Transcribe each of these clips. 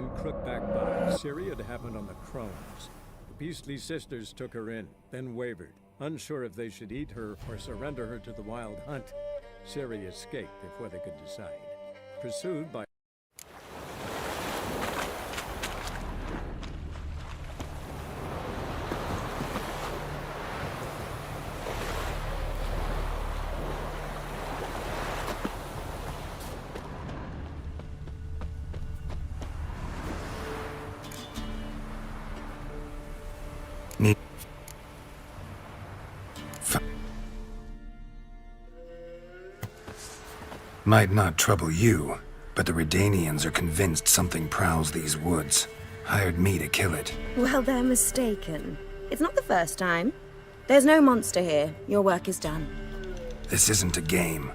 and Crookback by. Ciri had happened on the Crones. The beastly sisters took her in, then wavered, unsure if they should eat her or surrender her to the Wild Hunt. Ciri escaped before they could decide. Pursued by Might not trouble you, but the Redanians are convinced something prowls these woods. Hired me to kill it. Well, they're mistaken. It's not the first time. There's no monster here. Your work is done. This isn't a game.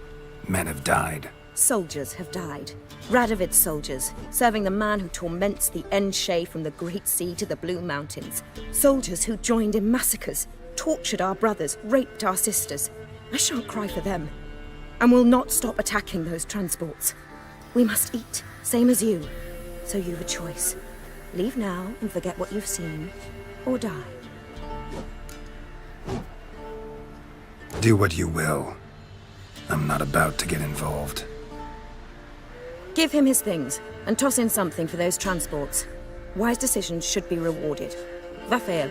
Men have died. Soldiers have died. Radovid's soldiers, serving the man who torments the Enshe from the Great Sea to the Blue Mountains. Soldiers who joined in massacres, tortured our brothers, raped our sisters. I shan't cry for them. And will not stop attacking those transports. We must eat, same as you. So you've a choice. Leave now and forget what you've seen, or die. Do what you will. I'm not about to get involved. Give him his things, and toss in something for those transports. Wise decisions should be rewarded. Vafir.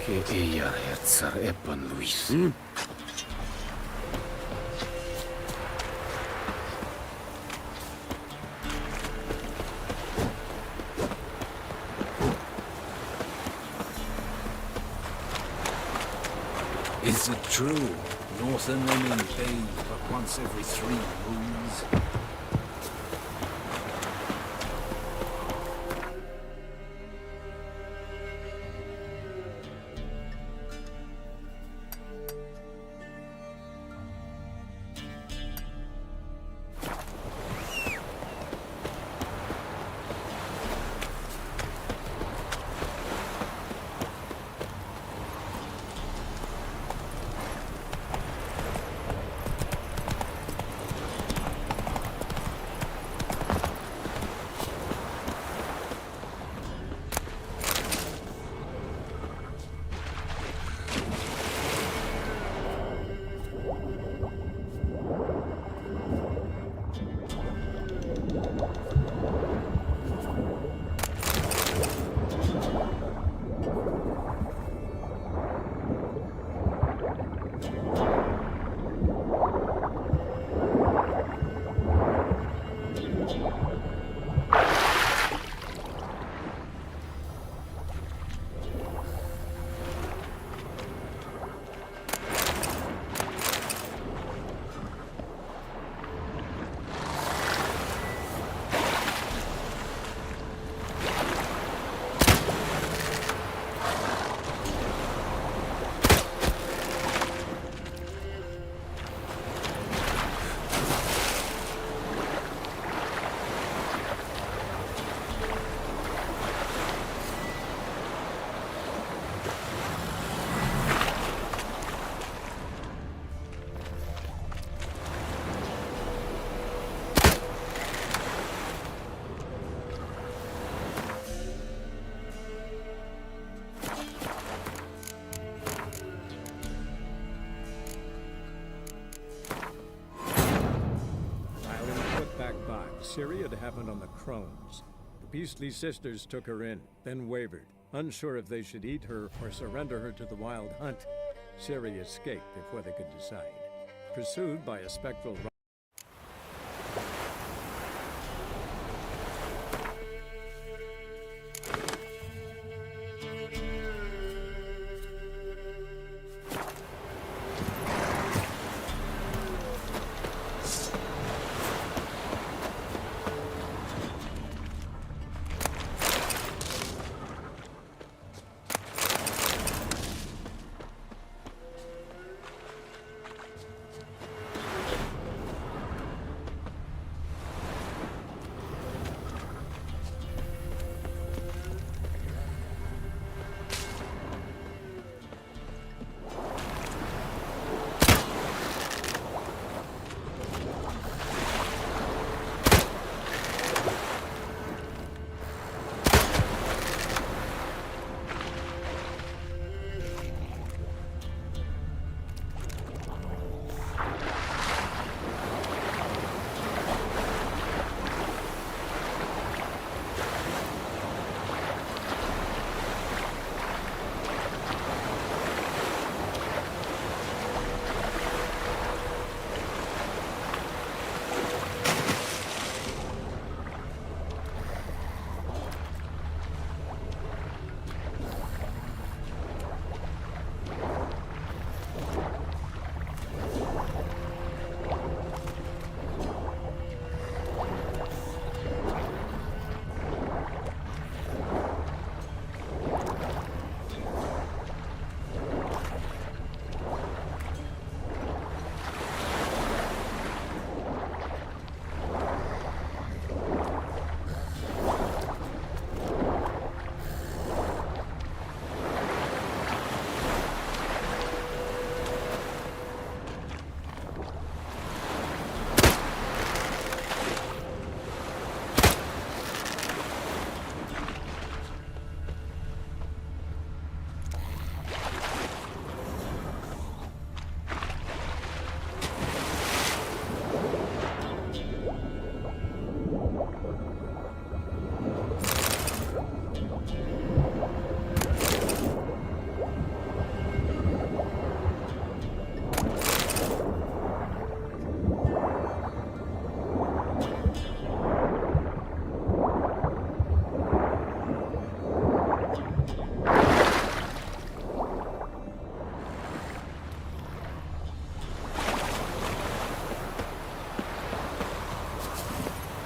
Que ella Herzar Epan Luis. Is it true? Northern women bathe but once every 3 moons. Syria had happened on the Crones. The beastly sisters took her in, then wavered, unsure if they should eat her or surrender her to the wild hunt. Syria escaped before they could decide. Pursued by a spectral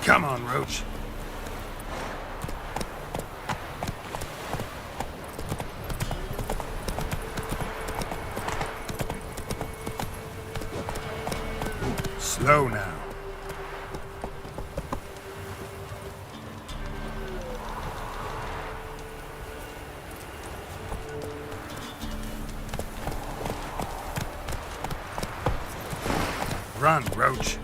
Come on, Roach. Slow now. Run, Roach.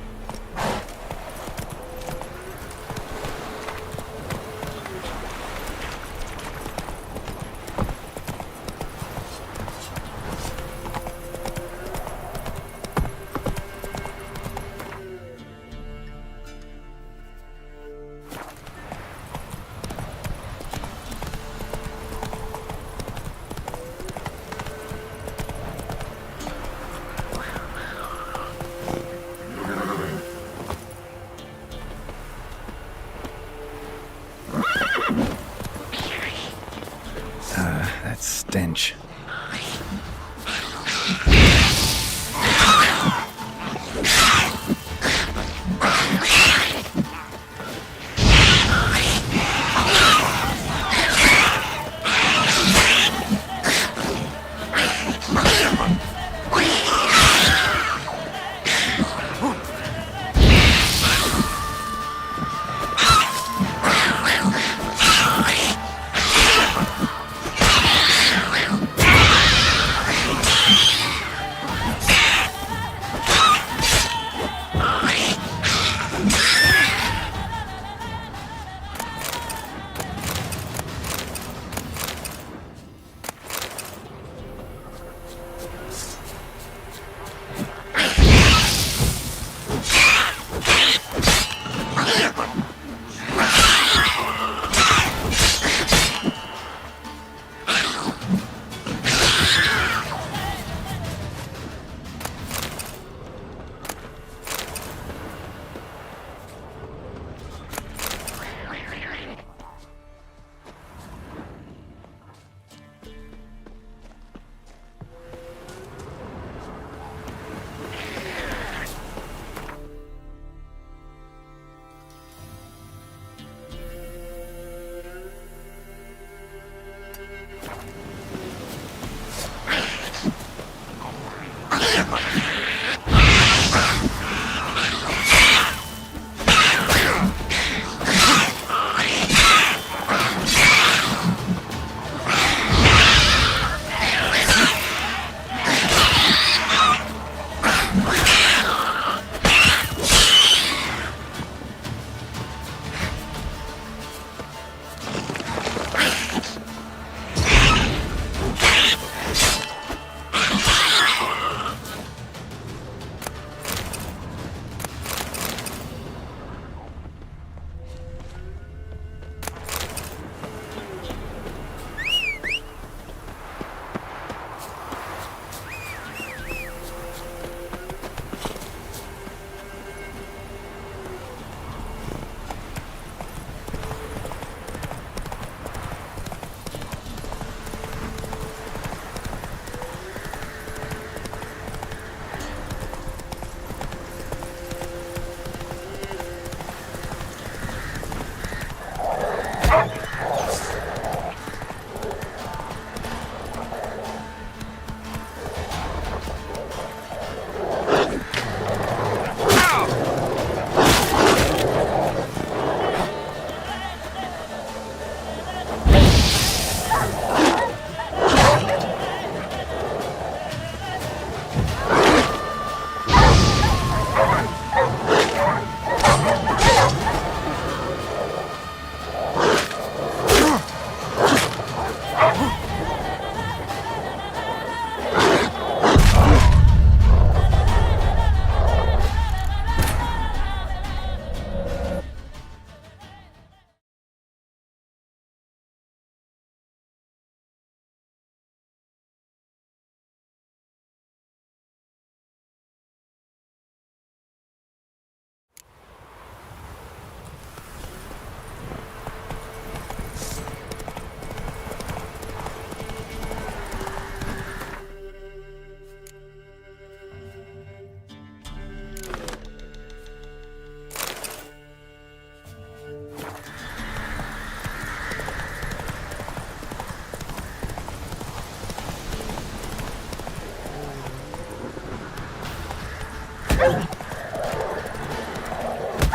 That stench.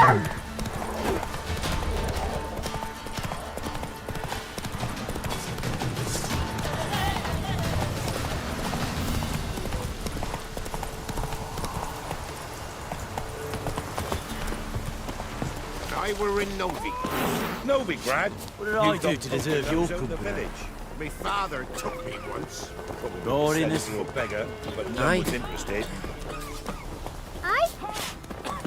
I were in Novigrad. What did I do to deserve your the company? village. My father took me once. Lord, Said innocent. he was a beggar, but no Aye. one was interested.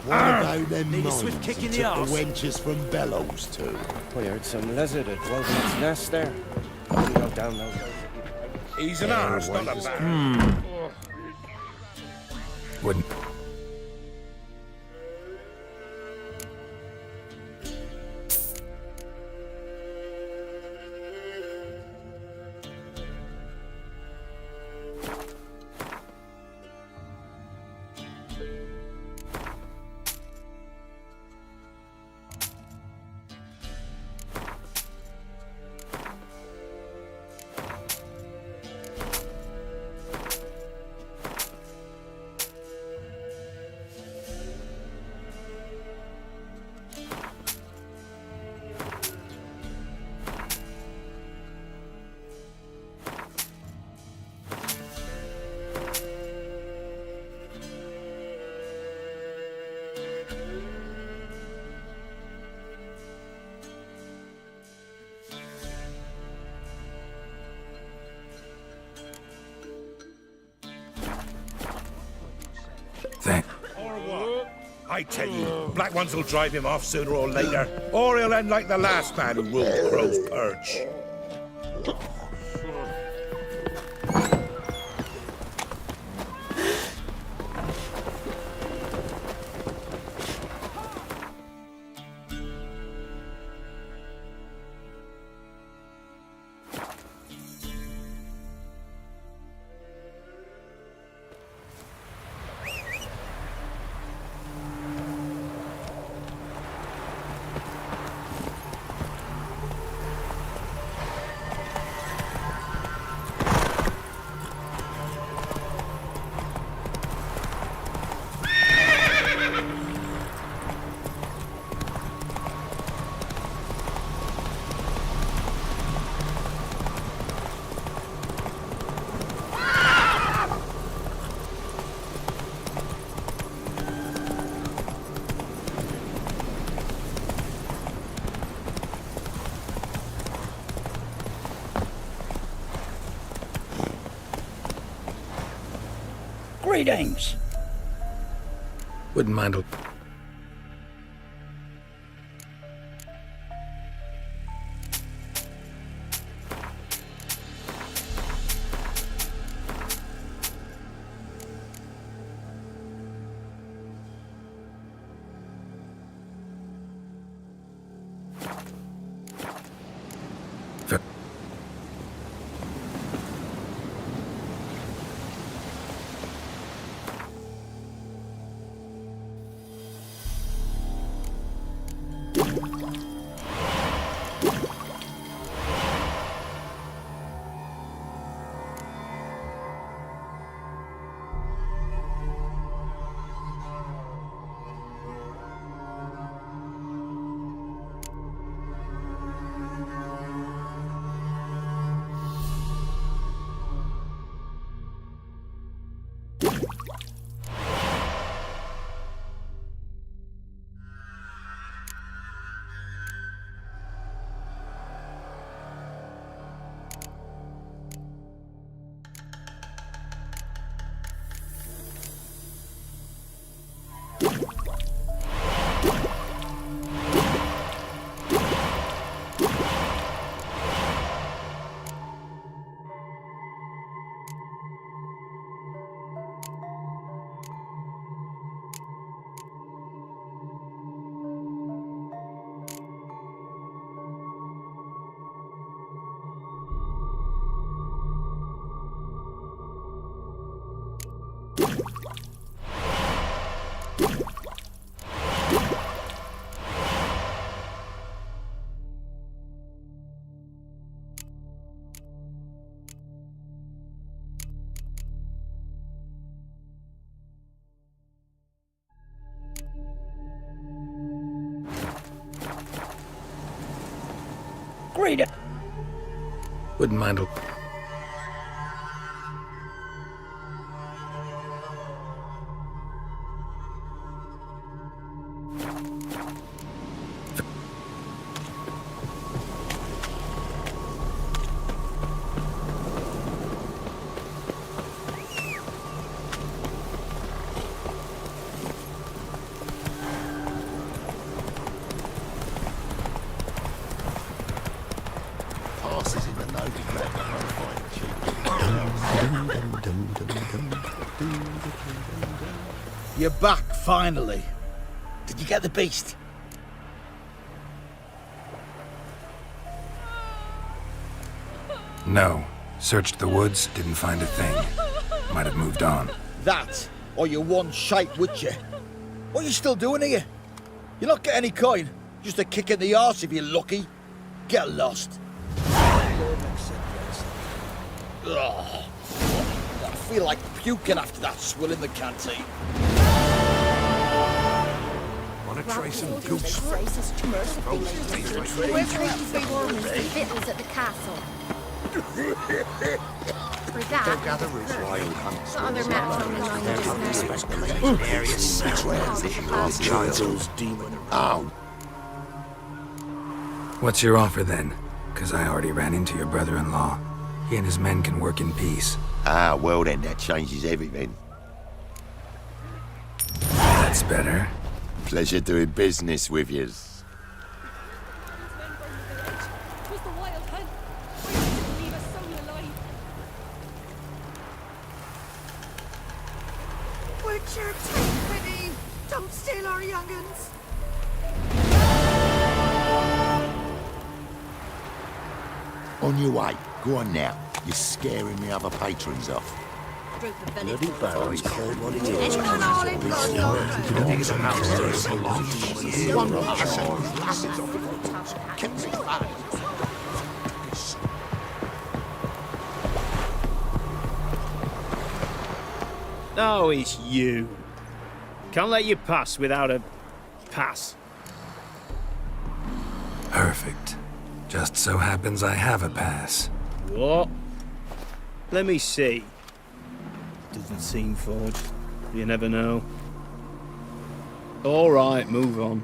What about them Need a mines swift kick he in the took arse. wenches from Bellows to? We heard some lizard had woven its nest there. We go down those. He's an arse, not a baron. Wouldn't. Thank. I tell you, black ones will drive him off sooner or later, or he'll end like the last man who ruled Crow's Perch. Greetings. Wouldn't mind. Great. Wouldn't mind a... Passes in the loaded grab You're back, finally. Did you get the beast? No. Searched the woods, didn't find a thing. Might have moved on. That, or you one shite with you. What are you still doing here? You're not getting any coin. Just a kick in the arse if you're lucky. Get lost. Ugh. I feel like puking after that swill in the canteen. Wanna try some goose? Whoever eats the worms and victuals at the castle. For that, gather roots wild hunts. the other match on the line just now. Child's demon. Ow. What's your offer then? 'Cause I already ran into your brother-in-law. He and his men can work in peace. Ah, well then, that changes everything. That's better. Pleasure doing business with yous. What's your take, Winnie? Don't steal our young'uns. On your way. Go on now. You're scaring me other patrons off. Bloody Barry's called what it is. Anyone all in Oh, it's you. Can't let you pass without a pass. Perfect. Just so happens I have a pass. What? Let me see. Doesn't seem forged. You never know. All right, move on.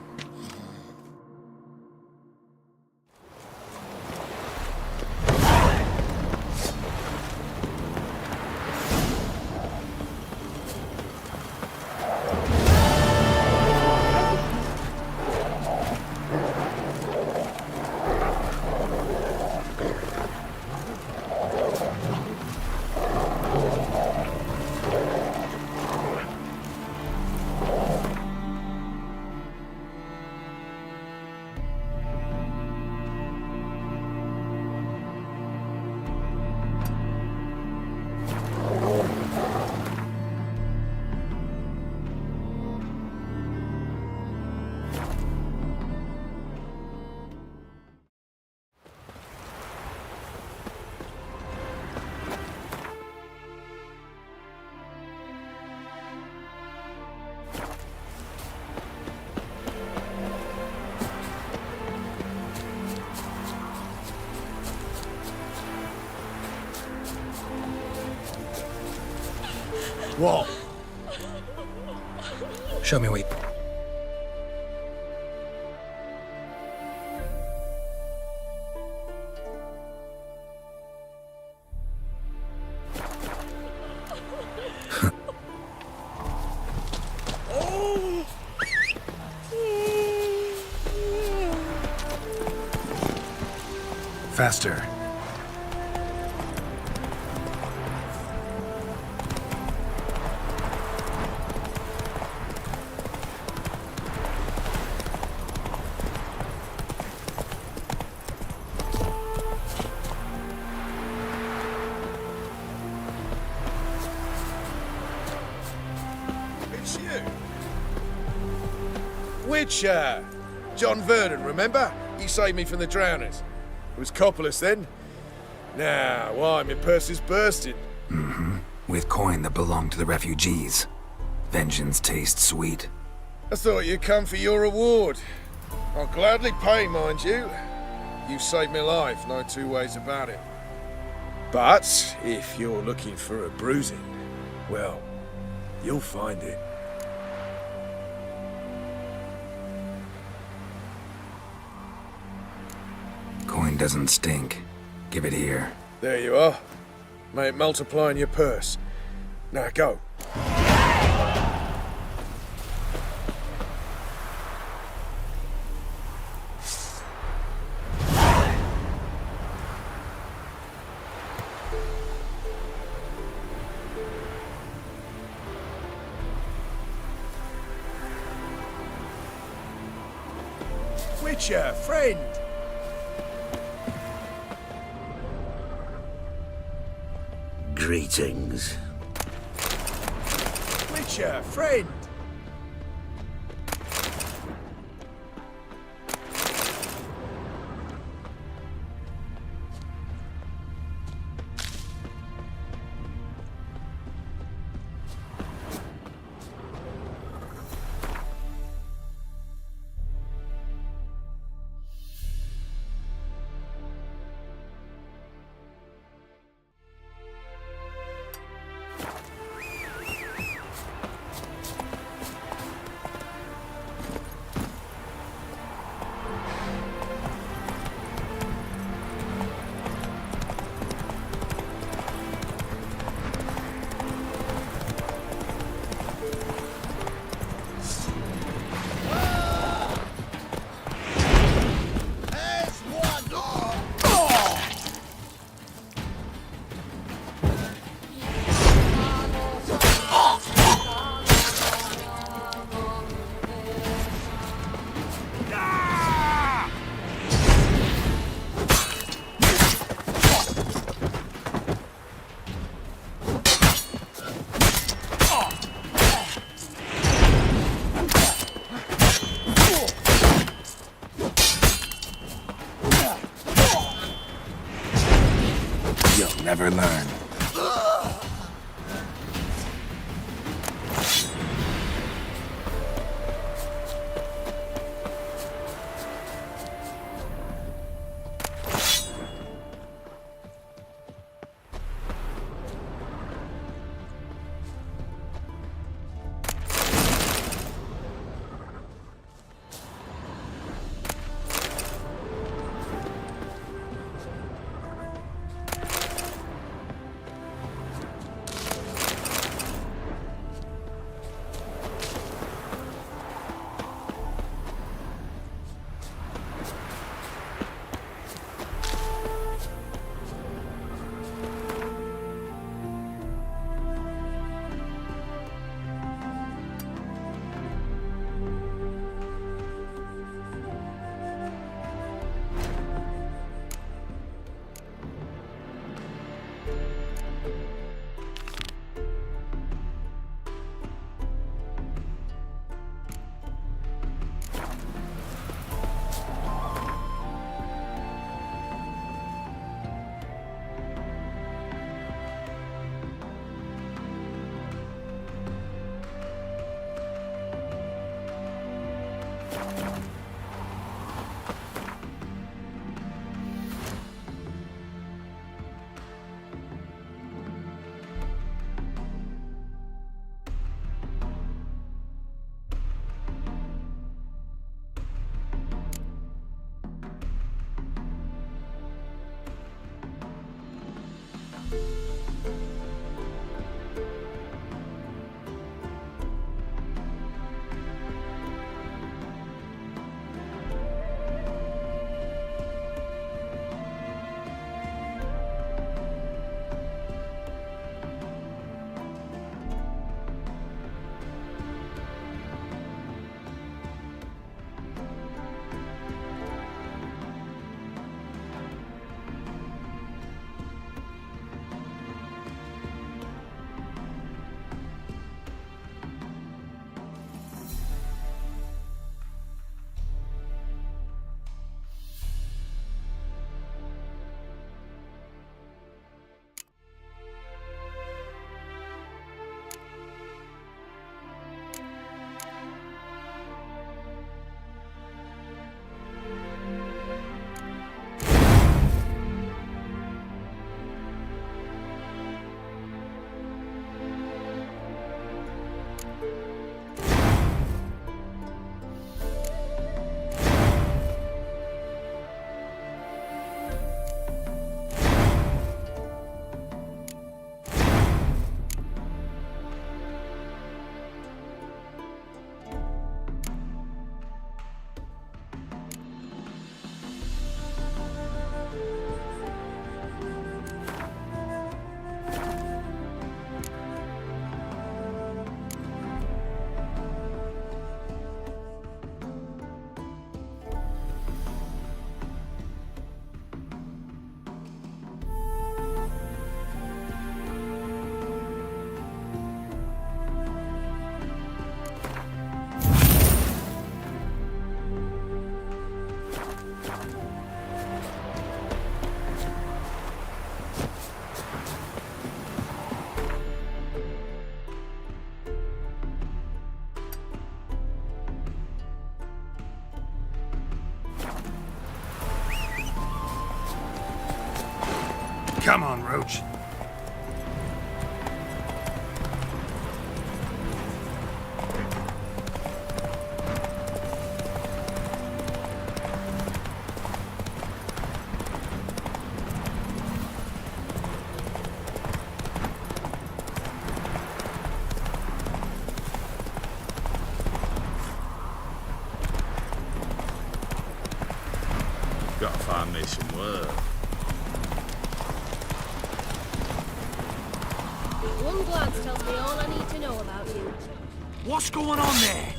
What? Show me what... Faster. It's you. Which, John Vernon, remember? He saved me from the drowners. It was Coppolis then. Now, why, my purse is bursting. Mm-hmm. With coin that belonged to the refugees. Vengeance tastes sweet. I thought you'd come for your reward. I'll gladly pay, mind you. You saved my life, no two ways about it. But if you're looking for a bruising, well, you'll find it. Coin doesn't stink. Give it here. There you are. May it multiply in your purse. Now go. Witcher, friend! Greetings. Witcher, friend! You'll never learn. Come on, Roach. Gotta find me some work. One glance tells me all I need to know about you. What's going on there?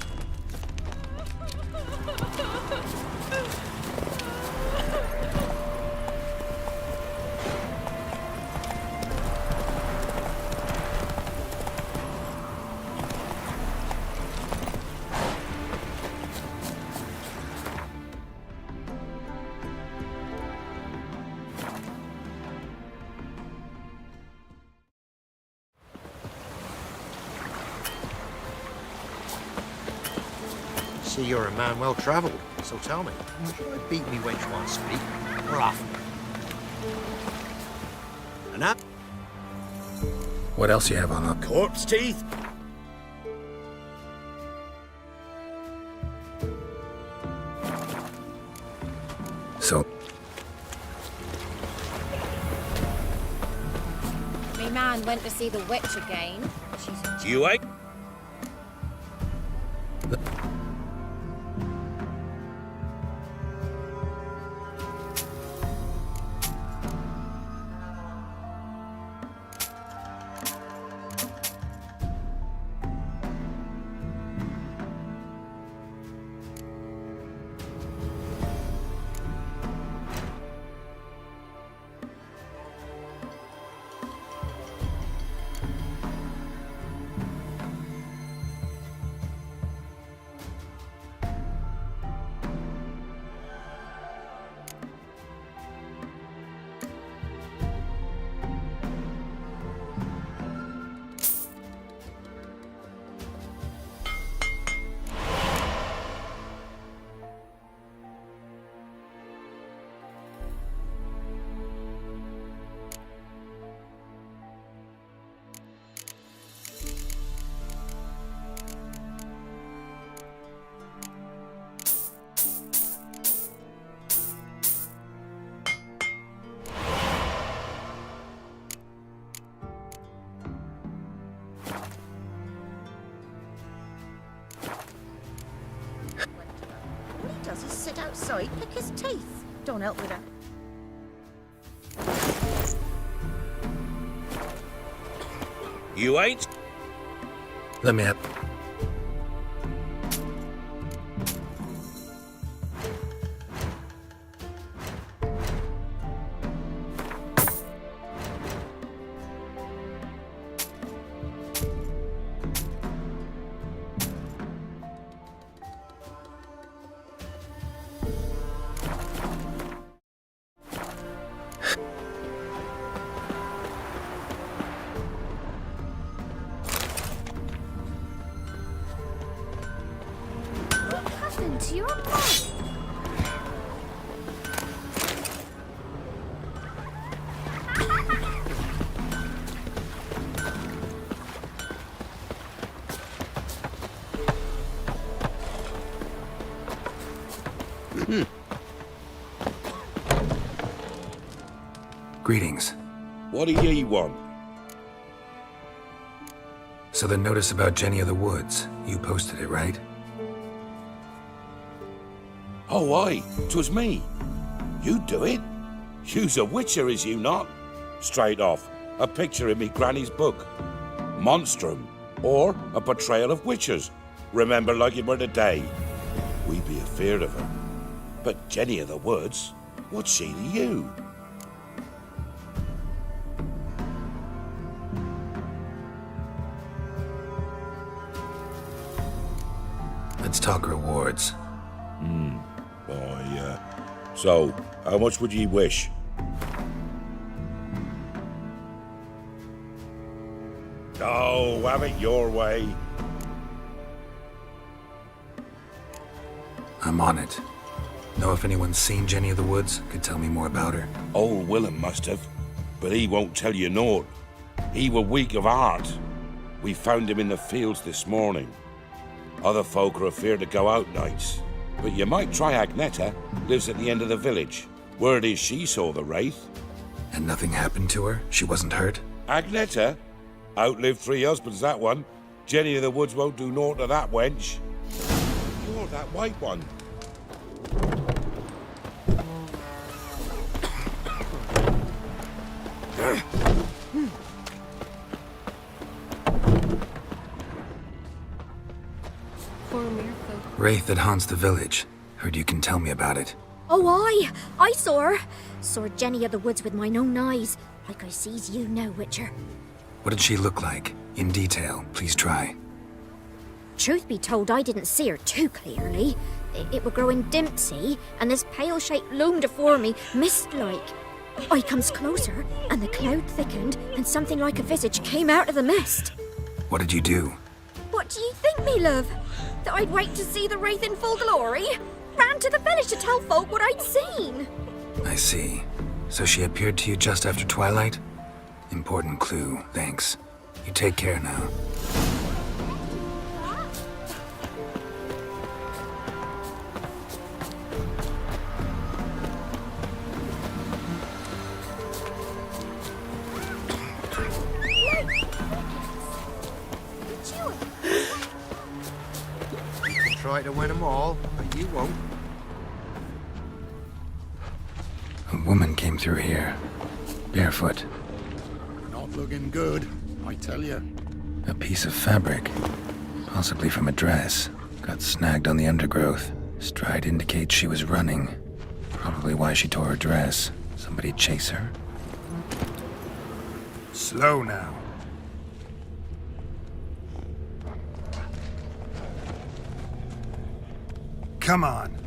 See, you're a man well travelled, so tell me, should I beat me wench one speak, or off? And that? What else you have on up? Corpse teeth? So, Me man went to see the witch again. She's You ain't? All he does is sit outside, pick his teeth. Don't help with that. You ain't? let me have... what happened to your mouth? Greetings. What do ye want? So the notice about Jenny of the Woods, you posted it, right? Oh, aye, 'twas me. You do it? You's a witcher, is you not? Straight off, a picture in me granny's book. Monstrum, or a portrayal of witchers. Remember like it were the day. We be afeard of her. But Jenny of the Woods, what's she to you? Let's talk rewards. So, how much would ye wish? Oh, have it your way. I'm on it. Know if anyone's seen Jenny of the Woods? Could tell me more about her. Old Willem must have. but he won't tell you naught. He were weak of heart. We found him in the fields this morning. Other folk are afeard to go out nights. But you might try Agneta, lives at the end of the village. Word is she saw the wraith. And nothing happened to her? She wasn't hurt? Agneta? Outlived 3 husbands, that one. Jenny of the Woods won't do naught to that wench. You're that white one. Wraith that haunts the village. Heard you can tell me about it. Oh, I saw her. Saw Jenny of the Woods with mine own eyes, like I sees you now, Witcher. What did she look like? In detail, please try. Truth be told, I didn't see her too clearly. It were growing dim, see, and this pale shape loomed afore me, mist-like. I comes closer, and the cloud thickened, and something like a visage came out of the mist. What did you do? What do you think, me love? That I'd wait to see the wraith in full glory? Ran to the village to tell folk what I'd seen. I see. So she appeared to you just after twilight? Important clue, thanks. You take care now. Try to win them all, but you won't. A woman came through here. Barefoot. Not looking good, I tell you. A piece of fabric. Possibly from a dress. Got snagged on the undergrowth. Stride indicates she was running. Probably why she tore her dress. Somebody chase her? Slow now. Come on.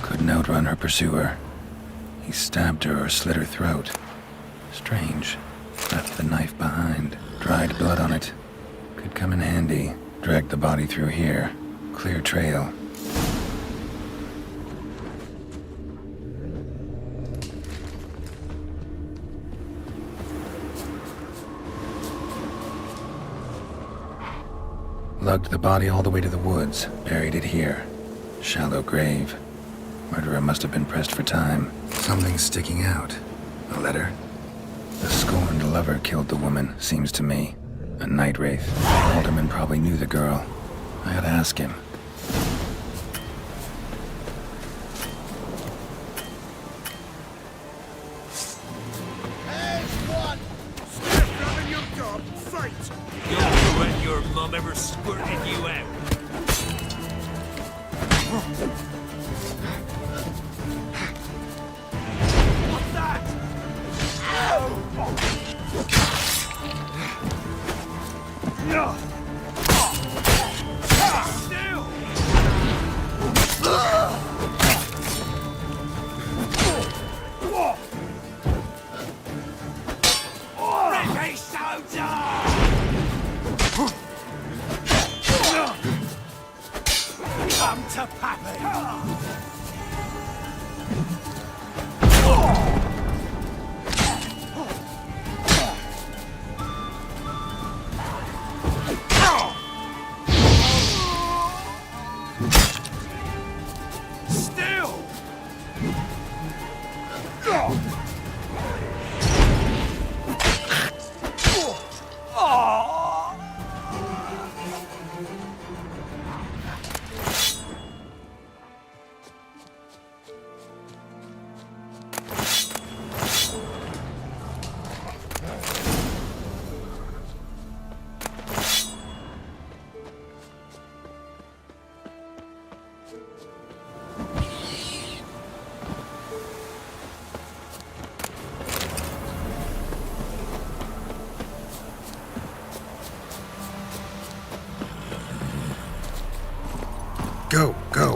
Couldn't outrun her pursuer. He stabbed her or slit her throat. Strange. Left the knife behind. Dried blood on it. Could come in handy. Dragged the body through here. Clear trail. Lugged the body all the way to the woods, buried it here. Shallow grave. Murderer must have been pressed for time. Something sticking out. A letter? The scorned lover killed the woman, seems to me. A night wraith. Alderman probably knew the girl. I gotta ask him. Squirting you out. What's that? No. Still. Ricky Soldier! Come to Pappy! Still! Go, go.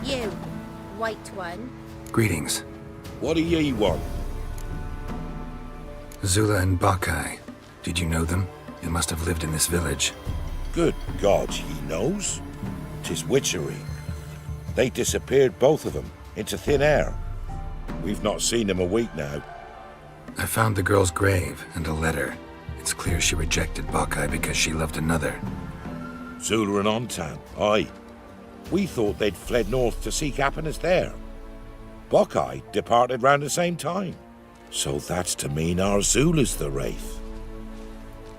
You, White One. Greetings. What do ye want? Zula and Bakai. Did you know them? You must have lived in this village. Good God, he knows. 'Tis witchery. They disappeared, both of them, into thin air. We've not seen them a week now. I found the girl's grave and a letter. It's clear she rejected Bakai because she loved another. Zula and Ontan, aye. We thought they'd fled north to seek happiness there. Bakai departed round the same time. So that's to mean our Zula's the wraith.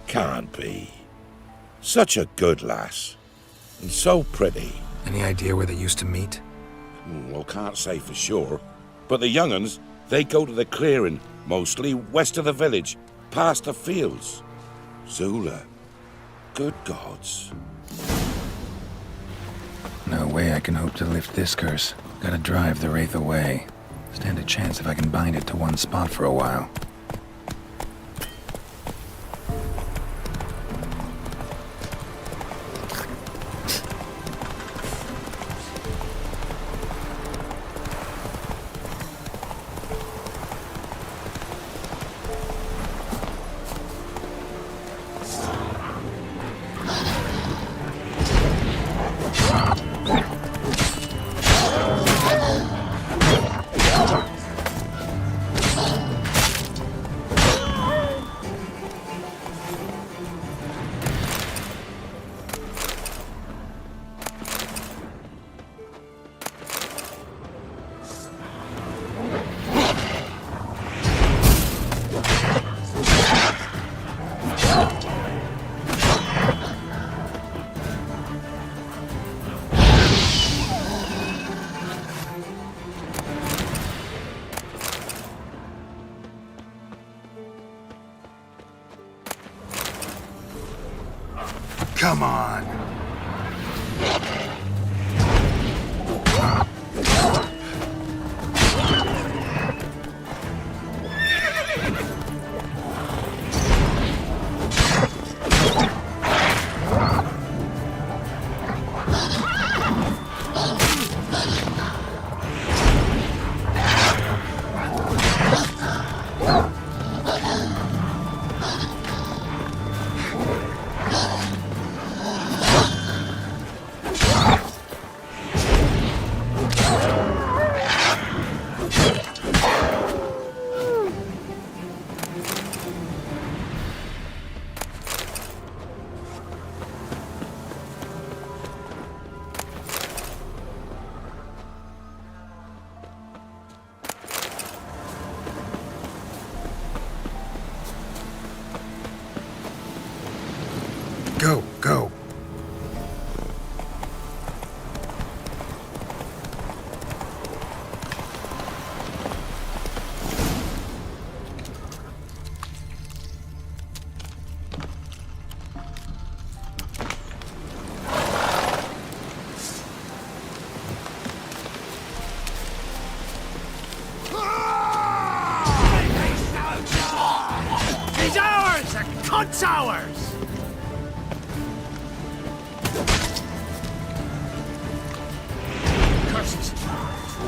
Can't be. Such a good lass. And so pretty. Any idea where they used to meet? Well, can't say for sure. But the young'uns, they go to the clearing, mostly west of the village, past the fields. Zula. Good gods. No way I can hope to lift this curse. Gotta drive the wraith away. Stand a chance if I can bind it to one spot for a while. Come on. Go, go. It's ours! The cunt's ours! Curses!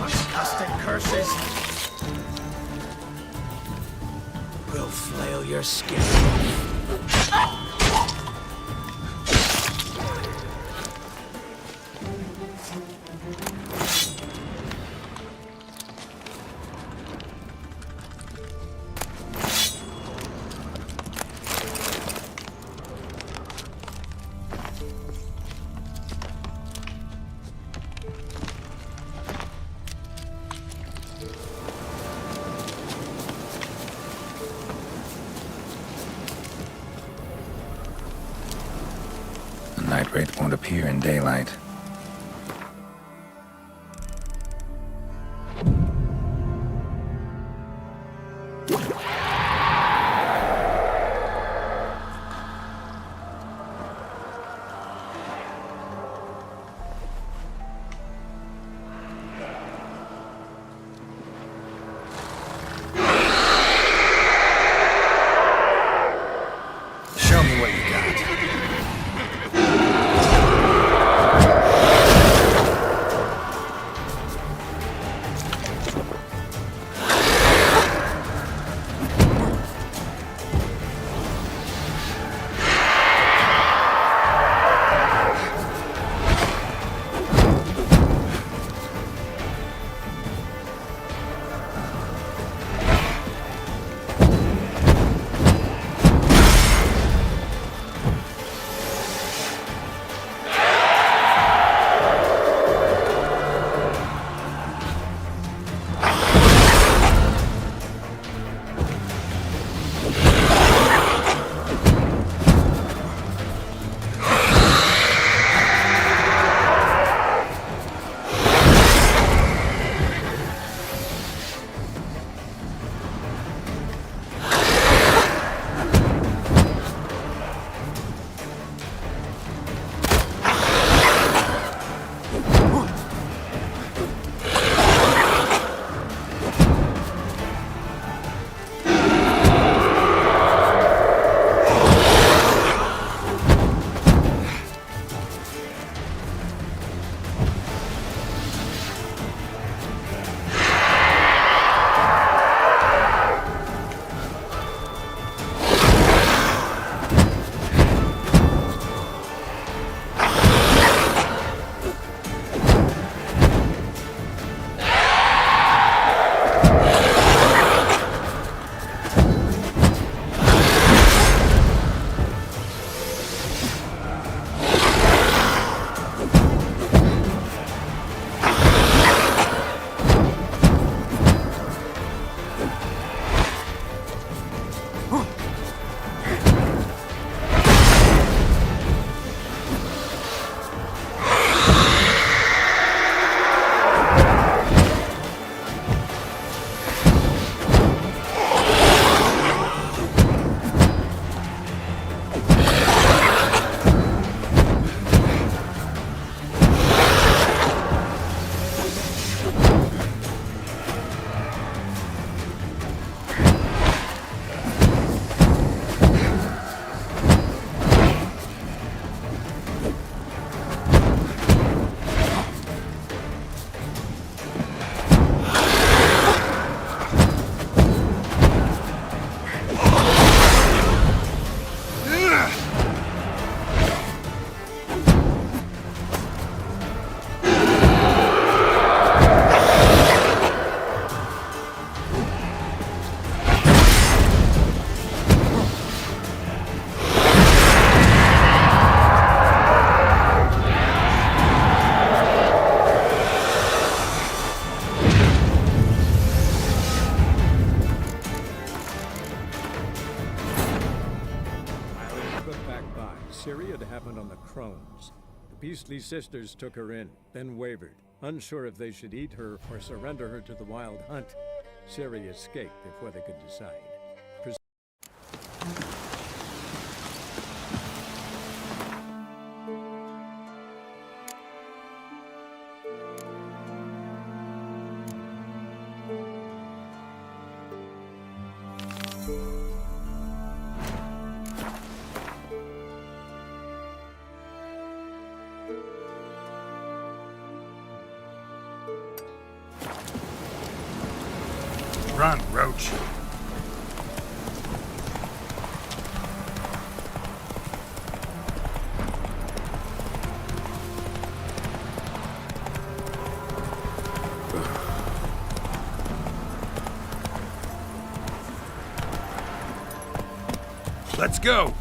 Disgusting curses! We'll flail your skin off. The night wraith won't appear in daylight. Show me what you got. The beastly sisters took her in, then wavered, unsure if they should eat her or surrender her to the wild hunt. Ciri escaped before they could decide. Run, Roach. Let's go!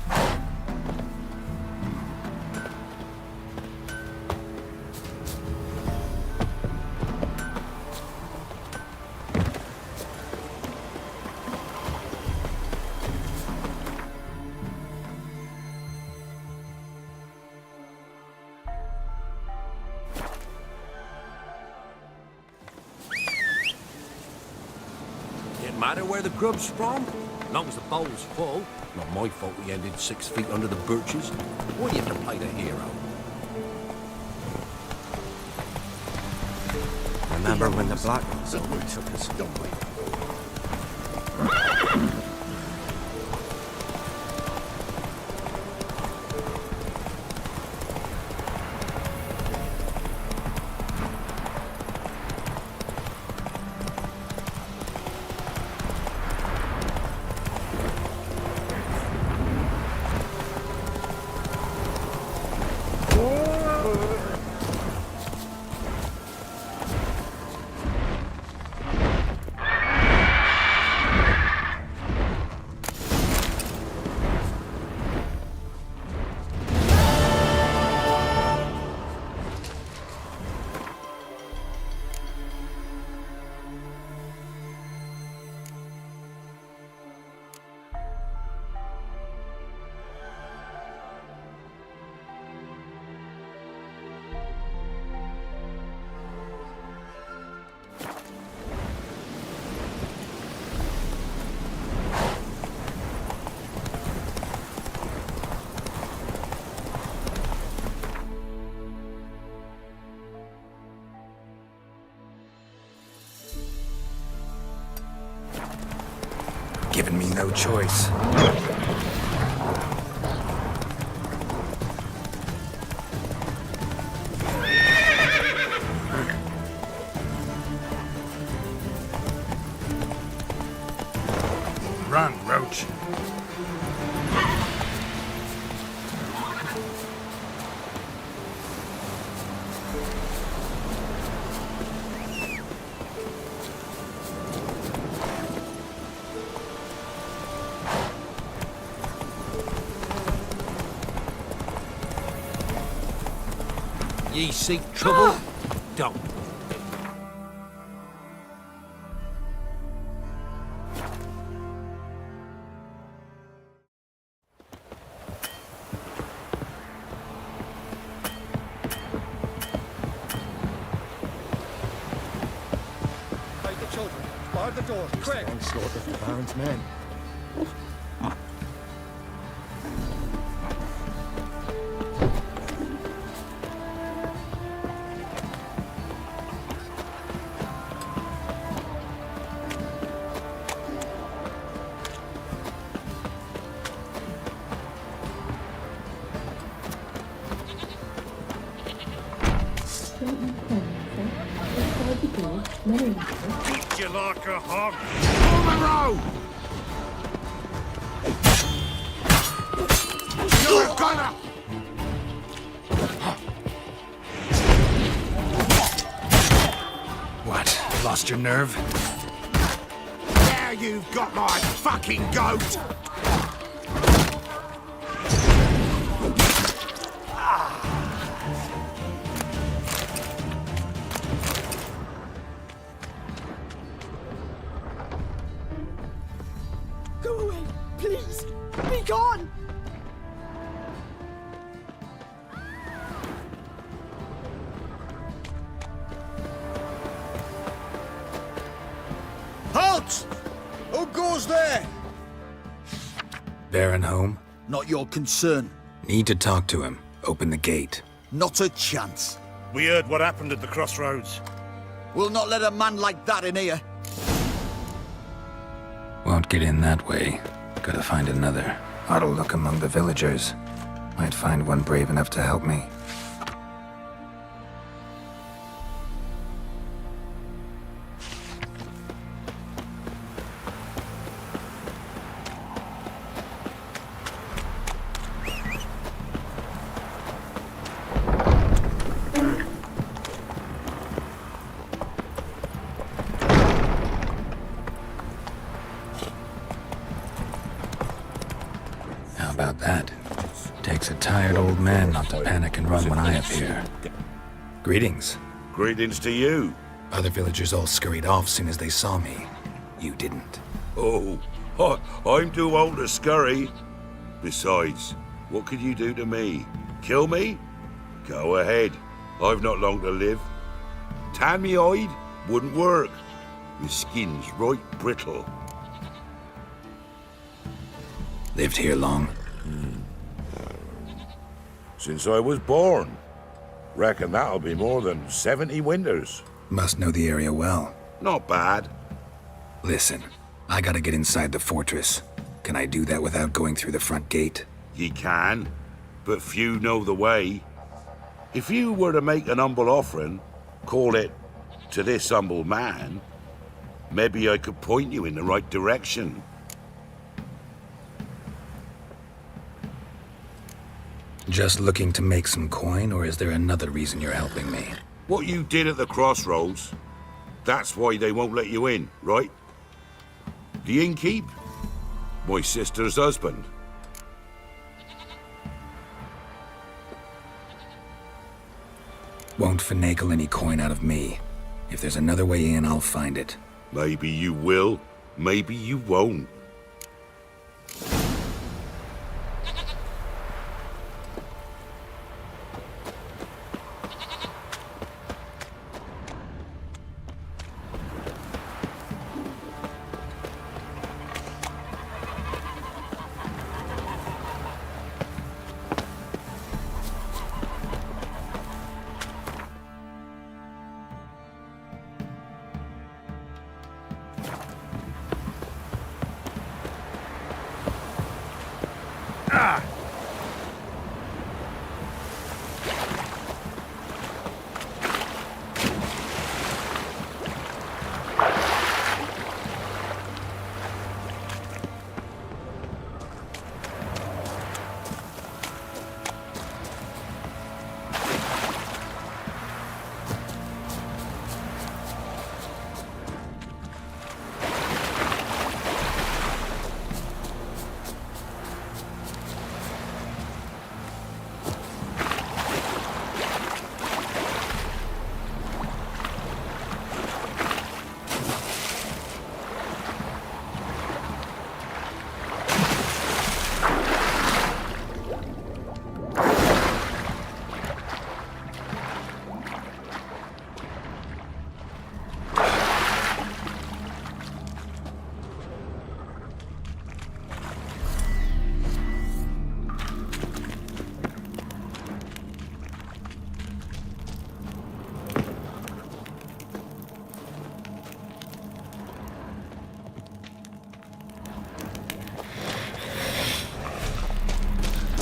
Didn't matter where the grub's from, long as the bowl's full. Not my fault we ended 6 feet under the birches. Why do you have to play the hero? Remember when the Black took us? Don't we? Given me no choice. Run, Roach. Ye seek trouble? Don't. Hide the children. Bar the door. Quick! Onslaught of the Baron's men. Eat you like a hog. On the road! You're gonna... What? Lost your nerve? Now you've got my fucking goat! Go away, please! Be gone! What? Who goes there? Baron home? Not your concern. Need to talk to him. Open the gate. Not a chance. We heard what happened at the crossroads. We'll not let a man like that in here. Won't get in that way. Gotta find another. Ought to look among the villagers. Might find one brave enough to help me. How about that? Takes a tired old man not to panic and run when I appear. Greetings. Greetings to you. Other villagers all scurried off soon as they saw me. You didn't. Oh, I'm too old to scurry. Besides, what could you do to me? Kill me? Go ahead. I've not long to live. Tan me hide? Wouldn't work. My skin's right brittle. Lived here long? Since I was born. Reckon that'll be more than 70 winters. Must know the area well. Not bad. Listen, I gotta get inside the fortress. Can I do that without going through the front gate? Ye can, but few know the way. If you were to make an humble offering, call it, to this humble man, maybe I could point you in the right direction. Just looking to make some coin, or is there another reason you're helping me? What you did at the crossroads, that's why they won't let you in, right? The innkeep? My sister's husband. Won't finagle any coin out of me. If there's another way in, I'll find it. Maybe you will, maybe you won't.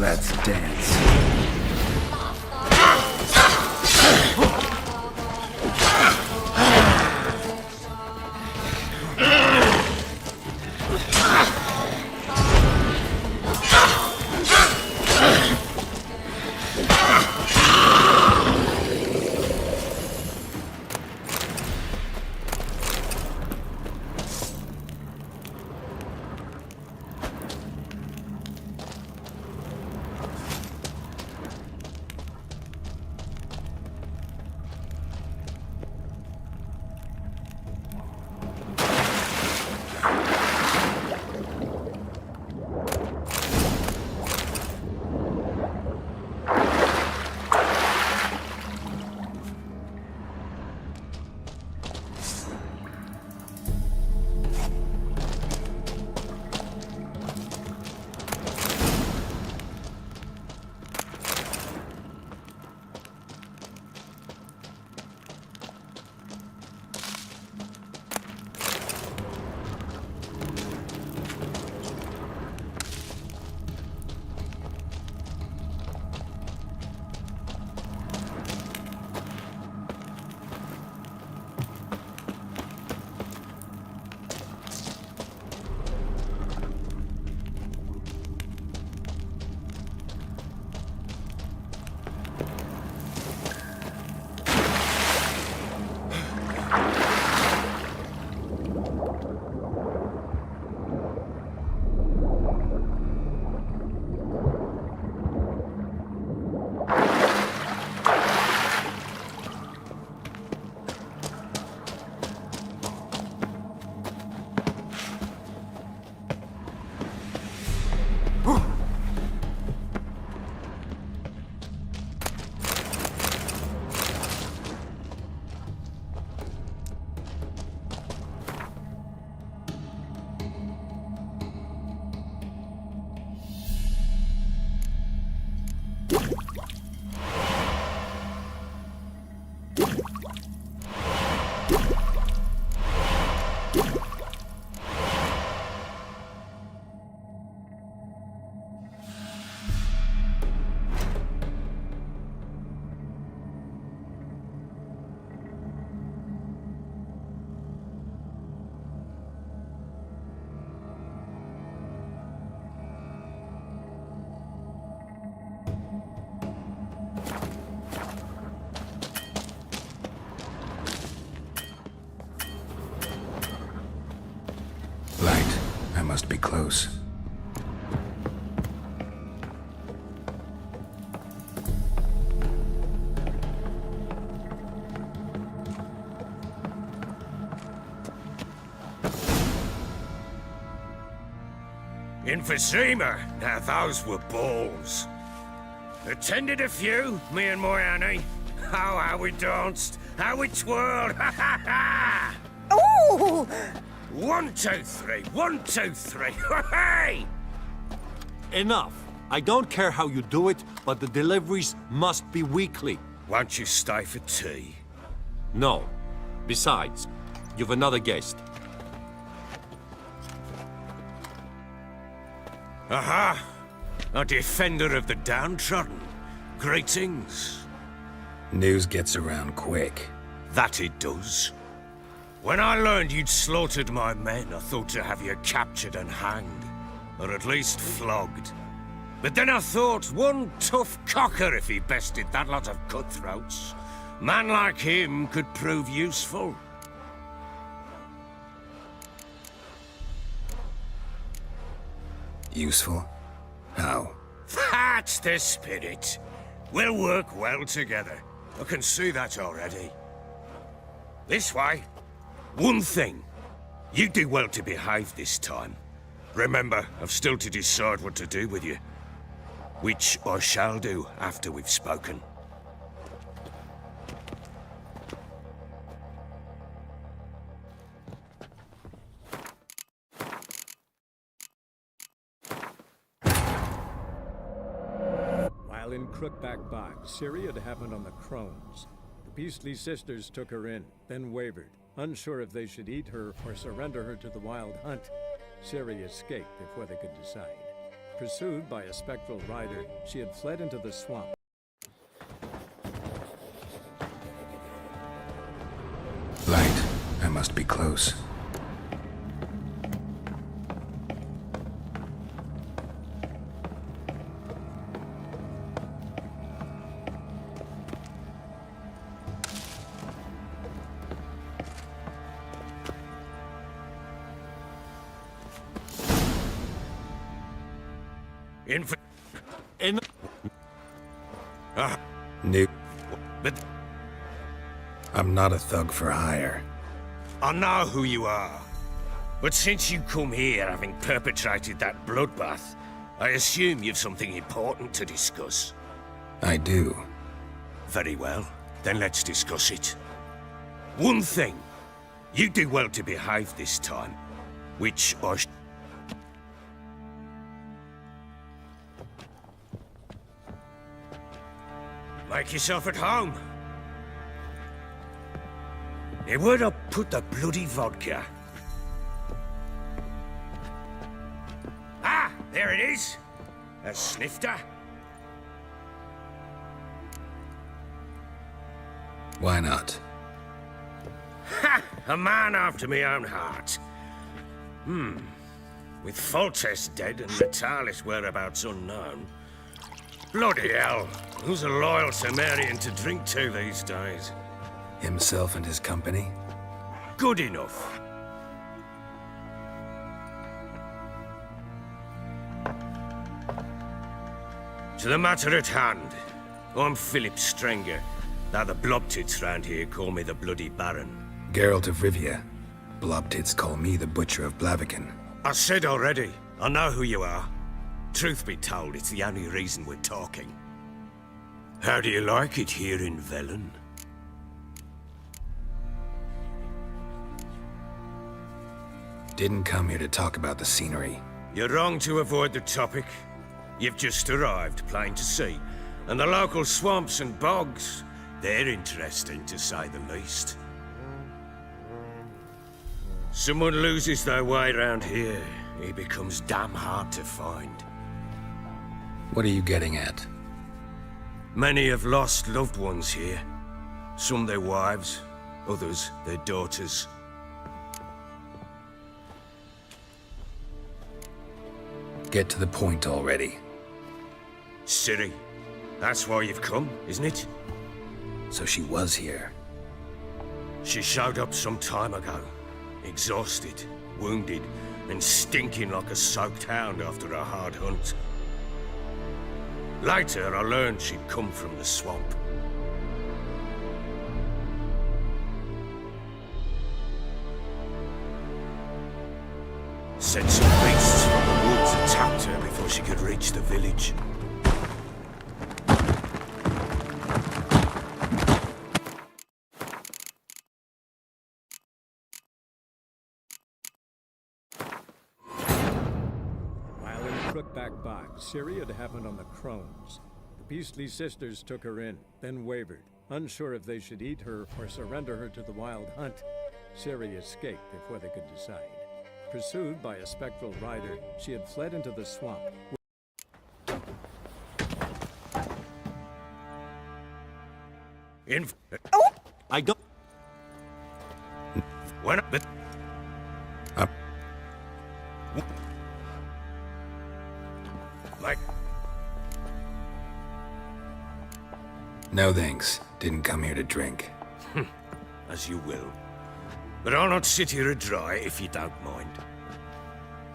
Let's dance. close. Emphysema. Now those were balls. Attended a few, me and my Annie. Oh, how we danced, how we twirled, ha ha ha! Oh! 1, 2, 3, 1, 2, 3, hey! Enough. I don't care how you do it, but the deliveries must be weekly. Won't you stay for tea? No. Besides, you've another guest. Aha! A defender of the downtrodden. Greetings. News gets around quick. That it does. When I learned you'd slaughtered my men, I thought to have you captured and hanged. Or at least flogged. But then I thought, one tough cocker if he bested that lot of cutthroats. Man like him could prove useful. Useful? How? That's the spirit. We'll work well together. I can see that already. This way. One thing. You do well to behave this time. Remember, I've still to decide what to do with you. Which I shall do after we've spoken. While in Crookback Bog, Ciri had happened on the Crones. The Beastly Sisters took her in, then wavered, unsure if they should eat her or surrender her to the Wild Hunt. Ciri escaped before they could decide. Pursued by a spectral rider, she had fled into the swamp. Light. I must be close. New. But I'm not a thug for hire. I know who you are. But since you come here having perpetrated that bloodbath, I assume you've something important to discuss. I do. Very well. Then let's discuss it. One thing. You do well to behave this time. Which I Make yourself at home. Now, where'd I put the bloody vodka? Ah, there it is. A snifter. Why not? Ha! A man after my own heart. With Foltest dead and Natalis' whereabouts unknown. Bloody hell. Who's a loyal Cimmerian to drink to these days? Himself and his company? Good enough. To the matter at hand. I'm Philip Strenger. Now the Blobtits round here call me the Bloody Baron. Geralt of Rivia. Blobtits call me the Butcher of Blaviken. I said already, I know who you are. Truth be told, it's the only reason we're talking. How do you like it here in Velen? Didn't come here to talk about the scenery. You're wrong to avoid the topic. You've just arrived, plain to see. And the local swamps and bogs, they're interesting to say the least. Someone loses their way around here, he becomes damn hard to find. What are you getting at? Many have lost loved ones here. Some their wives, others their daughters. Get to the point already. Ciri, that's why you've come, isn't it? So she was here. She showed up some time ago. Exhausted, wounded, and stinking like a soaked hound after a hard hunt. Later, I learned she'd come from the swamp. Said some beasts from the woods attacked her before she could reach the village. While in Crookback Bog, Ciri had happened on the Crones. The Beastly sisters took her in, then wavered, unsure if they should eat her or surrender her to the Wild Hunt. Ciri escaped before they could decide. Pursued by a spectral rider, she had fled into the swamp. I don't... When Like... No thanks. Didn't come here to drink. As you will. But I'll not sit here dry if you don't mind.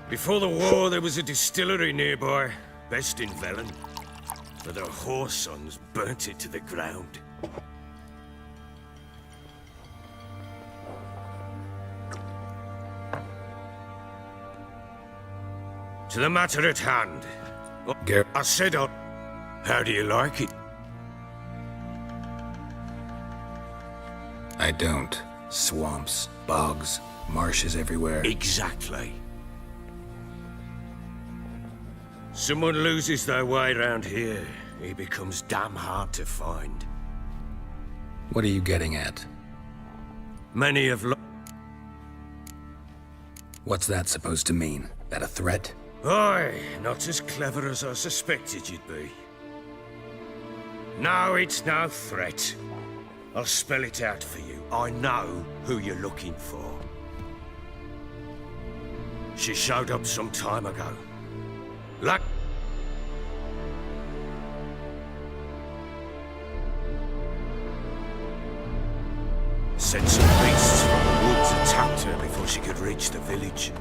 Before the war, there was a distillery nearby, best in Velen. But their whore sons burnt it to the ground. To the matter at hand. I said how do you like it? I don't. Swamps, bogs, marshes everywhere. Exactly. Someone loses their way around here, he becomes damn hard to find. What are you getting at? Many have What's that supposed to mean? That a threat? Aye, not as clever as I suspected you'd be. No, it's no threat. I'll spell it out for you. I know who you're looking for. She showed up some time ago. Like... Said some beasts from the woods attacked her before she could reach the village.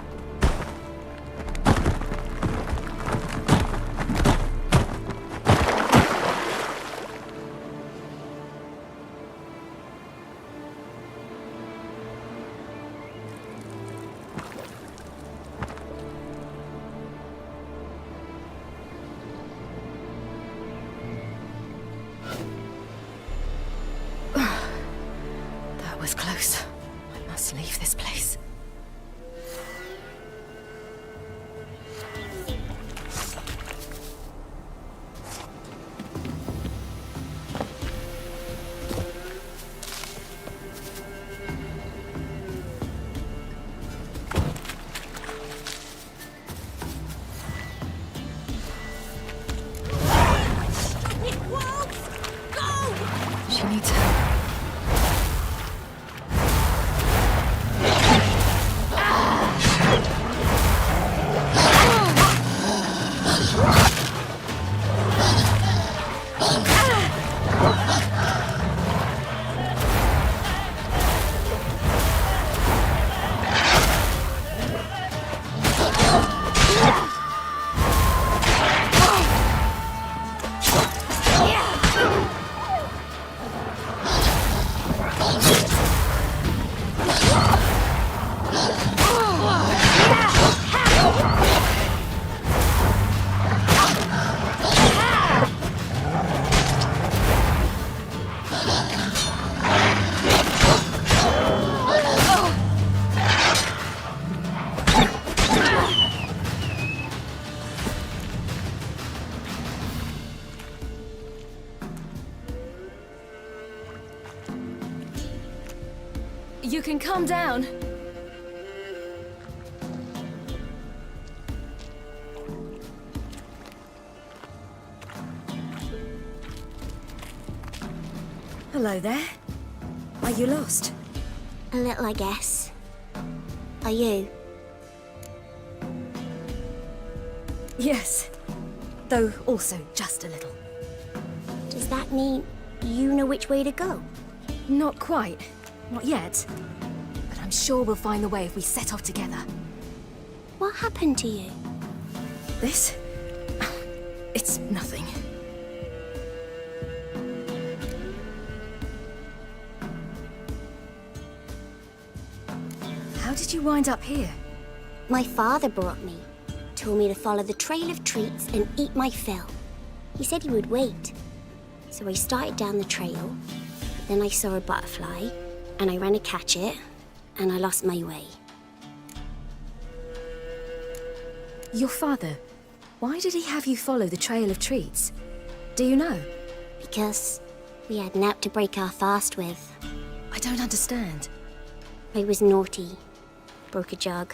That was close. I must leave this place. She needs help. You can calm down. Hello there. Are you lost? A little, I guess. Are you? Yes. Though also just a little. Does that mean you know which way to go? Not quite. Not yet. But I'm sure we'll find the way if we set off together. What happened to you? This? It's nothing. How did you wind up here? My father brought me. Told me to follow the trail of treats and eat my fill. He said he would wait. So I started down the trail. Then I saw a butterfly, and I ran to catch it, and I lost my way. Your father, why did he have you follow the trail of treats? Do you know? Because we had naught to break our fast with. I don't understand. I was naughty. Broke a jug.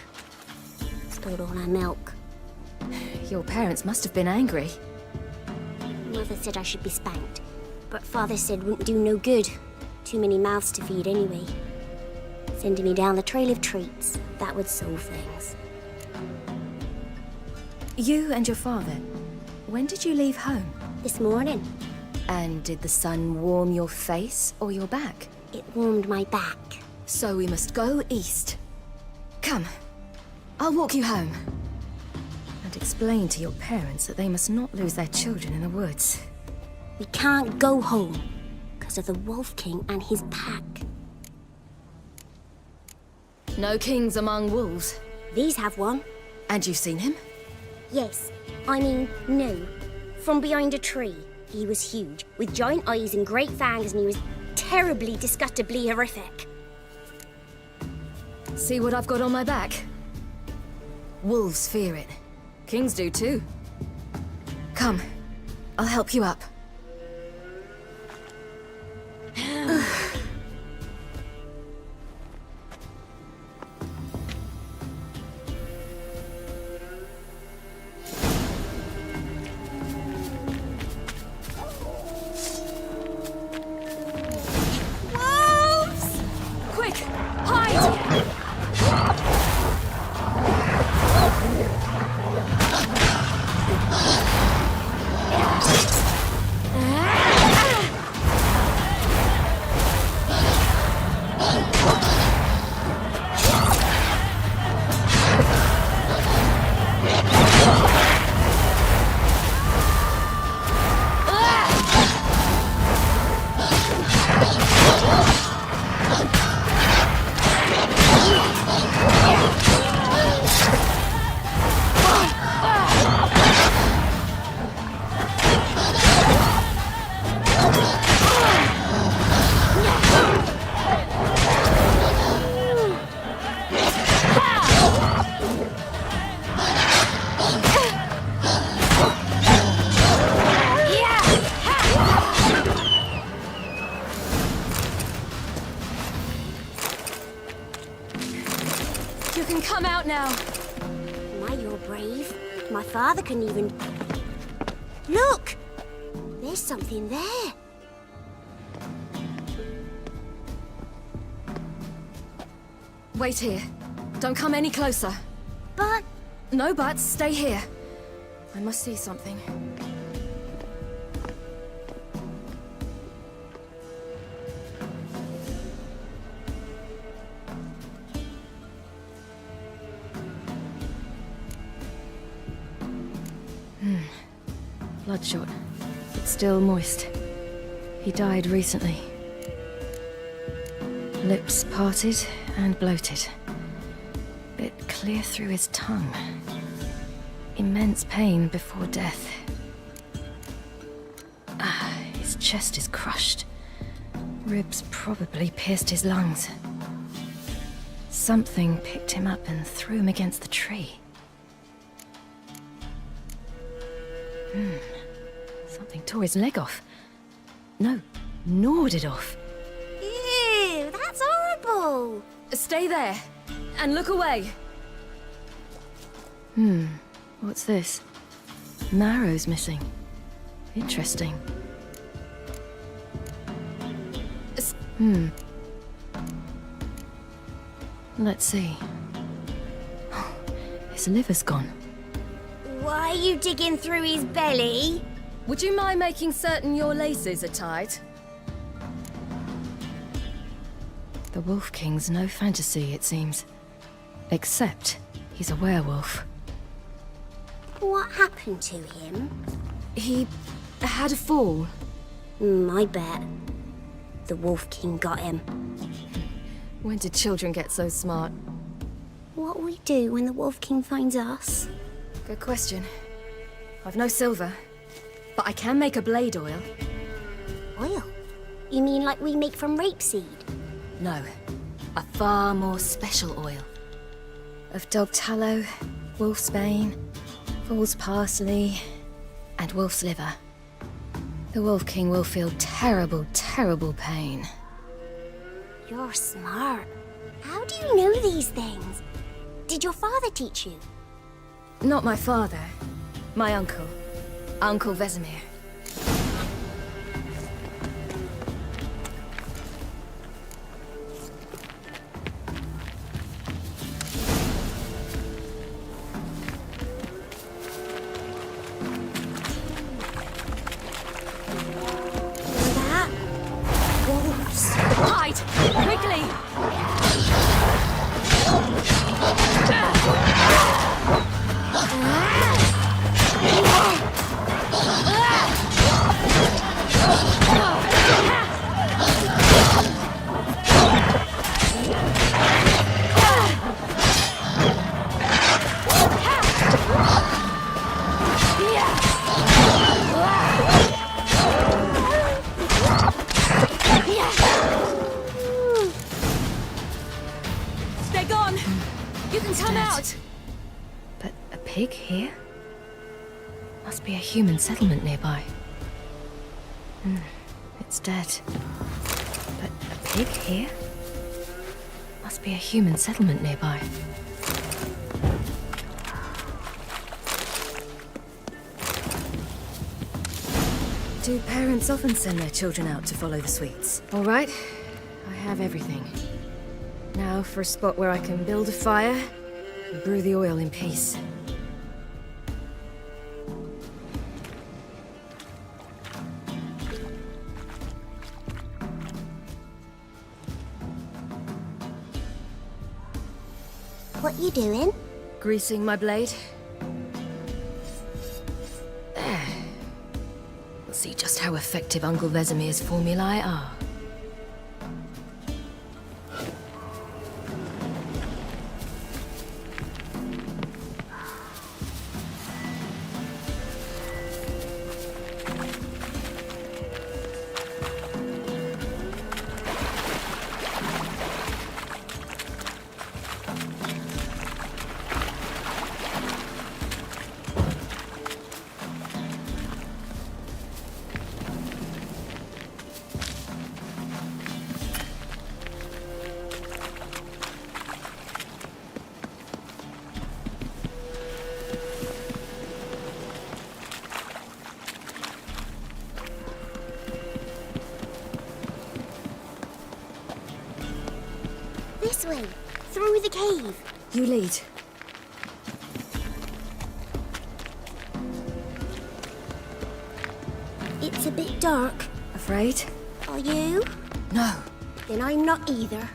Stole all our milk. Your parents must have been angry. Mother said I should be spanked, but Father said wouldn't do no good. Too many mouths to feed anyway. Sending me down the trail of treats, that would solve things. You and your father, when did you leave home? This morning. And did the sun warm your face or your back? It warmed my back. So we must go east. Come, I'll walk you home. And explain to your parents that they must not lose their children in the woods. We can't go home because of the Wolf King and his pack. No kings among wolves. These have one. And you've seen him? Yes. I mean, no. From behind a tree. He was huge, with giant eyes and great fangs, and he was terribly, disgustingly horrific. See what I've got on my back? Wolves fear it. Kings do too. Come, I'll help you up. Wolves! Quick, hide! You can come out now. My, you're brave. My father couldn't even... Look! There's something there. Wait here. Don't come any closer. But... No buts. Stay here. I must see something. Bloodshot, but still moist. He died recently. Lips parted and bloated. Bit clear through his tongue. Immense pain before death. His chest is crushed. Ribs probably pierced his lungs. Something picked him up and threw him against the tree. Something tore his leg off. No, gnawed it off. Ew, that's horrible. Stay there, and look away. What's this? Marrow's missing. Interesting. Let's see. His liver's gone. Why are you digging through his belly? Would you mind making certain your laces are tied? The Wolf King's no fantasy, it seems. Except He's a werewolf. What happened to him? He had a fall. I bet. The Wolf King got him. When did children get so smart? What'll we do when the Wolf King finds us? Good question. I've no silver, but I can make a blade oil. Oil? You mean like we make from rapeseed? No, a far more special oil. Of dog tallow, wolf's bane, fool's parsley, and wolf's liver. The Wolf King will feel terrible, terrible pain. You're smart. How do you know these things? Did your father teach you? Not my father. My uncle. Uncle Vesemir. That? Wolves. Hide! Quickly! They're gone! You can come out! But a pig here? Must be a human settlement nearby. It's dead. But a pig here? Must be a human settlement nearby. Do parents often send their children out to follow the sweets? All right, I have everything. Now for a spot where I can build a fire and brew the oil in peace. What you doing? Greasing my blade. There. We'll see just how effective Uncle Vesemir's formulae are. This way, through the cave. You lead. It's a bit dark. Afraid? Are you? No. Then I'm not either.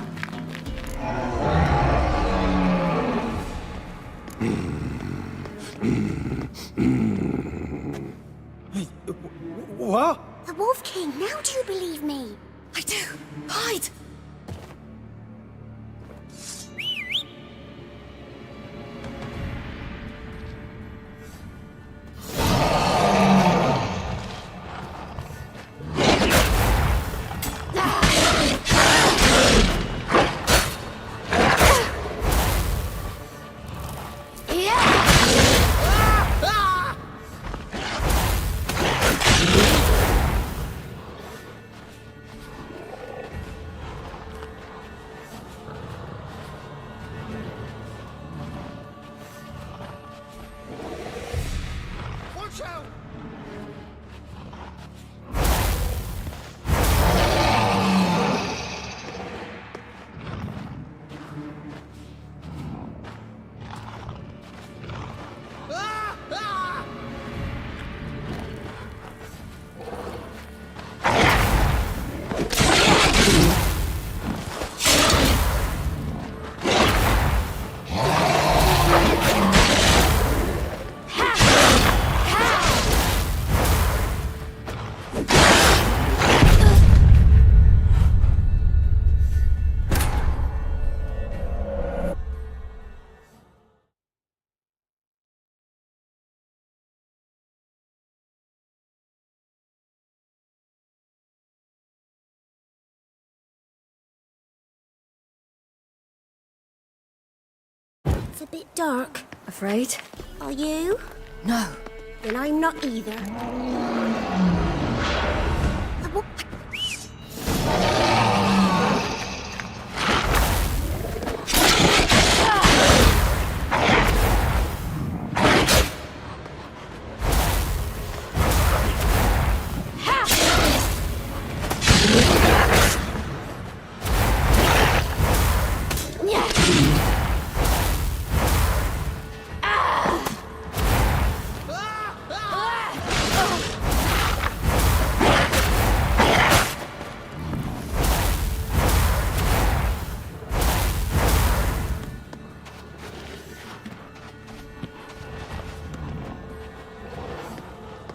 What? The Wolf King, now do you believe me? I do. Hide! It's a bit dark. Afraid? Are you? No. Then I'm not either.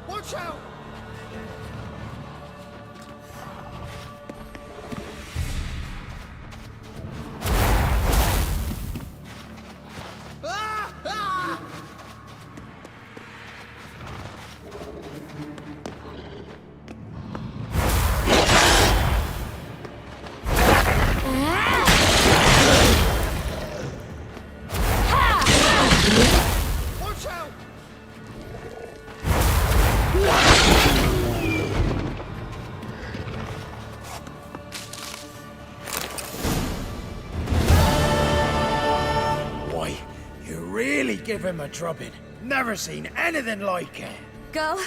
Watch out! Watch out! Why, you really give him a drubbing. Never seen anything like it. Girl,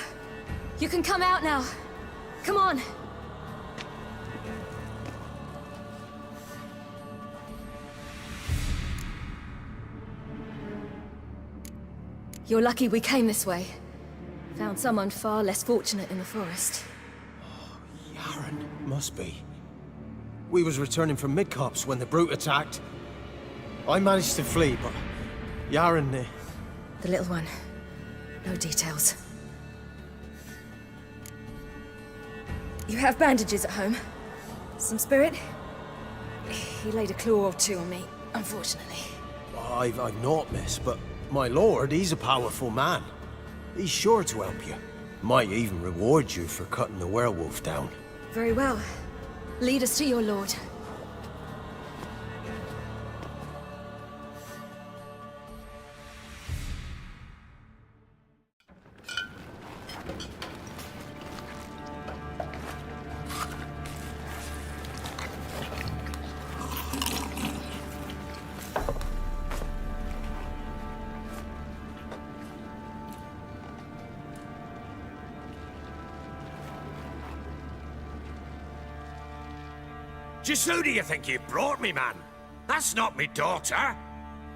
you can come out now. Come on. You're lucky we came this way. Found someone far less fortunate in the forest. Yaren, must be. We was returning from Midcops when the brute attacked. I managed to flee, but Yaren... The little one. No details. You have bandages at home? Some spirit? He laid a claw or two on me, unfortunately. I've naught, miss, but my lord, he's a powerful man. He's sure to help you. Might even reward you for cutting the werewolf down. Very well. Lead us to your lord. Just who do you think you brought me, man? That's not me daughter.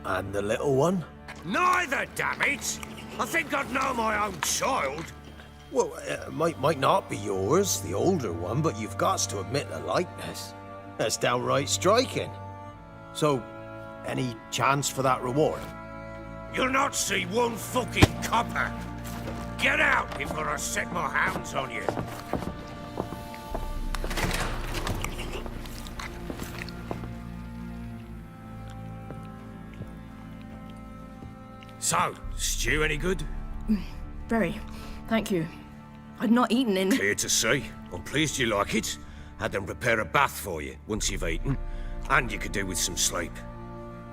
And the little one? Neither, damn it! I think I'd know my own child. Well, might not be yours, the older one, but you've got to admit the likeness. That's downright striking. So, any chance for that reward? You'll not see one fucking copper. Get out before I set my hounds on you. So, stew any good? Very. Thank you. I'd not eaten in... Clear to see. I'm pleased you like it. Had them prepare a bath for you once you've eaten. And you could do with some sleep.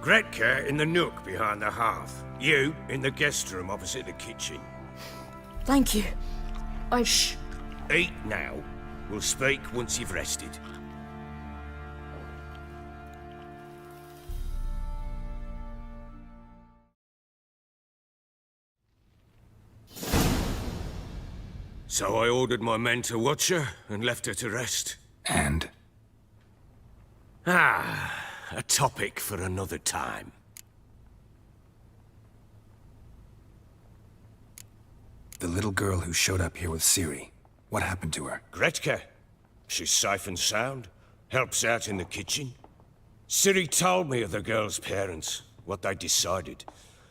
Gretka in the nook behind the hearth. You in the guest room opposite the kitchen. Thank you. Shh. Eat now. We'll speak once you've rested. So I ordered my men to watch her and left her to rest. And? A topic for another time. The little girl who showed up here with Ciri. What happened to her? Gretka. She's safe and sound. Helps out in the kitchen. Ciri told me of the girl's parents, what they decided.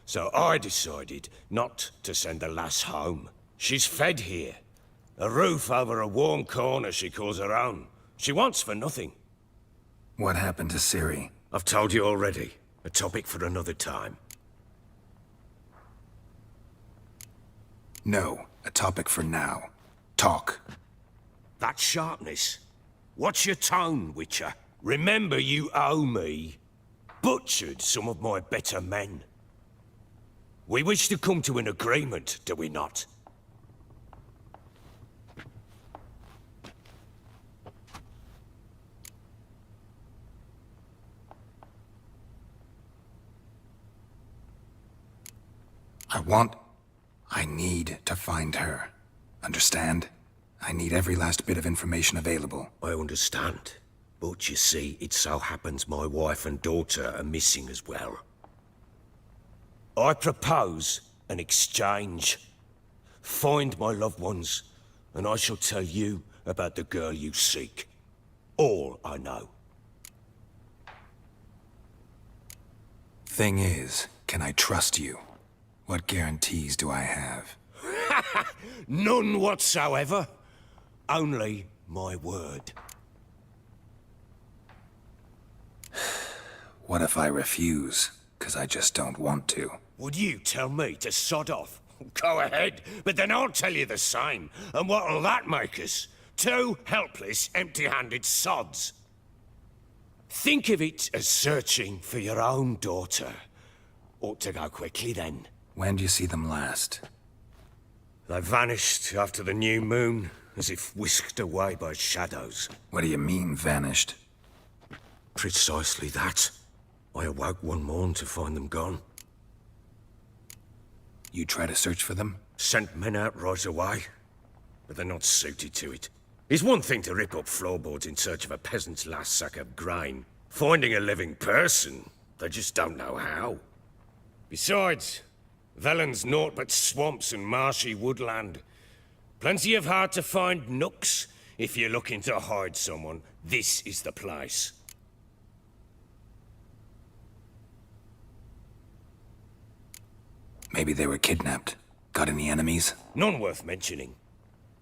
So I decided not to send the lass home. She's fed here. A roof over a warm corner she calls her own. She wants for nothing. What happened to Ciri? I've told you already. A topic for another time. No, a topic for now. Talk. That sharpness. What's your tone, Witcher? Remember you owe me. Butchered some of my better men. We wish to come to an agreement, do we not? I need to find her. Understand? I need every last bit of information available. I understand. But you see, it so happens my wife and daughter are missing as well. I propose an exchange. Find my loved ones, and I shall tell you about the girl you seek. All I know. Thing is, can I trust you? What guarantees do I have? None whatsoever. Only my word. What if I refuse? 'Cause I just don't want to. Would you tell me to sod off? Go ahead, but then I'll tell you the same. And what'll that make us? Two helpless, empty-handed sods. Think of it as searching for your own daughter. Ought to go quickly then. When do you see them last? They vanished after the new moon, as if whisked away by shadows. What do you mean, vanished? Precisely that. I awoke one morn to find them gone. You try to search for them? Sent men out right away, but they're not suited to it. It's one thing to rip up floorboards in search of a peasant's last sack of grain. Finding a living person, they just don't know how. Besides, Velen's naught but swamps and marshy woodland. Plenty of hard-to-find nooks. If you're looking to hide someone, this is the place. Maybe they were kidnapped. Got any enemies? None worth mentioning.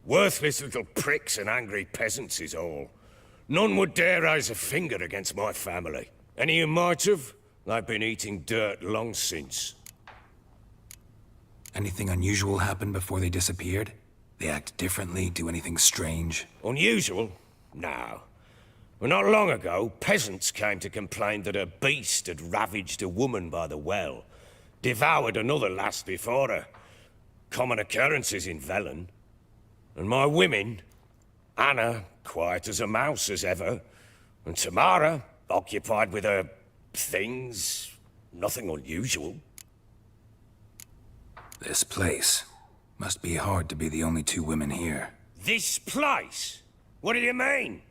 Worthless little pricks and angry peasants is all. None would dare raise a finger against my family. Any who might have, they've been eating dirt long since. Anything unusual happen before they disappeared? They act differently, do anything strange? Unusual? No. Well, not long ago, peasants came to complain that a beast had ravaged a woman by the well. Devoured another lass before her. Common occurrences in Velen. And my women, Anna, quiet as a mouse as ever, and Tamara, occupied with her things, nothing unusual. This place. Must be hard to be the only two women here. This place? What do you mean?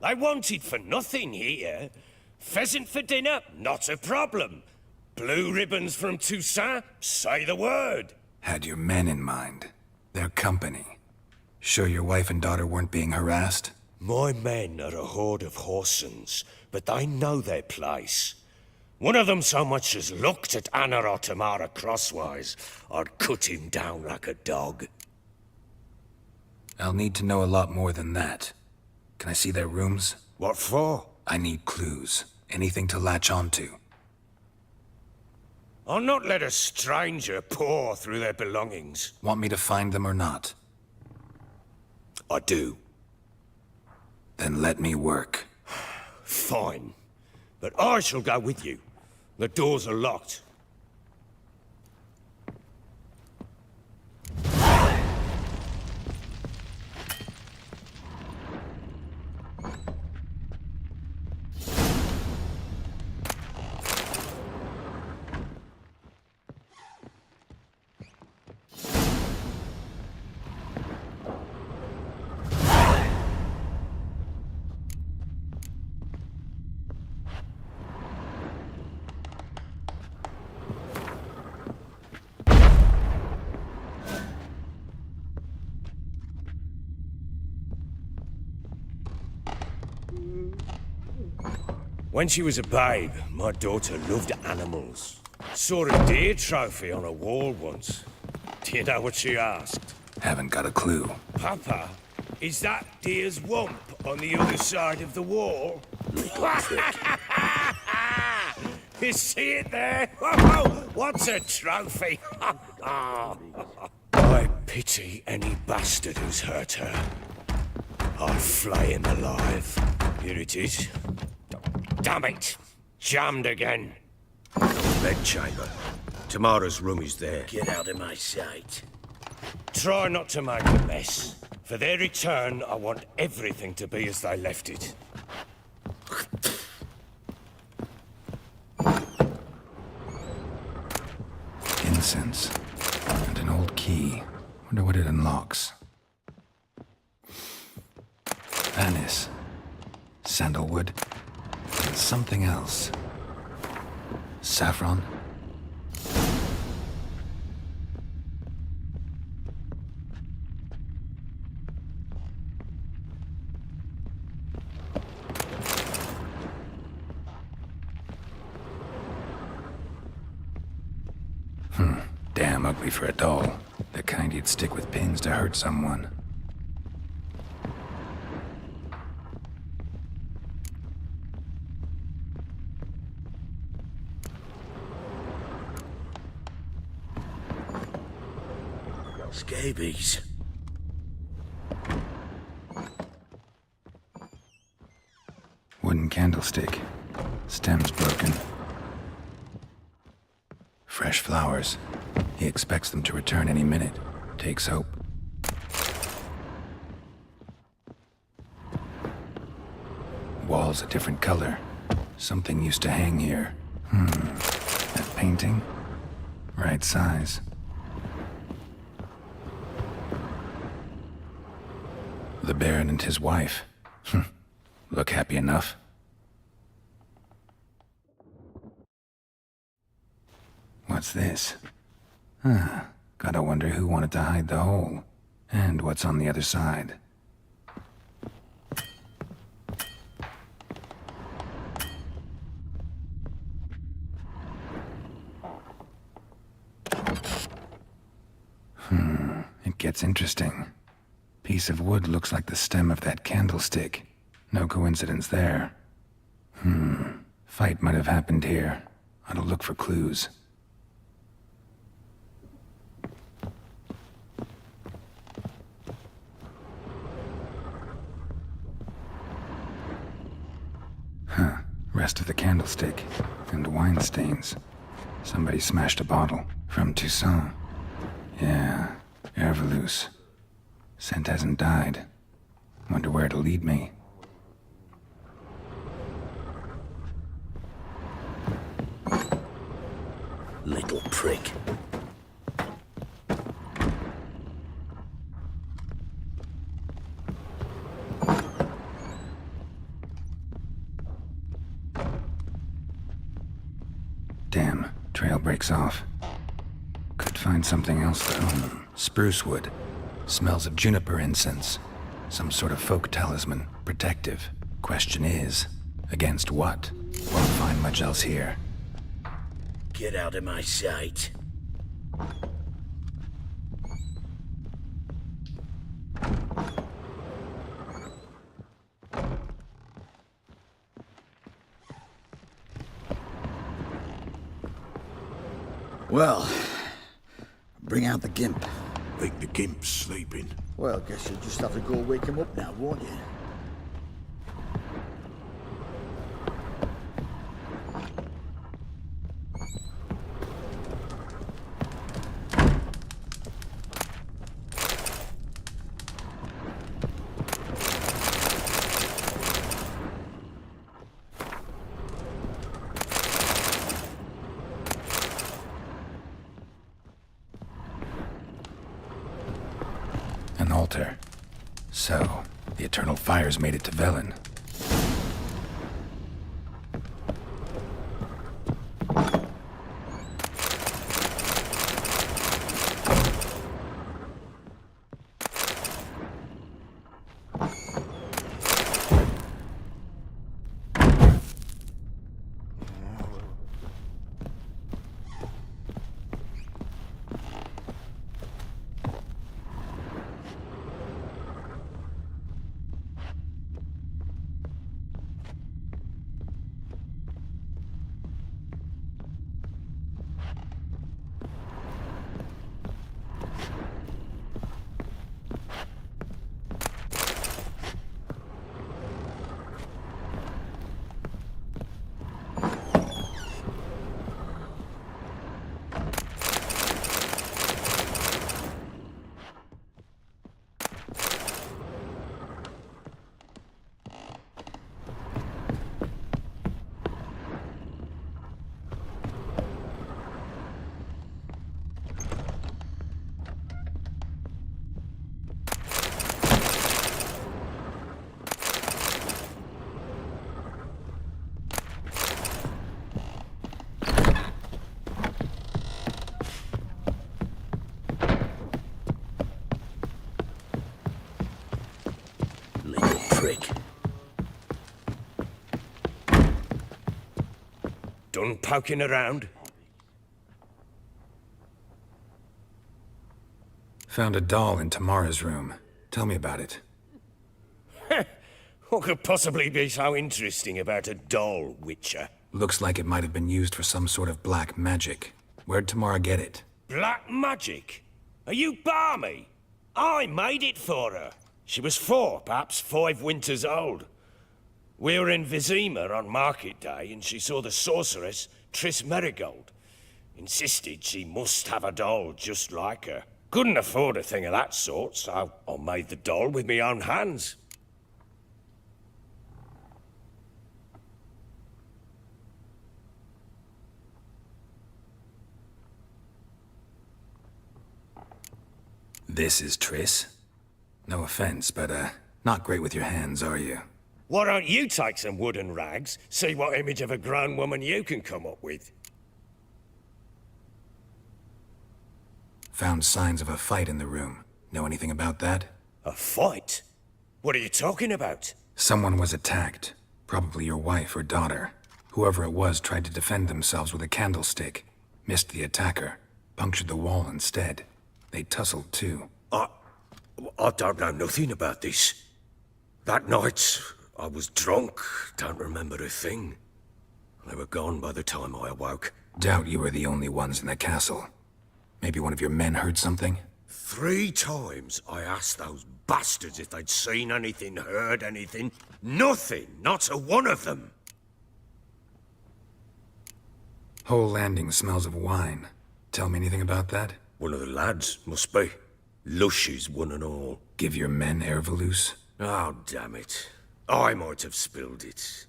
I wanted for nothing here. Pheasant for dinner? Not a problem. Blue ribbons from Toussaint? Say the word. Had your men in mind. Their company. Sure your wife and daughter weren't being harassed? My men are a horde of whoresons, but they know their place. One of them so much as looked at Anna or Tamara crosswise, I'd cut him down like a dog. I'll need to know a lot more than that. Can I see their rooms? What for? I need clues. Anything to latch onto. I'll not let a stranger pore through their belongings. Want me to find them or not? I do. Then let me work. Fine. But I shall go with you. The doors are locked. When she was a babe, my daughter loved animals. Saw a deer trophy on a wall once. Do you know what she asked? Haven't got a clue. Papa, is that deer's wump on the other side of the wall? You see it there? What's a trophy? I pity any bastard who's hurt her. I'll flay him alive. Here it is. Damn it! Jammed again. Bedchamber. Tamara's room is there. Get out of my sight. Try not to make a mess. For their return, I want everything to be as they left it. Incense. And an old key. Wonder what it unlocks. Anise. Sandalwood. And something else. Saffron. Damn ugly for a doll. The kind you'd stick with pins to hurt someone. Scabies. Wooden candlestick. Stems broken. Fresh flowers. He expects them to return any minute. Takes hope. Walls a different color. Something used to hang here. That painting? Right size. The Baron and his wife. Look happy enough. What's this? Gotta wonder who wanted to hide the hole. And what's on the other side. It gets interesting. Piece of wood looks like the stem of that candlestick. No coincidence there. Fight might have happened here. Ought to look for clues. Rest of the candlestick. And wine stains. Somebody smashed a bottle. From Toussaint. Yeah, Herveloos. Scent hasn't died. Wonder where it'll lead me. Little prick. Damn, trail breaks off. Could find something else though. Spruce wood. Smells of juniper incense. Some sort of folk talisman. Protective. Question is, against what? Won't find much else here. Get out of my sight. Well, bring out the gimp. Think the gimp's sleeping. Well, guess you'll just have to go wake him up now, won't you? An altar. So, the eternal fires made it to Velen. Done poking around? Found a doll in Tamara's room. Tell me about it. What could possibly be so interesting about a doll, Witcher? Looks like it might have been used for some sort of black magic. Where'd Tamara get it? Black magic? Are you balmy? I made it for her. She was 4, perhaps 5 winters old. We were in Vizima on market day, and she saw the sorceress, Triss Merigold. Insisted she must have a doll just like her. Couldn't afford a thing of that sort, so I made the doll with my own hands. This is Triss? No offense, but, not great with your hands, are you? Why don't you take some wooden rags, see what image of a grown woman you can come up with? Found signs of a fight in the room. Know anything about that? A fight? What are you talking about? Someone was attacked. Probably your wife or daughter. Whoever it was tried to defend themselves with a candlestick. Missed the attacker. Punctured the wall instead. They tussled too. I don't know nothing about this. That night, I was drunk, don't remember a thing. They were gone by the time I awoke. Doubt you were the only ones in the castle. Maybe one of your men heard something? 3 times I asked those bastards if they'd seen anything, heard anything. Nothing, not a one of them. Whole landing smells of wine. Tell me anything about that? One of the lads, must be. Lushes, one and all. Give your men air valuse? Oh, damn it. I might have spilled it.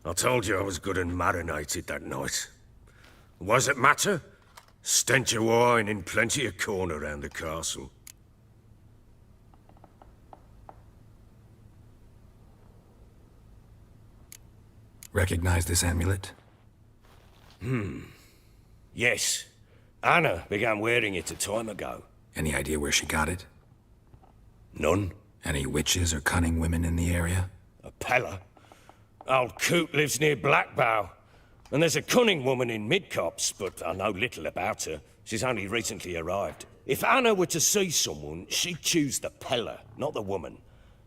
I told you I was good and marinated that night. What does it matter? Stench of wine in plenty of corn around the castle. Recognize this amulet? Yes. Anna began wearing it a time ago. Any idea where she got it? None. Any witches or cunning women in the area? A Pella? Old Coot lives near Blackbow. And there's a cunning woman in Midcopse, but I know little about her. She's only recently arrived. If Anna were to see someone, she'd choose the Pella, not the woman.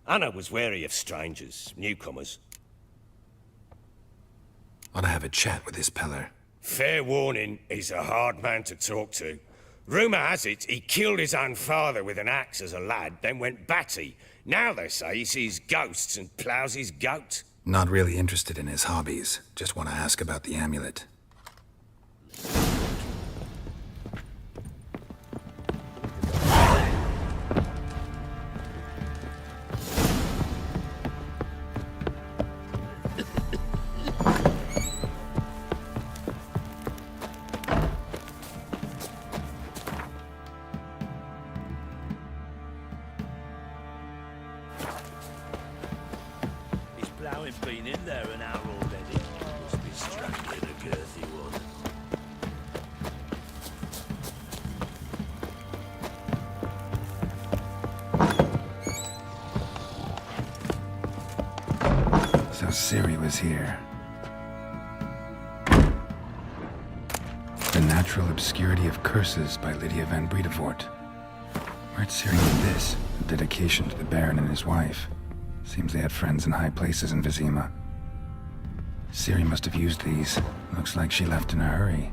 Anna was wary of strangers, newcomers. Ought to have a chat with this Peller. Fair warning, he's a hard man to talk to. Rumour has it he killed his own father with an axe as a lad, then went batty. Now they say he sees ghosts and ploughs his goat. Not really interested in his hobbies. Just want to ask about the amulet. Been in there an hour already. Must be strangling a girthy one. So Ciri was here. The Natural Obscurity of Curses by Lydia van Bredevoort. Where'd Ciri get this? A dedication to the Baron and his wife. Seems they had friends in high places in Vizima. Ciri must have used these. Looks like she left in a hurry.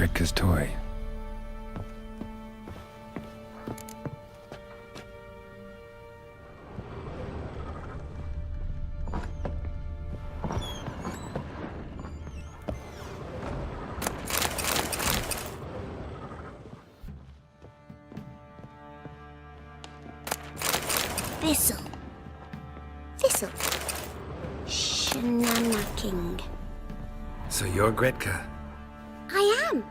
Gritka's toy. Thistle. Thistle. Shenanacking. So you're Gritka. I am.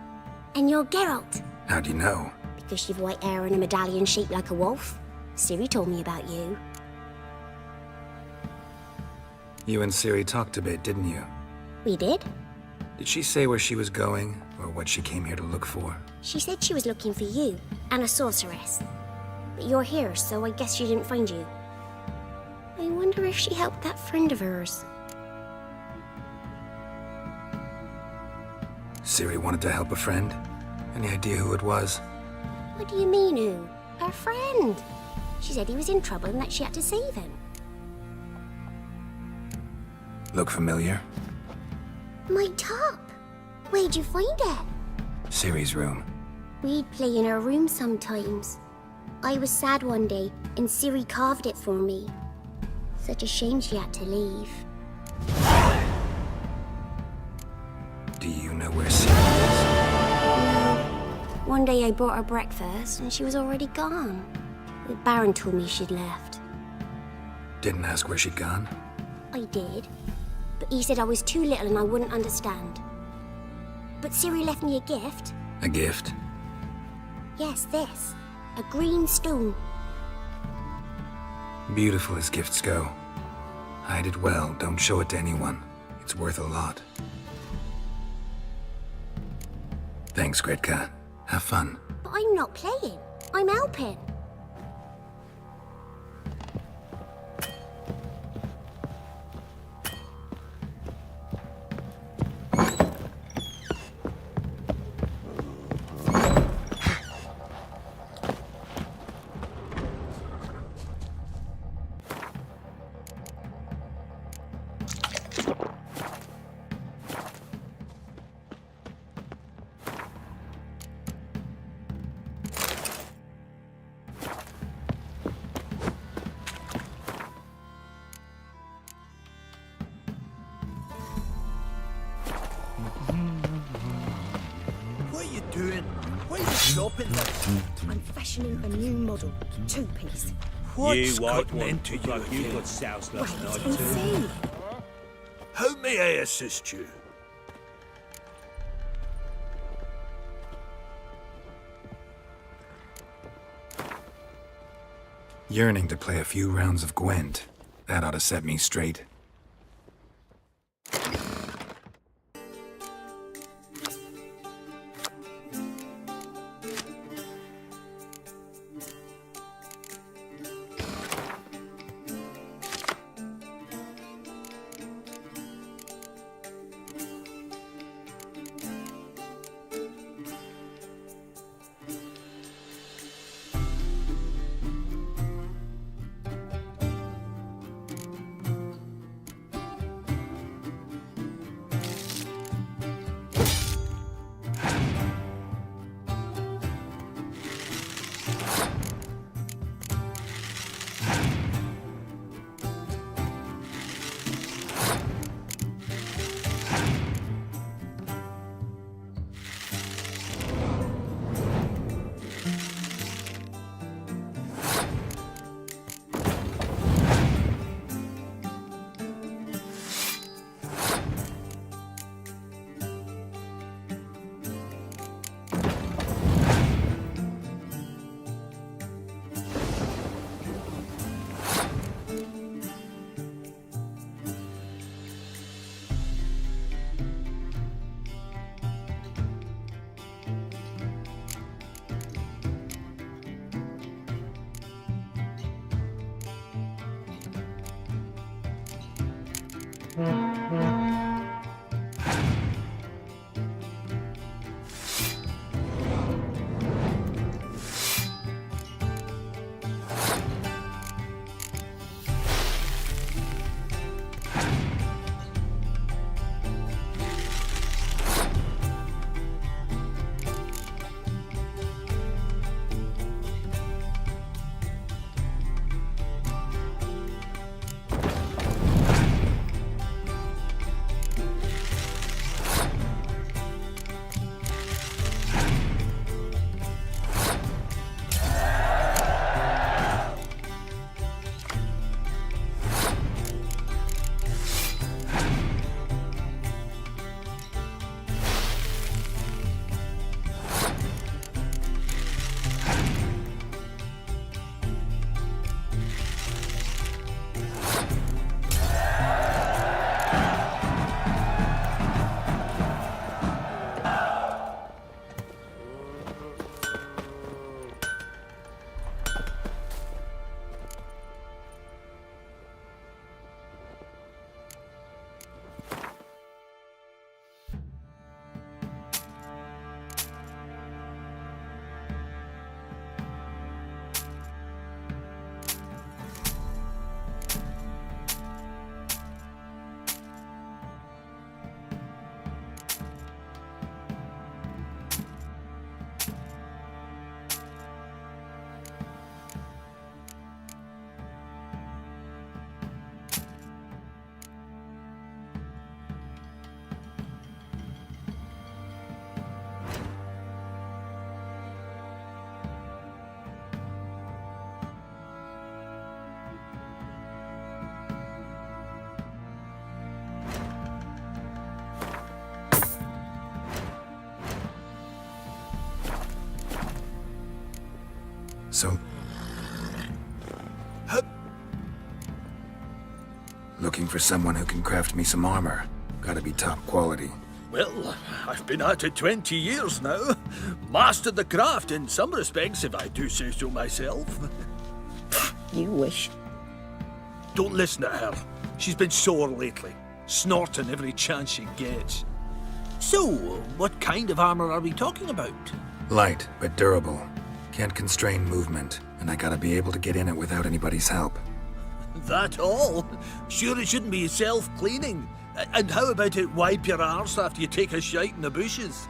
And you're Geralt. How do you know? Because you've white hair and a medallion shaped like a wolf. Ciri told me about you. You and Ciri talked a bit, didn't you? We did? Did she say where she was going, or what she came here to look for? She said she was looking for you, and a sorceress. But you're here, so I guess she didn't find you. I wonder if she helped that friend of hers. Ciri wanted to help a friend? Any idea who it was? What do you mean, who? Her friend. She said he was in trouble and that she had to save him. Look familiar? My top. Where'd you find it? Ciri's room. We'd play in her room sometimes. I was sad one day, and Ciri carved it for me. Such a shame she had to leave. Do you know where Ciri No. One day I brought her breakfast, and she was already gone. The Baron told me she'd left. is? Didn't ask where she'd gone? I did, but he said I was too little and I wouldn't understand. But Ciri left me a gift. A gift? Yes, this. A green stone. Beautiful as gifts go. Hide it well, don't show it to anyone. It's worth a lot. Thanks, Gritka. Have fun. But I'm not playing. I'm helping. What are you doing? Why are you stopping this? I'm fashioning a new model. Two-piece. What's You white gotten one, into look you like you again? got soused last Wait night and too. see. How may I assist you? Yearning to play a few rounds of Gwent. That ought to set me straight. So... Looking for someone who can craft me some armor. Gotta be top quality. Well, I've been at it 20 years now. Mastered the craft in some respects, if I do say so myself. You wish. Don't listen to her. She's been sore lately, snorting every chance she gets. So, what kind of armor are we talking about? Light, but durable. Can't constrain movement, and I gotta be able to get in it without anybody's help. That all? Sure it shouldn't be self-cleaning. And how about it wipe your arse after you take a shite in the bushes?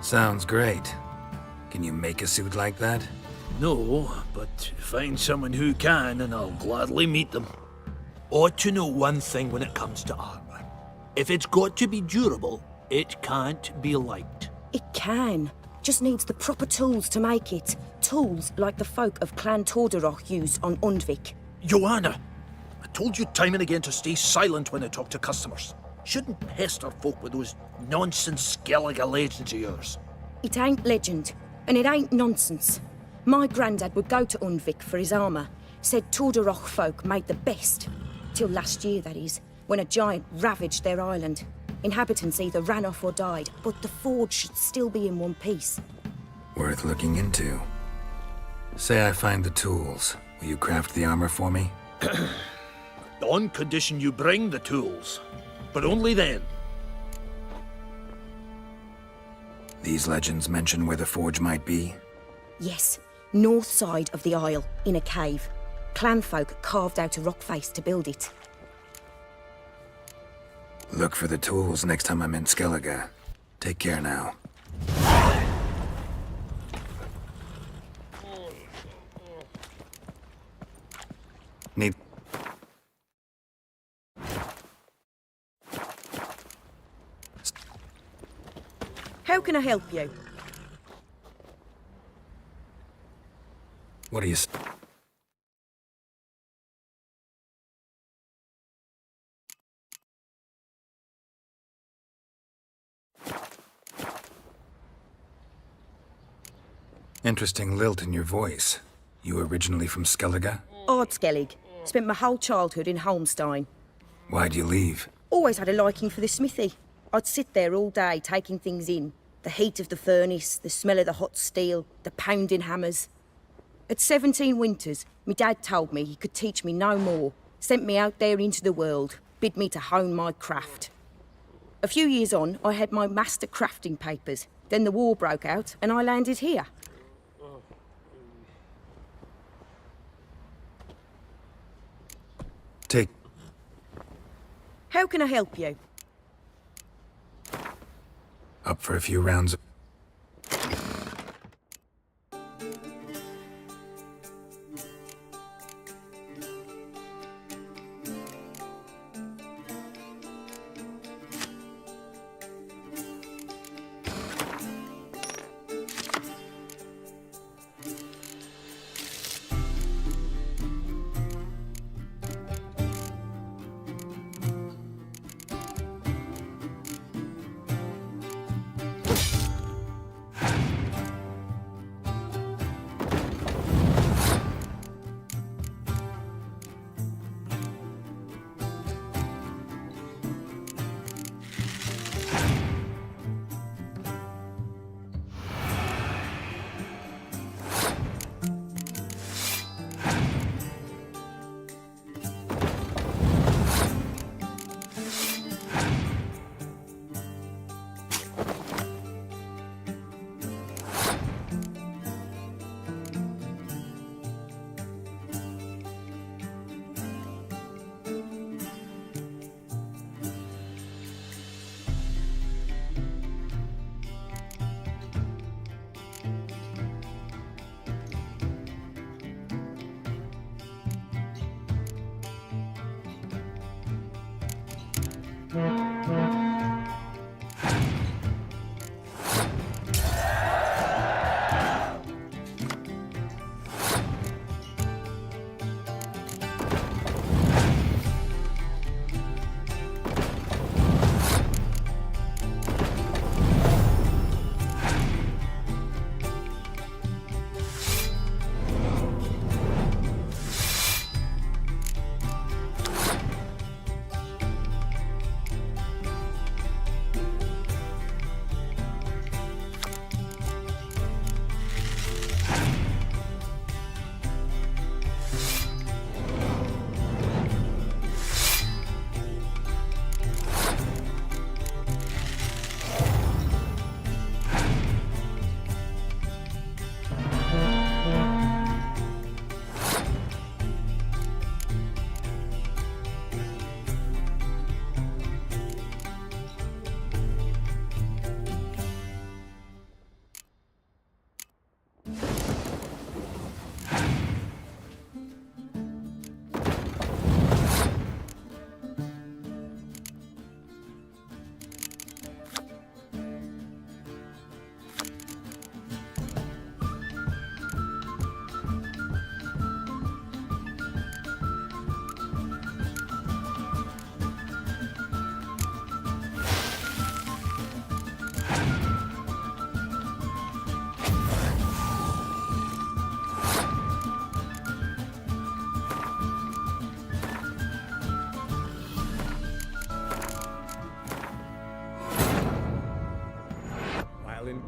Sounds great. Can you make a suit like that? No, but find someone who can and I'll gladly meet them. Ought to know one thing when it comes to armor. If it's got to be durable, it can't be light. It can. Just needs the proper tools to make it. Tools like the folk of Clan Torderoch used on Undvik. Joanna, I told you time and again to stay silent when I talk to customers. Shouldn't pester folk with those nonsense Skellige legends of yours. It ain't legend, and it ain't nonsense. My granddad would go to Undvik for his armour. Said Torderoch folk made the best. Till last year, that is, when a giant ravaged their island. Inhabitants either ran off or died, but the forge should still be in one piece. Worth looking into. Say I find the tools. Will you craft the armor for me? On condition you bring the tools. But only then. These legends mention where the forge might be? Yes, north side of the isle, in a cave. Clanfolk carved out a rock face to build it. Look for the tools next time I'm in Skellige. Take care now. Need... How can I help you? What are you... Interesting lilt in your voice. You originally from Skellige? Ardskellig. Spent my whole childhood in Holmstein. Why'd you leave? Always had a liking for the smithy. I'd sit there all day taking things in. The heat of the furnace, the smell of the hot steel, the pounding hammers. At 17 winters, my dad told me he could teach me no more. Sent me out there into the world, bid me to hone my craft. A few years on, I had my master crafting papers. Then the war broke out and I landed here. Take... How can I help you? Up for a few rounds of...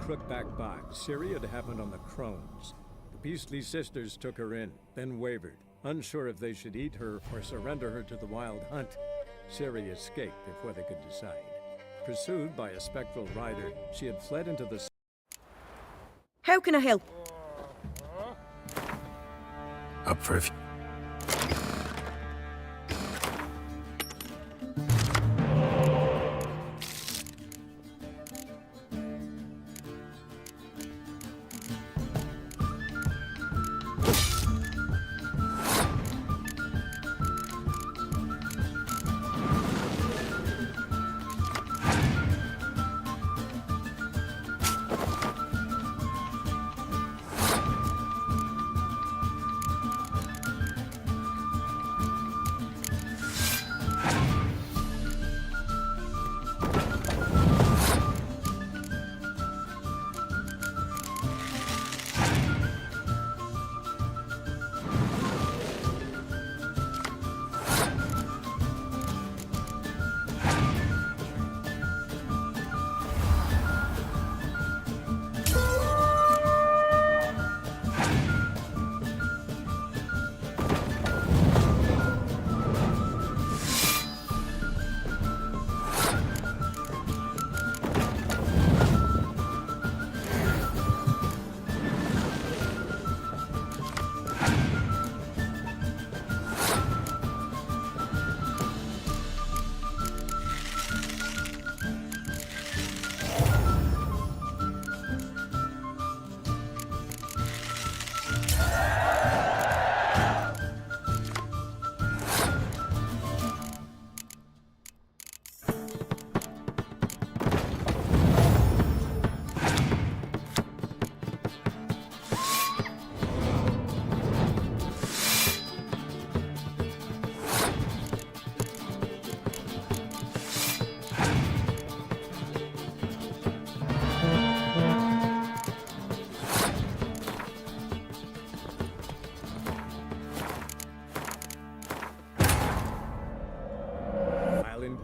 Crookback Bog, Syria had happened on the Crones. The Beastly sisters took her in, then wavered, unsure if they should eat her or surrender her to the wild hunt. Syria escaped before they could decide. Pursued by a spectral rider, she had fled into the... How can I help? Up for a few.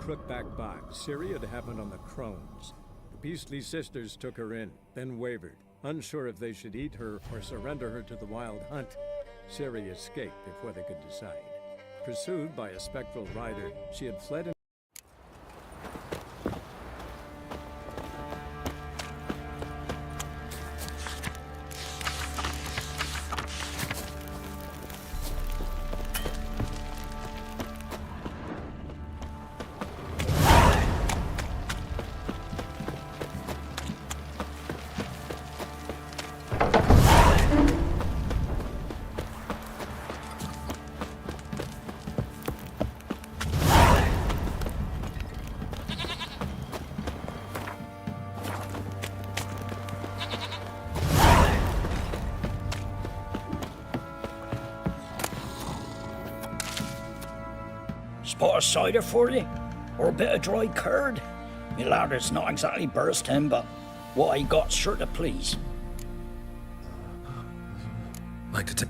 Crookback Bog, Syria had happened on the Crones. The Beastly sisters took her in, then wavered, unsure if they should eat her or surrender her to the wild hunt. Syria escaped before they could decide. Pursued by a spectral rider, she had fled in... Spot of cider for you? Or a bit of dry curd? Me ladder's not exactly bursting, but what I got's sure to please. Like to take...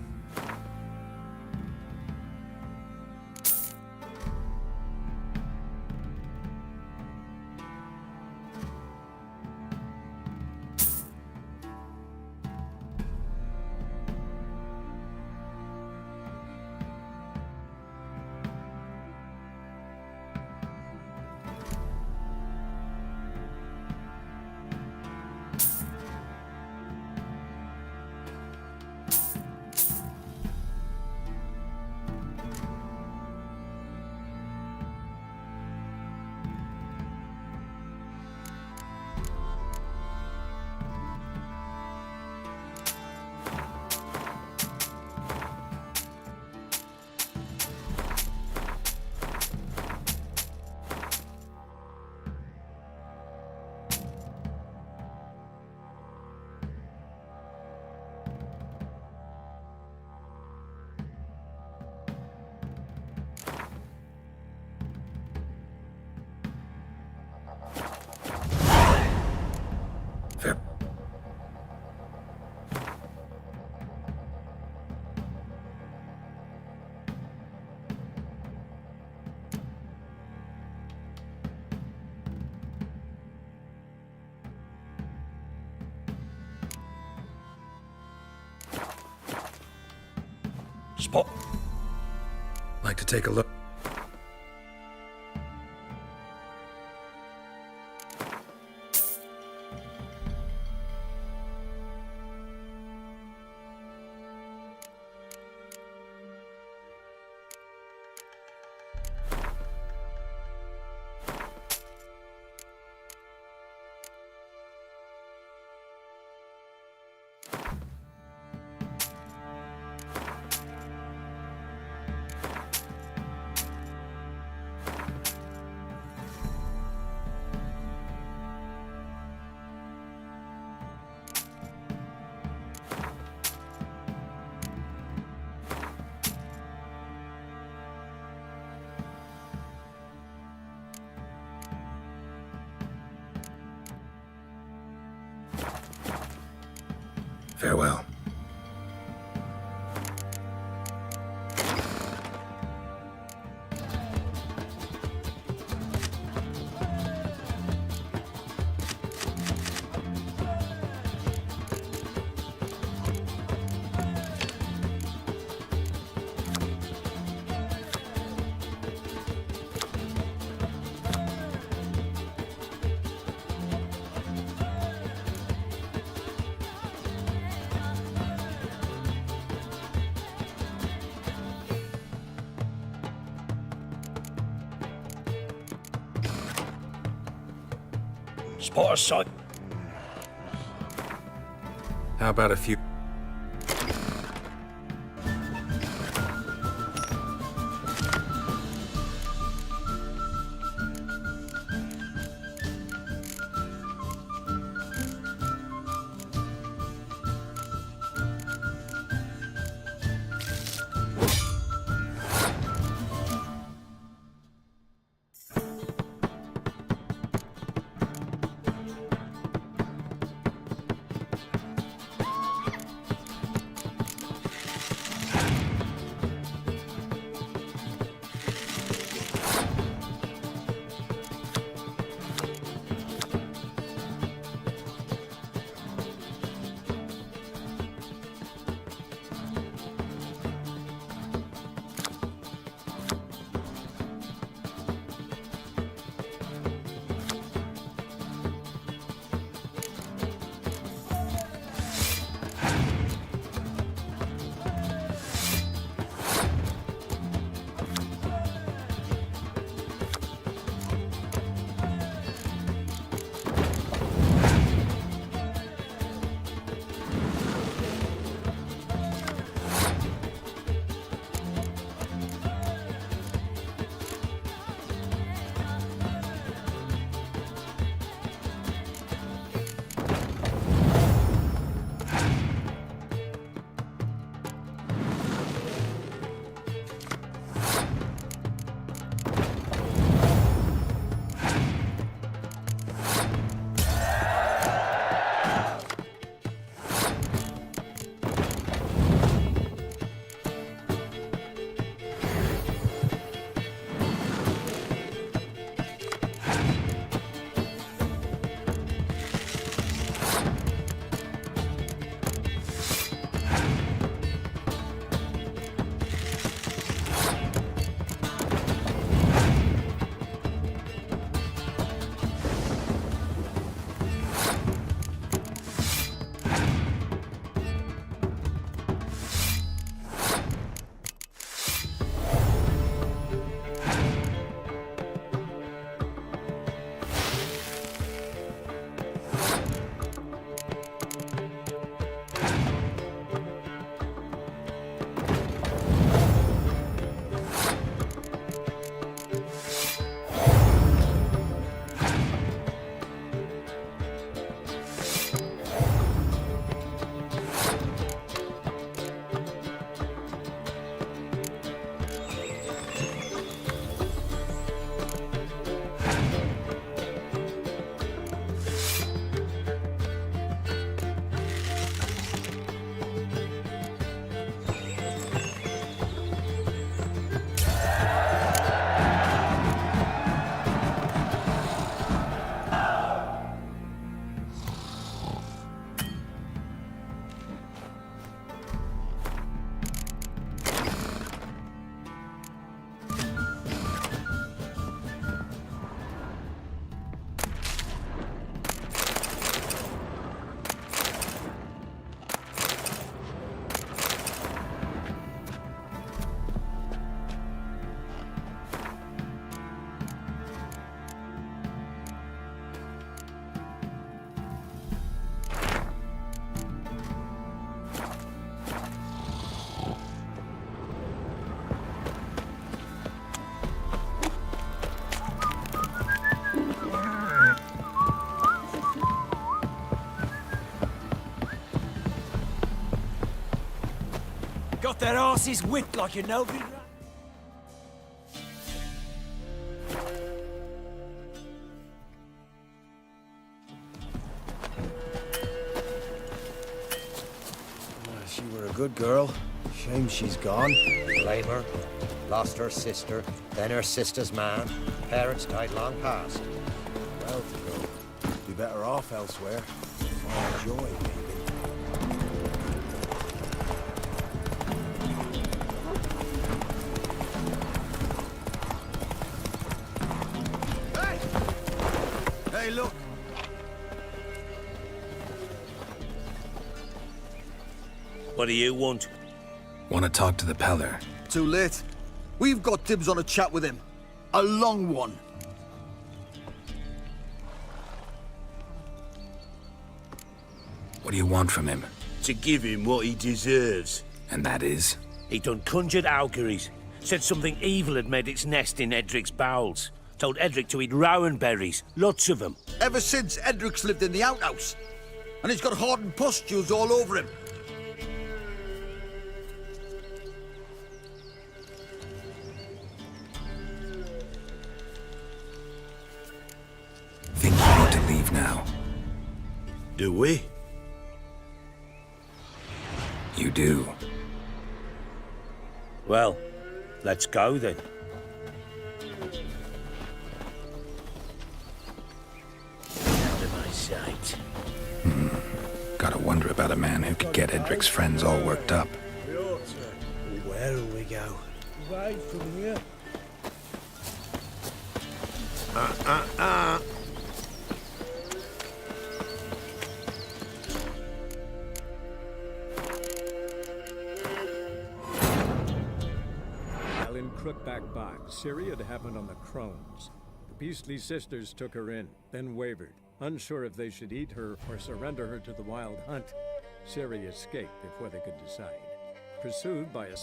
Spot. Like to take a look. Farewell. Spot a sight. How about a few? Got their asses whipped like a no-good. She were a good girl. Shame she's gone. Blame her. Lost her sister, then her sister's man. Parents died long past. Well to go. Be better off elsewhere. Find joy, maybe. Hey, look! What do you want? Want to talk to the Peller. Too late. We've got dibs on a chat with him. A long one. What do you want from him? To give him what he deserves. And that is? He done conjured auguries. Said something evil had made its nest in Edric's bowels. Told Edric to eat rowan berries. Lots of them. Ever since Edric's lived in the outhouse. And he's got hardened pustules all over him. Think you need to leave now? Do we? You do. Well, let's go then. Out of my sight. Gotta wonder about a man who could get Edric's friends all worked up. Where'll we go? Right from here. While in Crookback Bog, Syria had happened on the Crones. The Beastly sisters took her in, then wavered, unsure if they should eat her or surrender her to the wild hunt. Syria escaped before they could decide. Pursued by a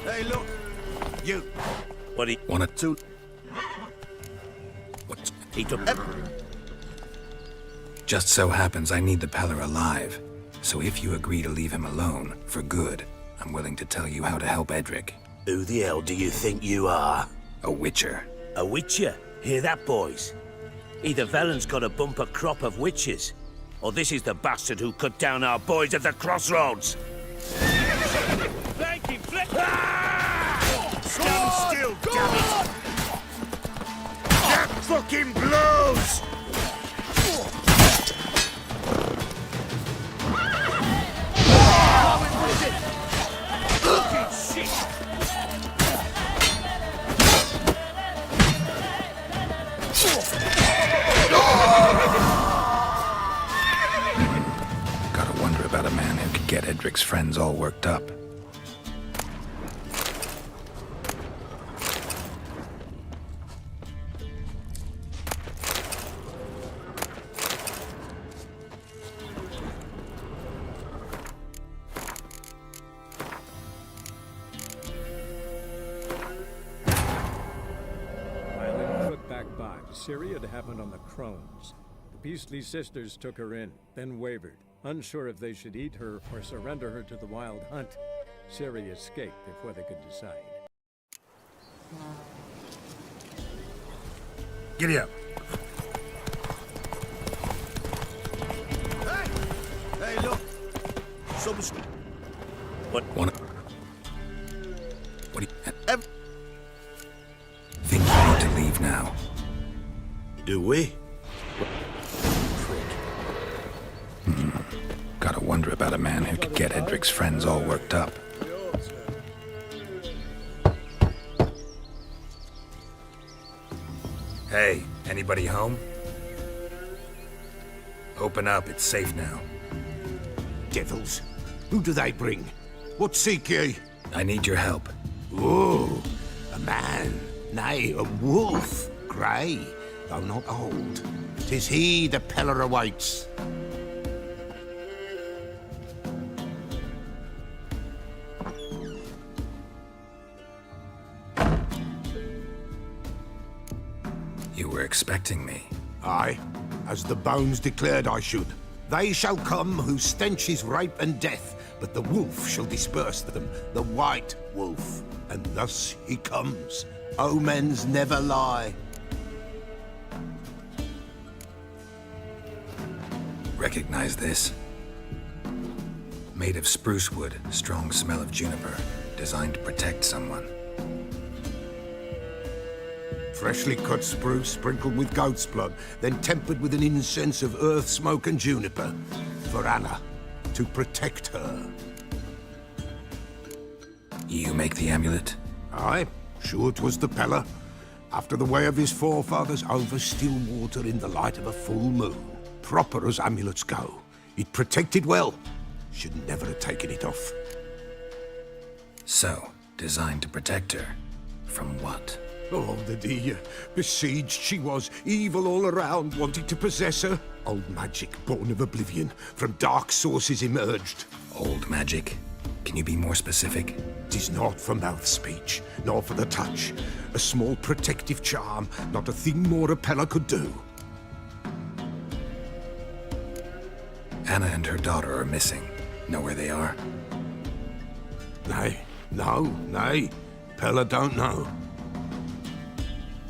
Hey, look! You! What do you want to? What? He took. Just so happens I need the Peller alive. So if you agree to leave him alone, for good, I'm willing to tell you how to help Edric. Who the hell do you think you are? A witcher. A witcher? Hear that, boys? Either Velen's got a bumper crop of witches, or this is the bastard who cut down our boys at the crossroads. Flank him! Stand still, damn it! That fucking blows! Fucking shit! Gotta wonder about a man who could get Edric's friends all worked up. Syria had happened on the Crones. The Beastly sisters took her in, then wavered, unsure if they should eat her or surrender her to the wild hunt. Syria escaped before they could decide. Giddy up. Hey, look! What do you... Think you need to leave now? Do we? Gotta wonder about a man who could get Edric's friends all worked up. Hey, anybody home? Open up, it's safe now. Devils? Who do they bring? What seek ye? I need your help. Oh, a man, nay, a wolf, grey, though not old. 'Tis he the Peller awaits. You were expecting me. Aye, as the bones declared I should. They shall come whose stench is rape and death, but the wolf shall disperse them, the white wolf. And thus he comes. Omens never lie. Recognize this? Made of spruce wood, strong smell of juniper, designed to protect someone. Freshly cut spruce sprinkled with goat's blood, then tempered with an incense of earth, smoke and juniper. For Anna, to protect her. You make the amulet? Aye, sure 'twas the Pella. After the way of his forefathers, over still water in the light of a full moon. Proper as amulets go. It protected well. Should never have taken it off. So, designed to protect her. From what? Oh, the dear. Besieged she was, evil all around, wanting to possess her. Old magic, born of oblivion, from dark sources emerged. Old magic? Can you be more specific? 'Tis not for mouth speech, nor for the touch. A small protective charm, not a thing more a Pella could do. Anna and her daughter are missing. Know where they are? Nay, nay. Pella don't know.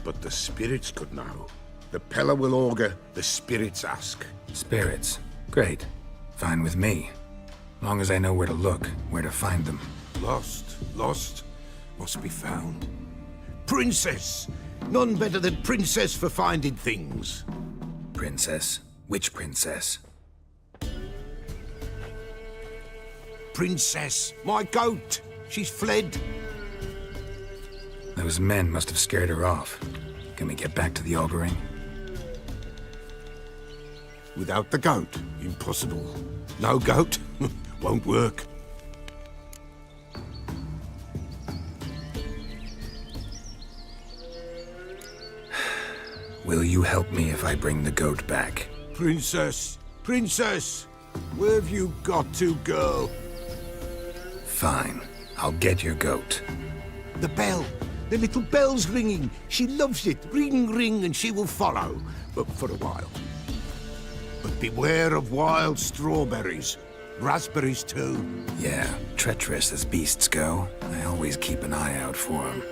But the spirits could know. The Pella will augur, the spirits ask. Spirits? Great. Fine with me. Long as I know where to look, where to find them. Lost, must be found. Princess! None better than Princess for finding things. Princess? Which princess? Princess, my goat! She's fled. Those men must have scared her off. Can we get back to the auguring? Without the goat, impossible. No goat, won't work. Will you help me if I bring the goat back? Princess, where have you got to, girl? Fine, I'll get your goat. The bell. The little bell's ringing. She loves it. Ring, ring, and she will follow. But for a while. But beware of wild strawberries. Raspberries, too. Yeah, treacherous as beasts go. I always keep an eye out for them.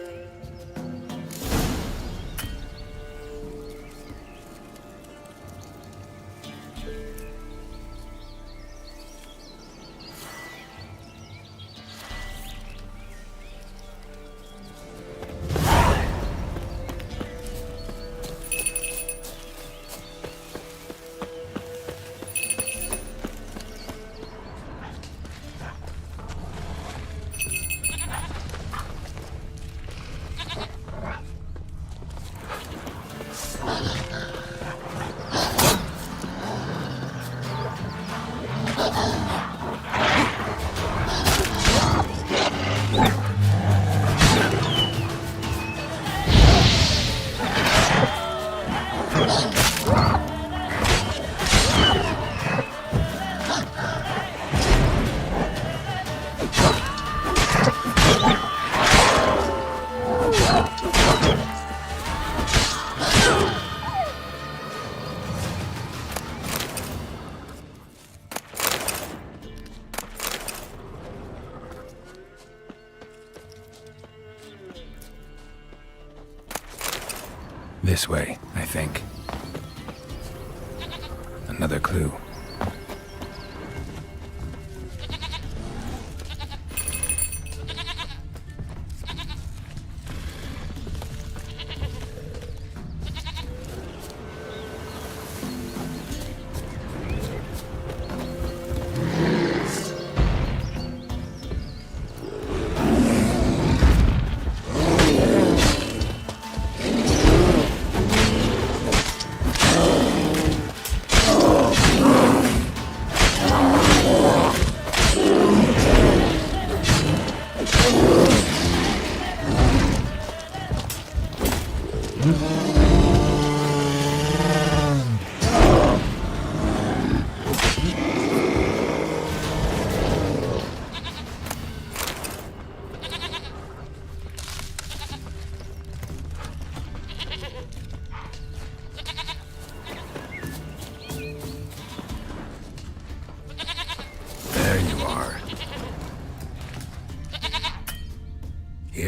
This way, I think. Another clue.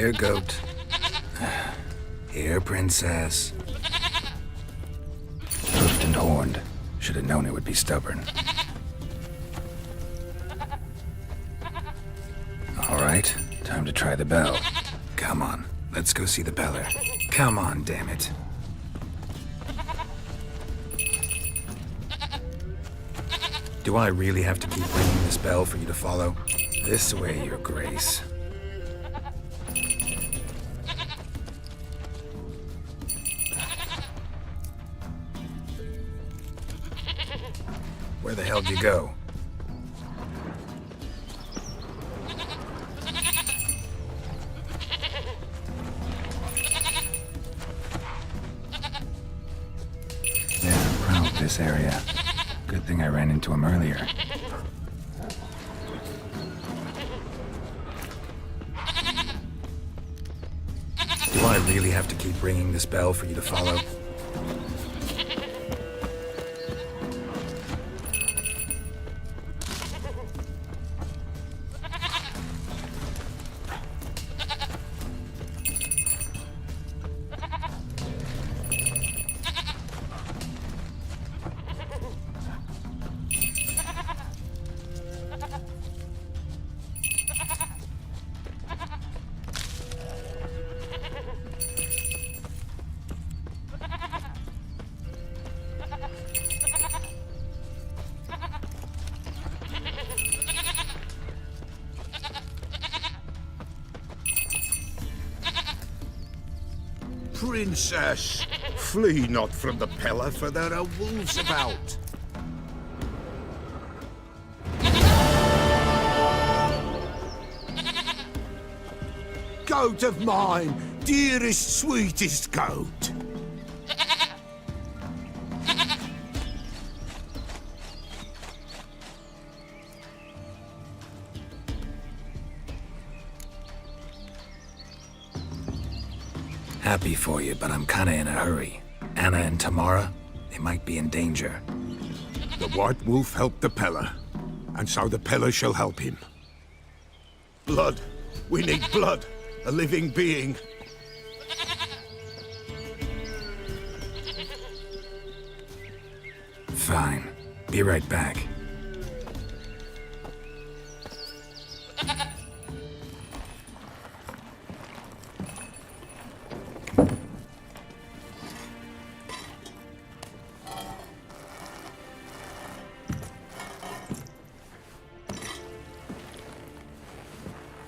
Here, goat. Here, princess. Hoofed and horned. Should have known it would be stubborn. All right, time to try the bell. Come on, let's go see the beller. Come on, damn it. Do I really have to keep ringing this bell for you to follow? This way, your grace. Where the hell'd you go? Yeah, I'm proud of this area. Good thing I ran into him earlier. Do I really have to keep ringing this bell for you to follow? Princess, flee not from the pillar, for there are wolves about. Goat of mine, dearest, sweetest goat. Happy for you, but I'm kinda in a hurry. Anna and Tamara, they might be in danger. The White Wolf helped the Peller, and so the Peller shall help him. Blood. We need blood. A living being. Fine. Be right back.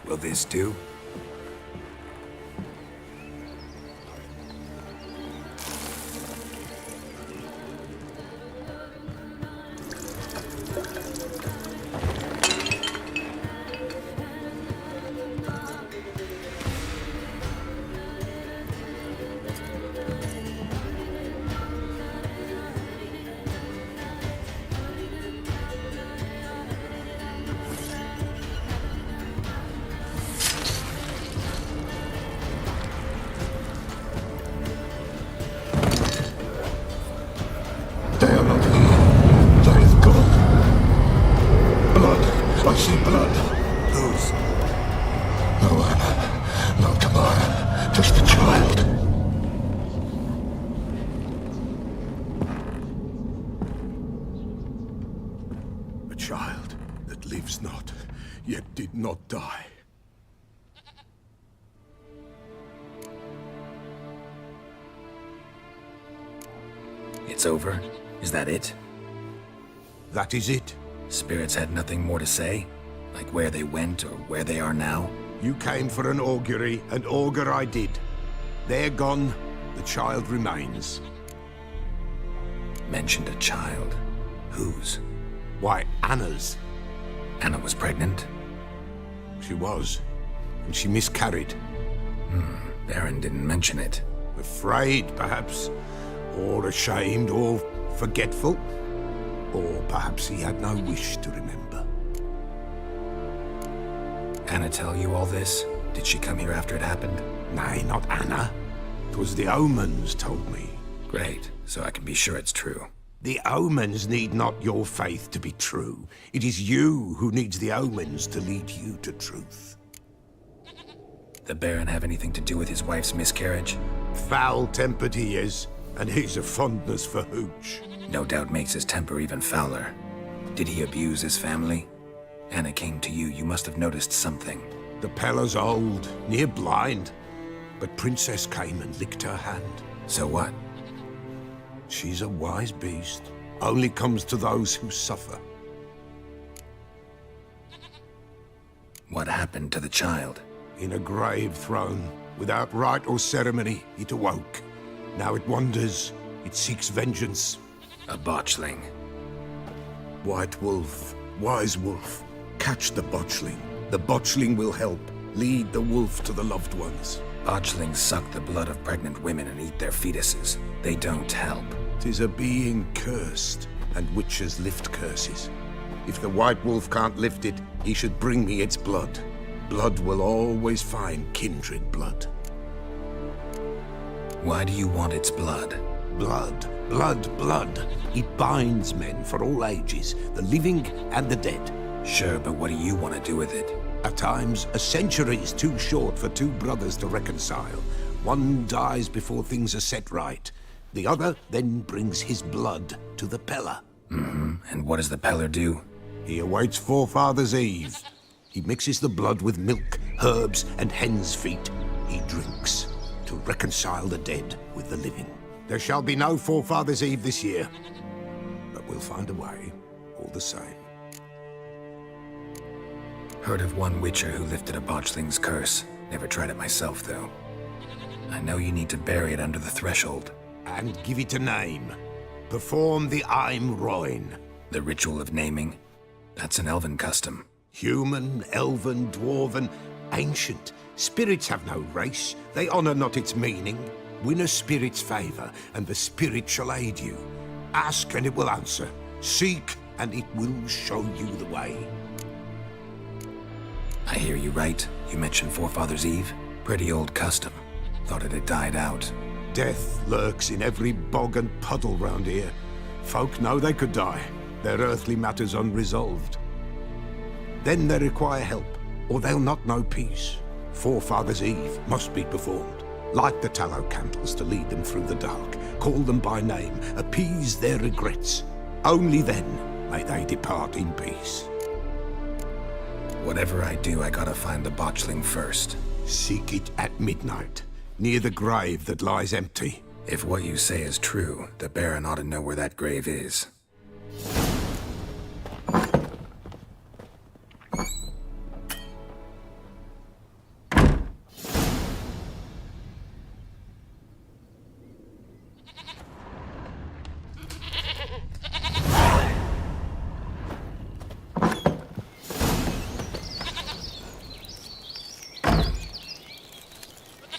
Will this do? I see blood. Whose? No Anna, no Tamara, just the child. A child that lives not, yet did not die. It's over? Is that it? That is it. Spirits had nothing more to say? Like where they went or where they are now? You came for an augury, and augur I did. They're gone, the child remains. Mentioned a child. Whose? Why, Anna's. Anna was pregnant? She was, and she miscarried. Baron didn't mention it. Afraid, perhaps, or ashamed, or forgetful. Or perhaps he had no wish to remember. Anna tell you all this? Did she come here after it happened? Nay, not Anna. 'Twas the omens told me. Great, so I can be sure it's true. The omens need not your faith to be true. It is you who needs the omens to lead you to truth. The Baron have anything to do with his wife's miscarriage? Foul-tempered he is, and he's a fondness for hooch. No doubt makes his temper even fouler. Did he abuse his family? Anna came to you, you must have noticed something. The Pella's old, near blind, but Princess came and licked her hand. So what? She's a wise beast. Only comes to those who suffer. What happened to the child? In a grave thrown, without rite or ceremony, it awoke. Now it wanders, it seeks vengeance. A botchling. White wolf, wise wolf, catch the botchling. The botchling will help, lead the wolf to the loved ones. Botchlings suck the blood of pregnant women and eat their fetuses. They don't help. 'Tis a being cursed, and witches lift curses. If the white wolf can't lift it, he should bring me its blood. Blood will always find kindred blood. Why do you want its blood? Blood, blood, blood. It binds men for all ages, the living and the dead. Sure, but what do you want to do with it? At times, a century is too short for two brothers to reconcile. One dies before things are set right. The other then brings his blood to the Pella. And what does the Peller do? He awaits Forefathers' Eve. He mixes the blood with milk, herbs, and hen's feet. He drinks to reconcile the dead with the living. There shall be no Forefathers' Eve this year, but we'll find a way, all the same. Heard of one witcher who lifted a botchling's curse. Never tried it myself, though. I know you need to bury it under the threshold. And give it a name. Perform the Aim Roin. The ritual of naming? That's an elven custom. Human, elven, dwarven, ancient. Spirits have no race. They honor not its meaning. Win a spirit's favor, and the spirit shall aid you. Ask, and it will answer. Seek, and it will show you the way. I hear you right. You mentioned Forefathers' Eve? Pretty old custom. Thought it had died out. Death lurks in every bog and puddle round here. Folk know they could die, their earthly matters unresolved. Then they require help, or they'll not know peace. Forefathers' Eve must be performed. Light the tallow candles to lead them through the dark. Call them by name, appease their regrets. Only then may they depart in peace. Whatever I do, I gotta find the botchling first. Seek it at midnight, near the grave that lies empty. If what you say is true, the Baron ought to know where that grave is.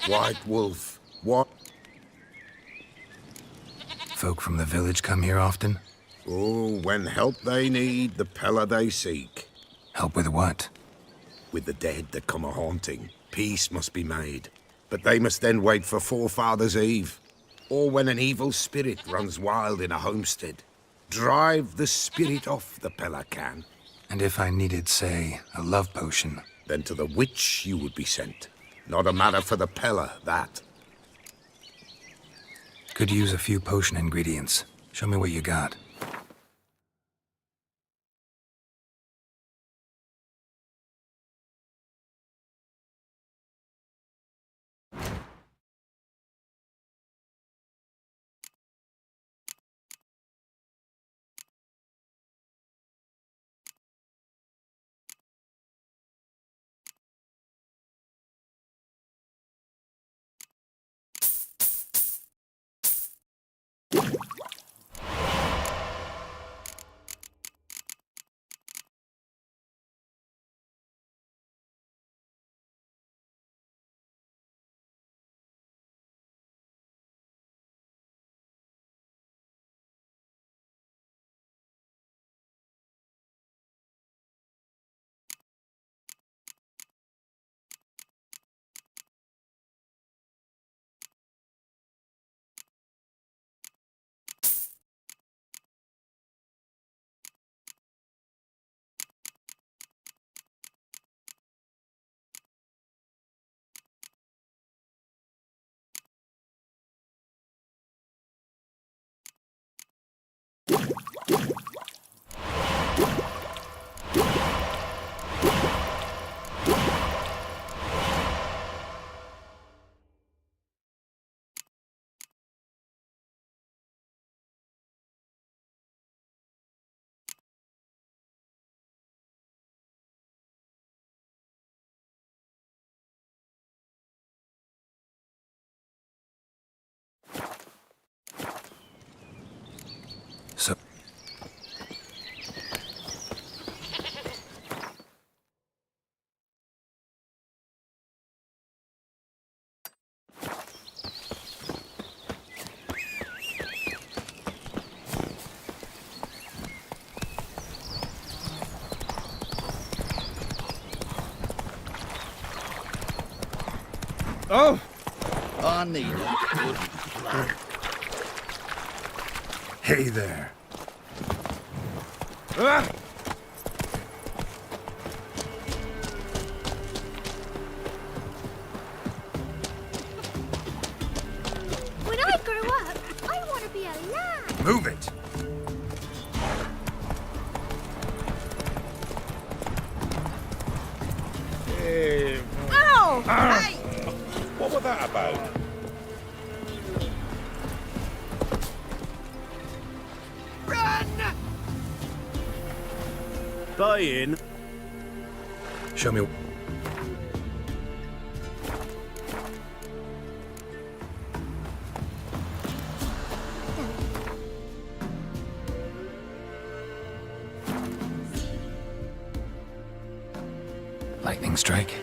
White Wolf, what? Folk from the village come here often? Oh, when help they need, the Pella they seek. Help with what? With the dead that come a-haunting. Peace must be made. But they must then wait for Forefathers' Eve. Or when an evil spirit runs wild in a homestead. Drive the spirit off, the Pella can. And if I needed, say, a love potion? Then to the witch you would be sent. Not a matter for the Pella, that. Could use a few potion ingredients. Show me what you got. So... Oh! I need it. Hey there. Ah! When I grow up, I want to be a lad. Move it! Ow! Hey! What was that about? Buy in. Show me... Lightning strike.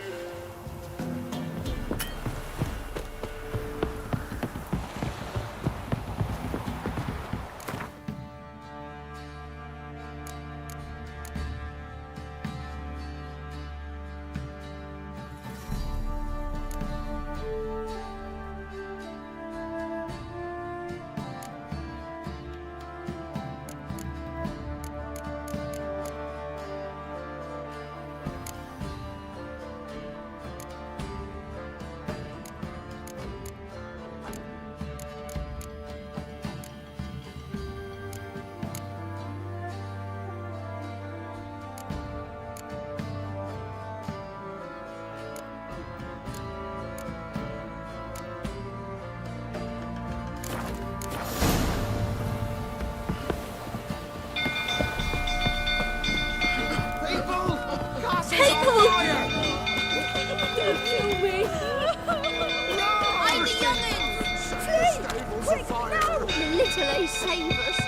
Save us.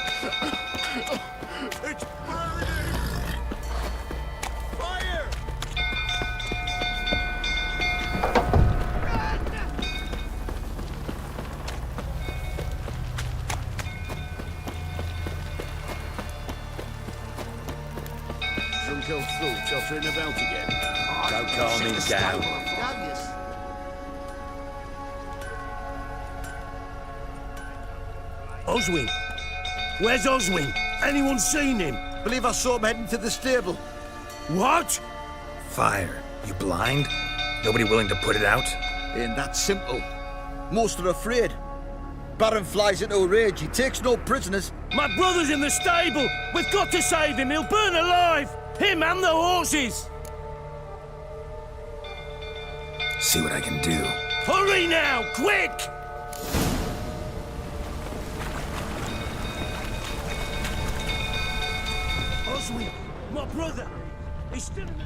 It's burning! Fire! Drunk old fool tottering about again. Don't calm me down. Oswin! Where's Oswin? Anyone seen him? Believe I saw him heading to the stable. What? Fire. You blind? Nobody willing to put it out? Ain't that simple. Most are afraid. Baron flies into a rage. He takes no prisoners. My brother's in the stable! We've got to save him! He'll burn alive! Him and the horses! See what I can do. Hurry now! Quick! Oswin! My brother! He's still in the...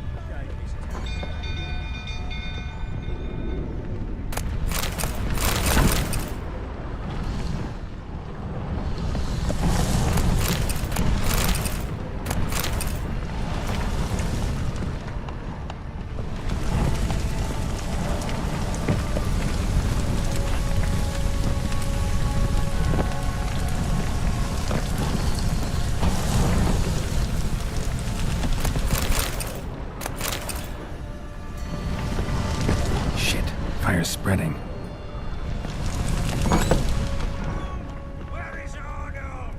Fire's spreading. Where is Arno?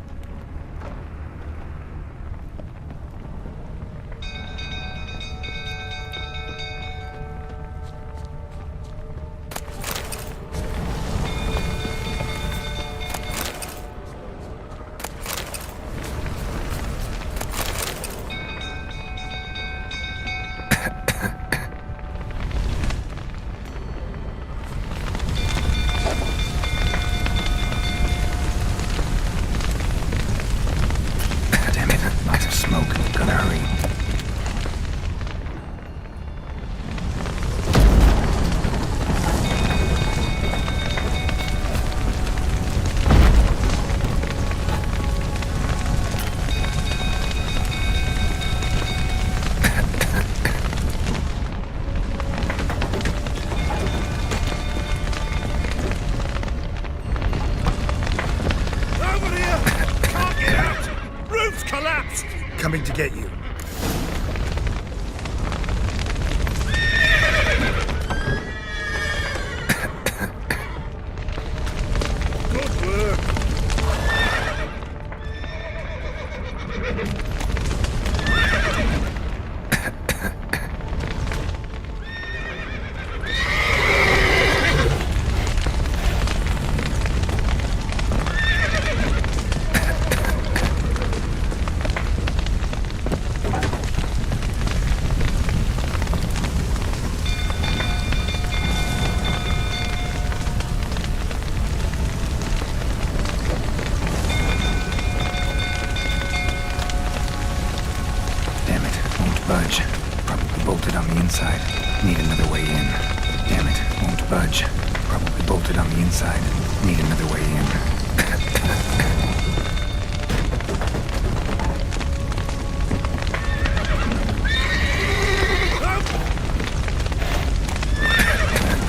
Coming to get you. Good work. Damn it, won't budge. Probably bolted on the inside. Need another way in. Damn it, won't budge. Probably bolted on the inside. Need another way in.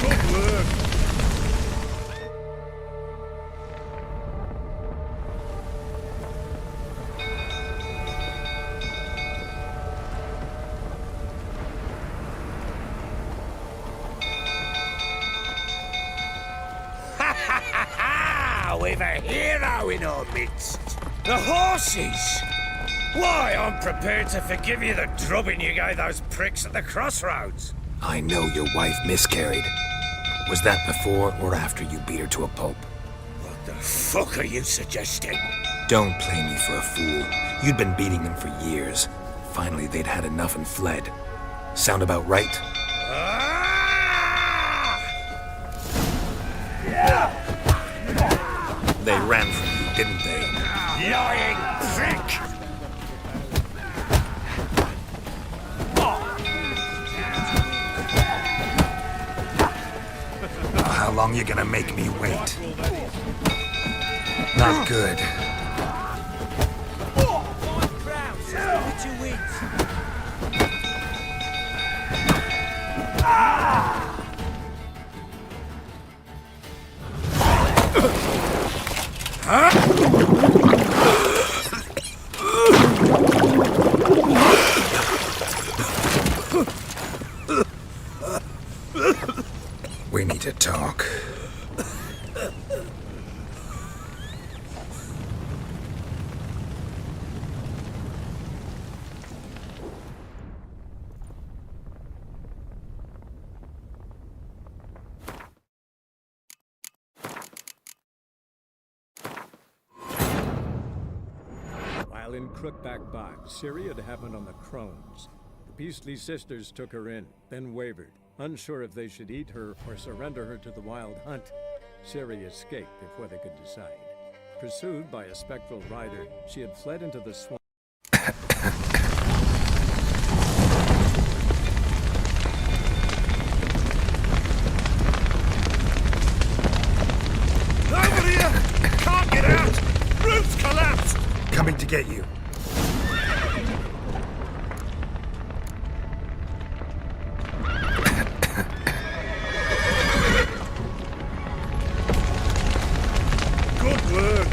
Good work. We've a hero in our midst. The horses! Why, I'm prepared to forgive you the drubbing you gave those pricks at the crossroads. I know your wife miscarried. Was that before or after you beat her to a pulp? What the fuck are you suggesting? Don't play me for a fool. You'd been beating them for years. Finally, they'd had enough and fled. Sound about right? They ran from you, didn't they? Lying prick! How long you gonna make me wait? Not good. We need to talk. While in Crookback Bog, Syria had happened on the Crones. The Beastly sisters took her in, then wavered, unsure if they should eat her or surrender her to the Wild Hunt. Syria escaped before they could decide. Pursued by a spectral rider, she had fled into the swamp. Over here! Can't get out! Roof's collapsed! Coming to get you. Good work.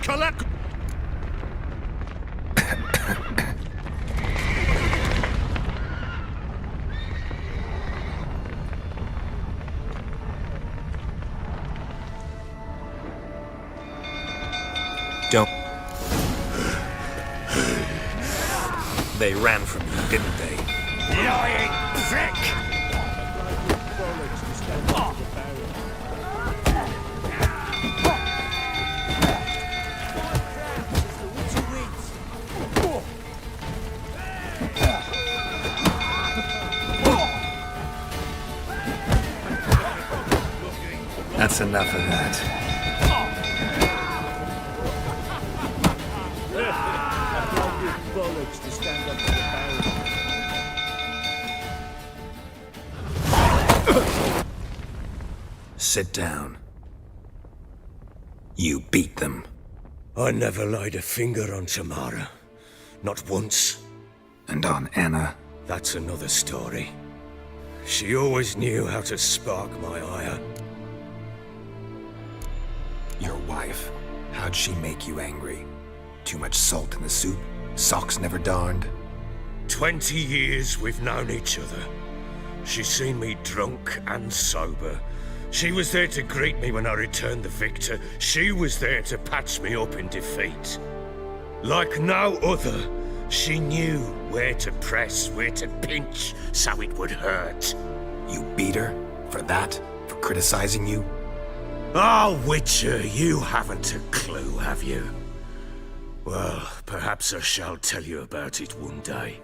Collect. Don't. They ran from you, didn't they? Lying prick! That's enough of that. Bollocks to stand up to the power. Sit down. You beat them. I never laid a finger on Tamara. Not once. And on Anna? That's another story. She always knew how to spark my ire. Your wife. How'd she make you angry? Too much salt in the soup? Socks never darned? 20 years we've known each other. She's seen me drunk and sober. She was there to greet me when I returned the victor. She was there to patch me up in defeat. Like no other, she knew where to press, where to pinch, so it would hurt. You beat her? For that? For criticizing you? Oh, Witcher, you haven't a clue, have you? Well, perhaps I shall tell you about it one day.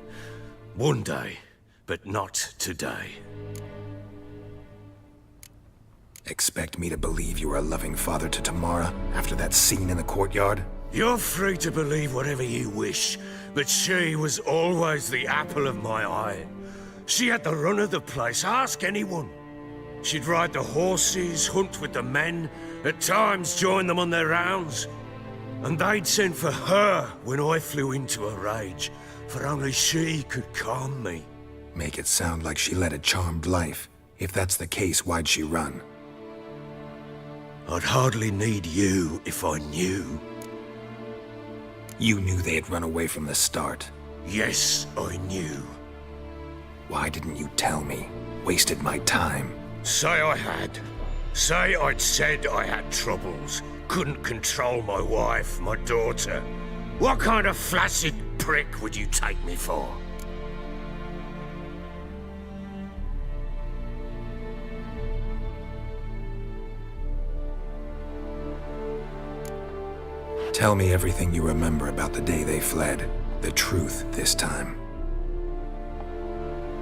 One day, but not today. Expect me to believe you were a loving father to Tamara after that scene in the courtyard? You're free to believe whatever you wish, but she was always the apple of my eye. She had the run of the place, ask anyone. She'd ride the horses, hunt with the men, at times join them on their rounds. And they'd send for her when I flew into a rage, for only she could calm me. Make it sound like she led a charmed life. If that's the case, why'd she run? I'd hardly need you if I knew. You knew they had run away from the start. Yes, I knew. Why didn't you tell me? Wasted my time. Say I had. Say I'd said I had troubles. Couldn't control my wife, my daughter. What kind of flaccid prick would you take me for? Tell me everything you remember about the day they fled. The truth this time.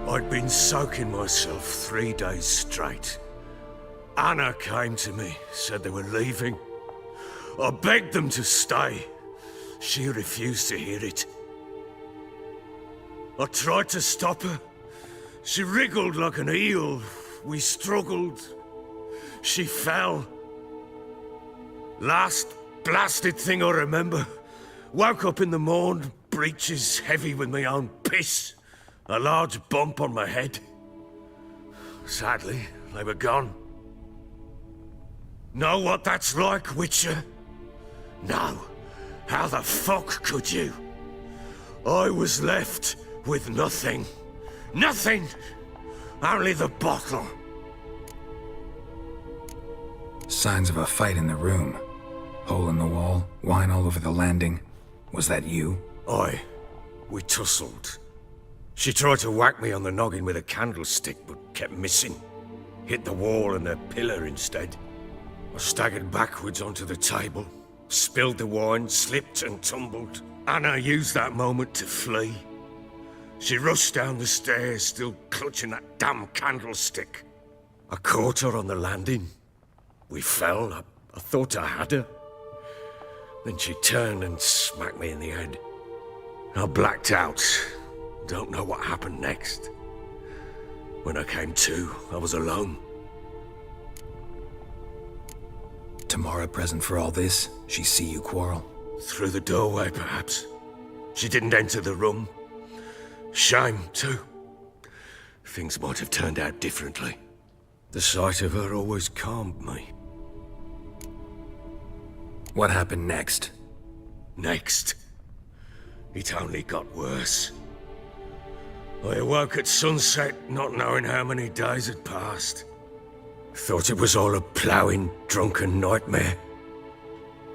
I'd been soaking myself 3 days straight. Anna came to me, said they were leaving. I begged them to stay. She refused to hear it. I tried to stop her. She wriggled like an eel. We struggled. She fell. Last blasted thing I remember. Woke up in the morn, breeches heavy with my own piss. A large bump on my head. Sadly, they were gone. Know what that's like, Witcher? No. How the fuck could you? I was left with nothing. Nothing! Only the bottle. Signs of a fight in the room. Hole in the wall, wine all over the landing. Was that you? Aye. We tussled. She tried to whack me on the noggin with a candlestick, but kept missing. Hit the wall and a pillar instead. I staggered backwards onto the table, spilled the wine, slipped and tumbled. Anna used that moment to flee. She rushed down the stairs, still clutching that damn candlestick. I caught her on the landing. We fell. I thought I had her. Then she turned and smacked me in the head. I blacked out. Don't know what happened next. When I came to, I was alone. Tamara present for all this? She see you quarrel? Through the doorway, perhaps. She didn't enter the room. Shame, too. Things might have turned out differently. The sight of her always calmed me. What happened next? Next? It only got worse. I awoke at sunset, not knowing how many days had passed. Thought it was all a ploughing, drunken nightmare.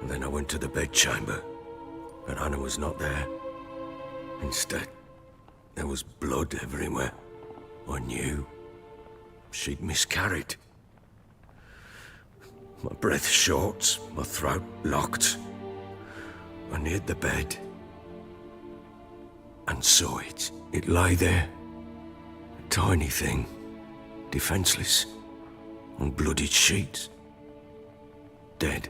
And then I went to the bedchamber, and Anna was not there. Instead, there was blood everywhere. I knew she'd miscarried. My breath short, my throat locked. I neared the bed and saw it. It lay there, a tiny thing, defenseless, on bloodied sheets. dead.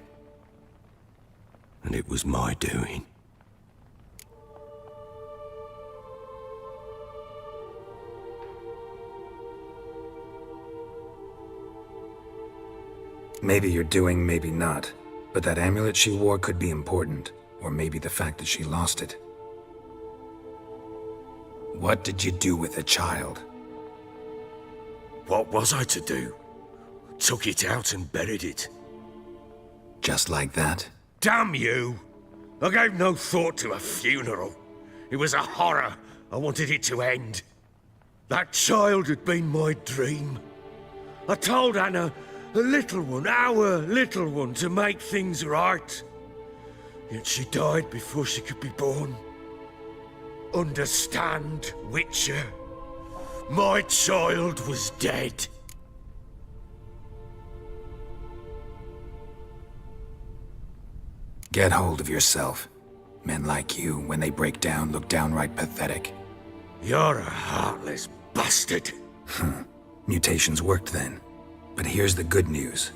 And it was my doing. Maybe you're doing, maybe not. But that amulet she wore could be important. Or maybe the fact that she lost it. What did you do with the child? What was I to do? Took it out and buried it. Just like that? Damn you! I gave no thought to a funeral. It was a horror. I wanted it to end. That child had been my dream. I told Anna, the little one, our little one, to make things right. Yet she died before she could be born. Understand, Witcher? My child was dead. Get hold of yourself. Men like you, when they break down, look downright pathetic. You're a heartless bastard. Mutations worked then. But here's the good news.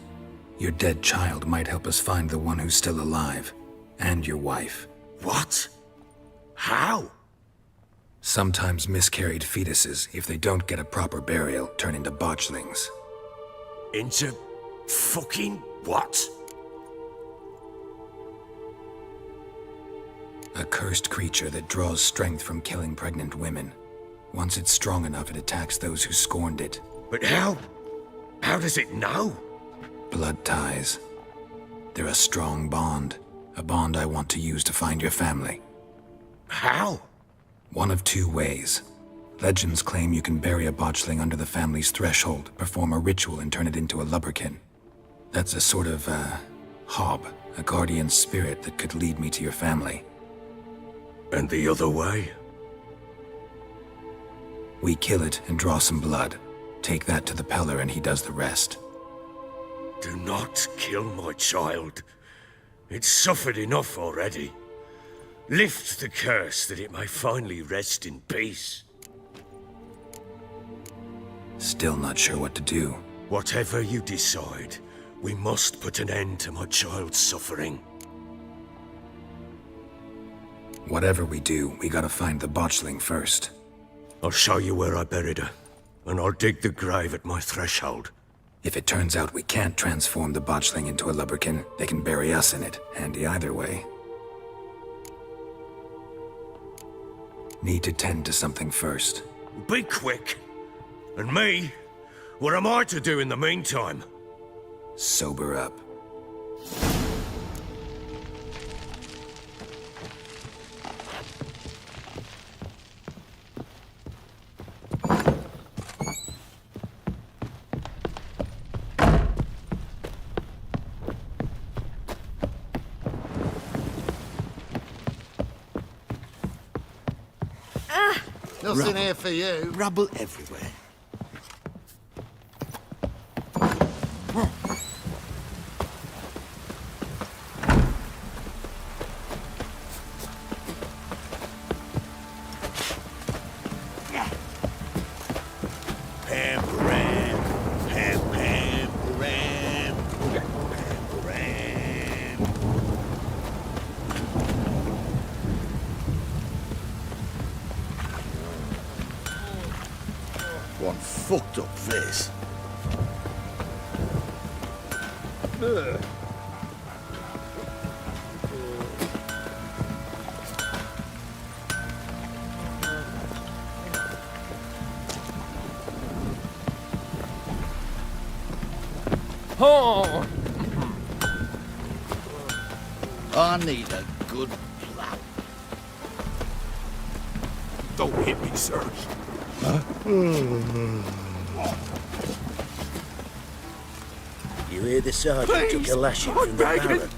Your dead child might help us find the one who's still alive. And your wife. What? How? Sometimes miscarried fetuses, if they don't get a proper burial, turn into botchlings. Into fucking what? A cursed creature that draws strength from killing pregnant women. Once it's strong enough, it attacks those who scorned it. But how? How does it know? Blood ties. They're a strong bond. A bond I want to use to find your family. How? One of two ways. Legends claim you can bury a botchling under the family's threshold, perform a ritual, and turn it into a lubberkin. That's a sort of, hob, a guardian spirit that could lead me to your family. And the other way? We kill it and draw some blood. Take that to the Peller and he does the rest. Do not kill my child. It's suffered enough already. Lift the curse that it may finally rest in peace. Still not sure what to do. Whatever you decide, we must put an end to my child's suffering. Whatever we do, we gotta find the botchling first. I'll show you where I buried her, and I'll dig the grave at my threshold. If it turns out we can't transform the botchling into a lubberkin, they can bury us in it. Handy either way. Need to tend to something first. Be quick. And me? What am I to do in the meantime? Sober up. Nothing here for you. Rubble everywhere. One fucked up face. Oh! I need a good plow. Don't hit me, sir. Huh? You hear the sergeant took a lashing from the Baron.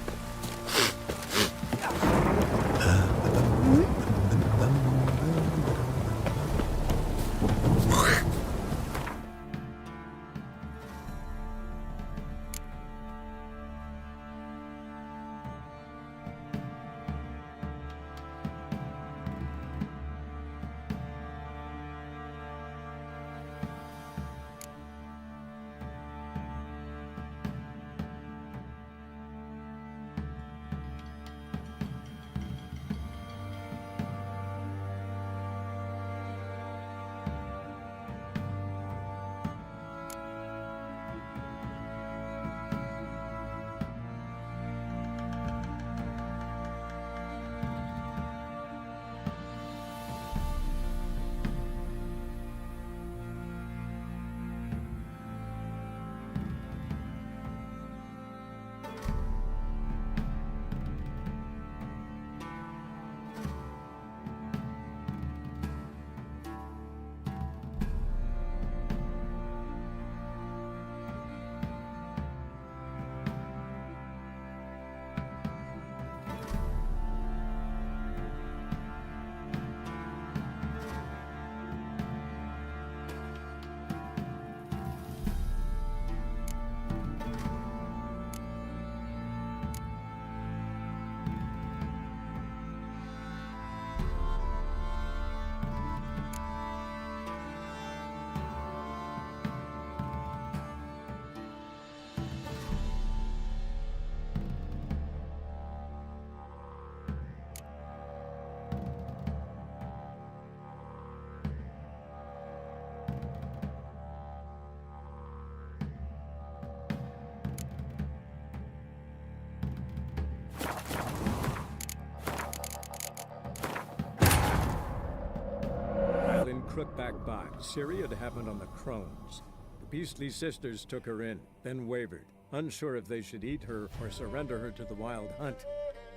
crook back by. Ciri had happened on the Crones. The beastly sisters took her in, then wavered, unsure if they should eat her or surrender her to the wild hunt.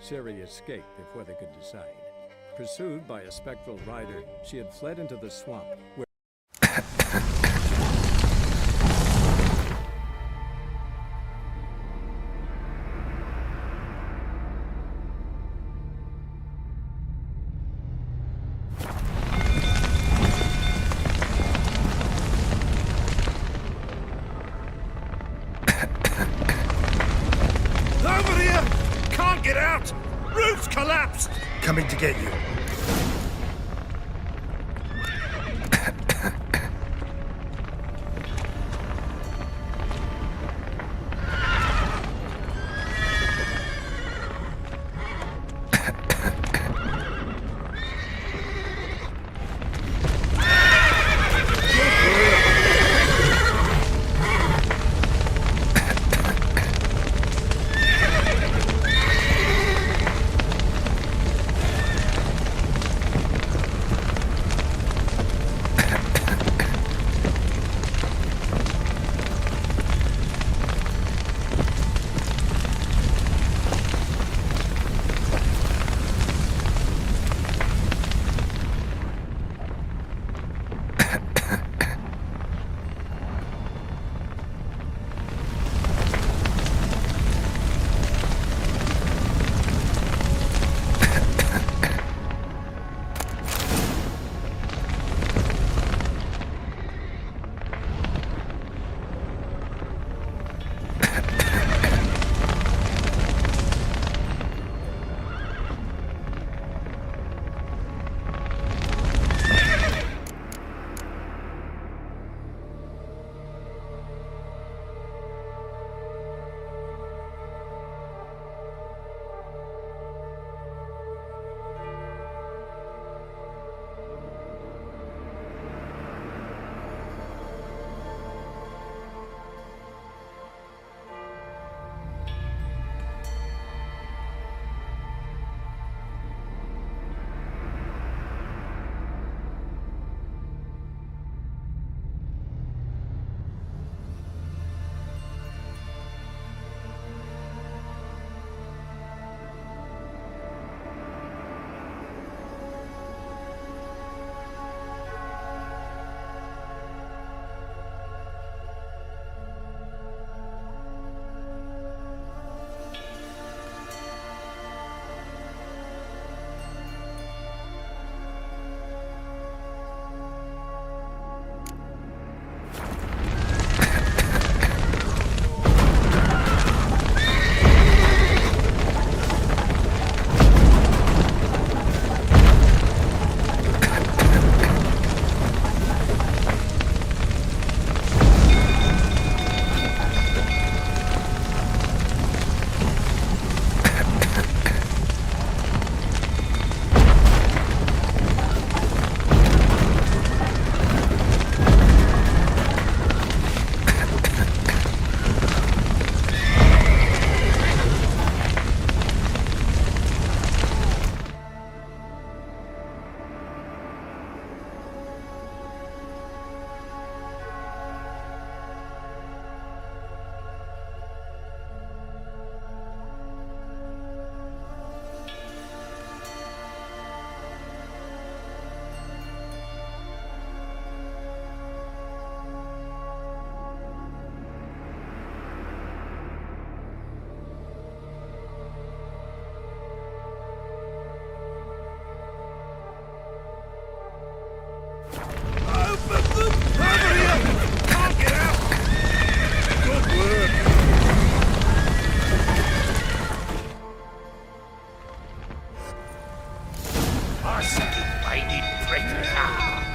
Ciri escaped before they could decide. Pursued by a spectral rider, she had fled into the swamp, where Over here! Can't get out! Roof's collapsed! Coming to get you.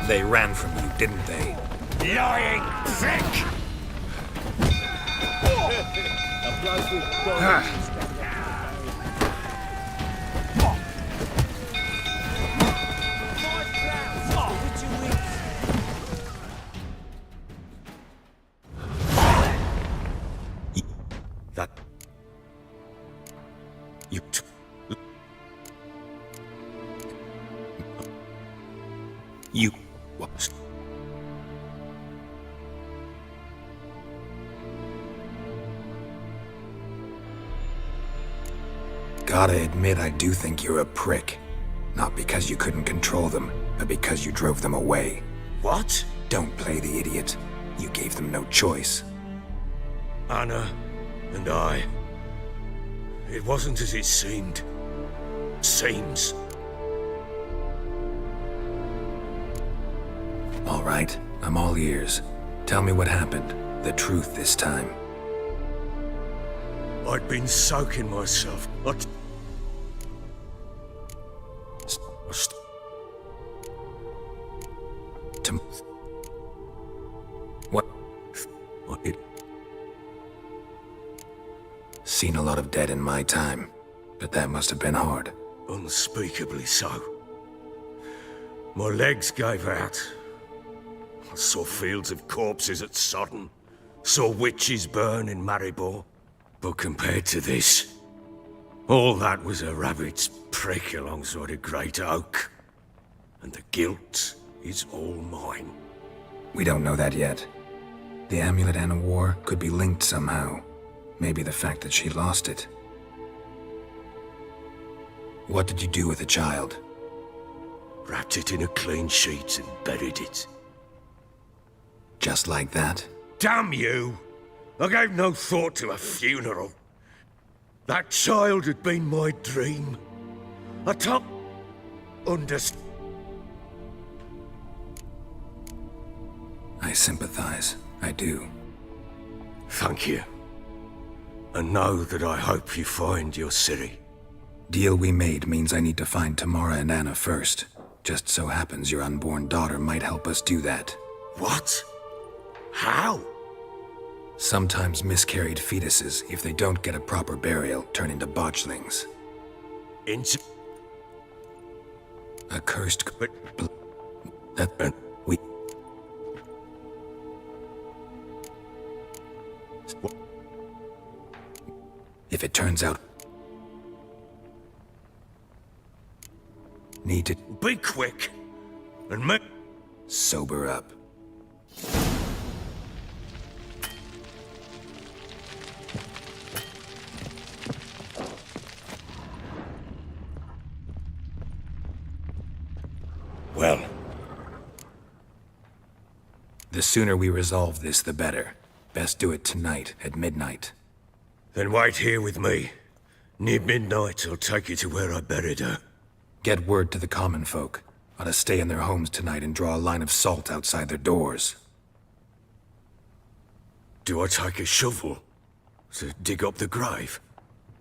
They ran from you, didn't they? Lying prick! That... You... You... What? Gotta admit, I do think you're a prick. Not because you couldn't control them, but because you drove them away. What? Don't play the idiot. You gave them no choice. Anna and I. It wasn't as it seemed. Seems. All right, I'm all ears. Tell me what happened. The truth this time. I'd been soaking myself. What? Seen a lot of dead in my time, but that must have been hard. Unspeakably so. My legs gave out. I saw fields of corpses at Sodden. Saw witches burn in Maribor. But compared to this, all that was a rabbit's prick alongside a great oak. And the guilt is all mine. We don't know that yet. The amulet Anna wore could be linked somehow. Maybe the fact that she lost it. What did you do with the child? Wrapped it in a clean sheet and buried it. Just like that? Damn you! I gave no thought to a funeral. That child had been my dream. I don't understand. I sympathize. I do. Thank you. And know that I hope you find your Ciri. Deal we made means I need to find Tamara and Anna first. Just so happens your unborn daughter might help us do that. What? How? Sometimes miscarried fetuses, if they don't get a proper burial, turn into botchlings. A cursed... we... If it turns out... Need to... Be quick! And make... Sober up. Well... The sooner we resolve this, the better. Best do it tonight, at midnight. Then wait here with me. Near midnight, I'll take you to where I buried her. Get word to the common folk. Ought to stay in their homes tonight and draw a line of salt outside their doors. Do I take a shovel to dig up the grave?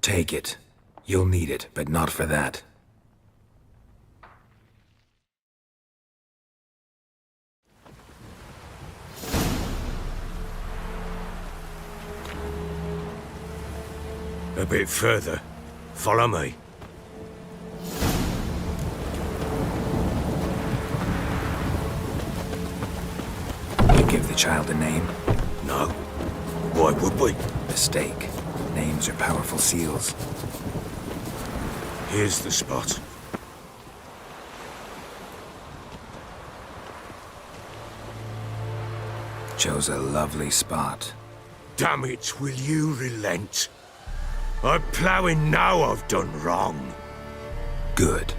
Take it. You'll need it, but not for that. A bit further. Follow me. You give the child a name? No. Why would we? Mistake. Names are powerful seals. Here's the spot. Chose a lovely spot. Damn it, will you relent? I'm ploughing now I've done wrong. Good.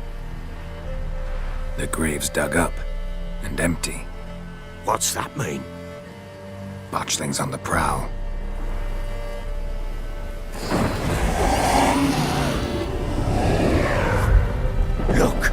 The grave's dug up and empty. What's that mean? Botchlings on the prowl. Look!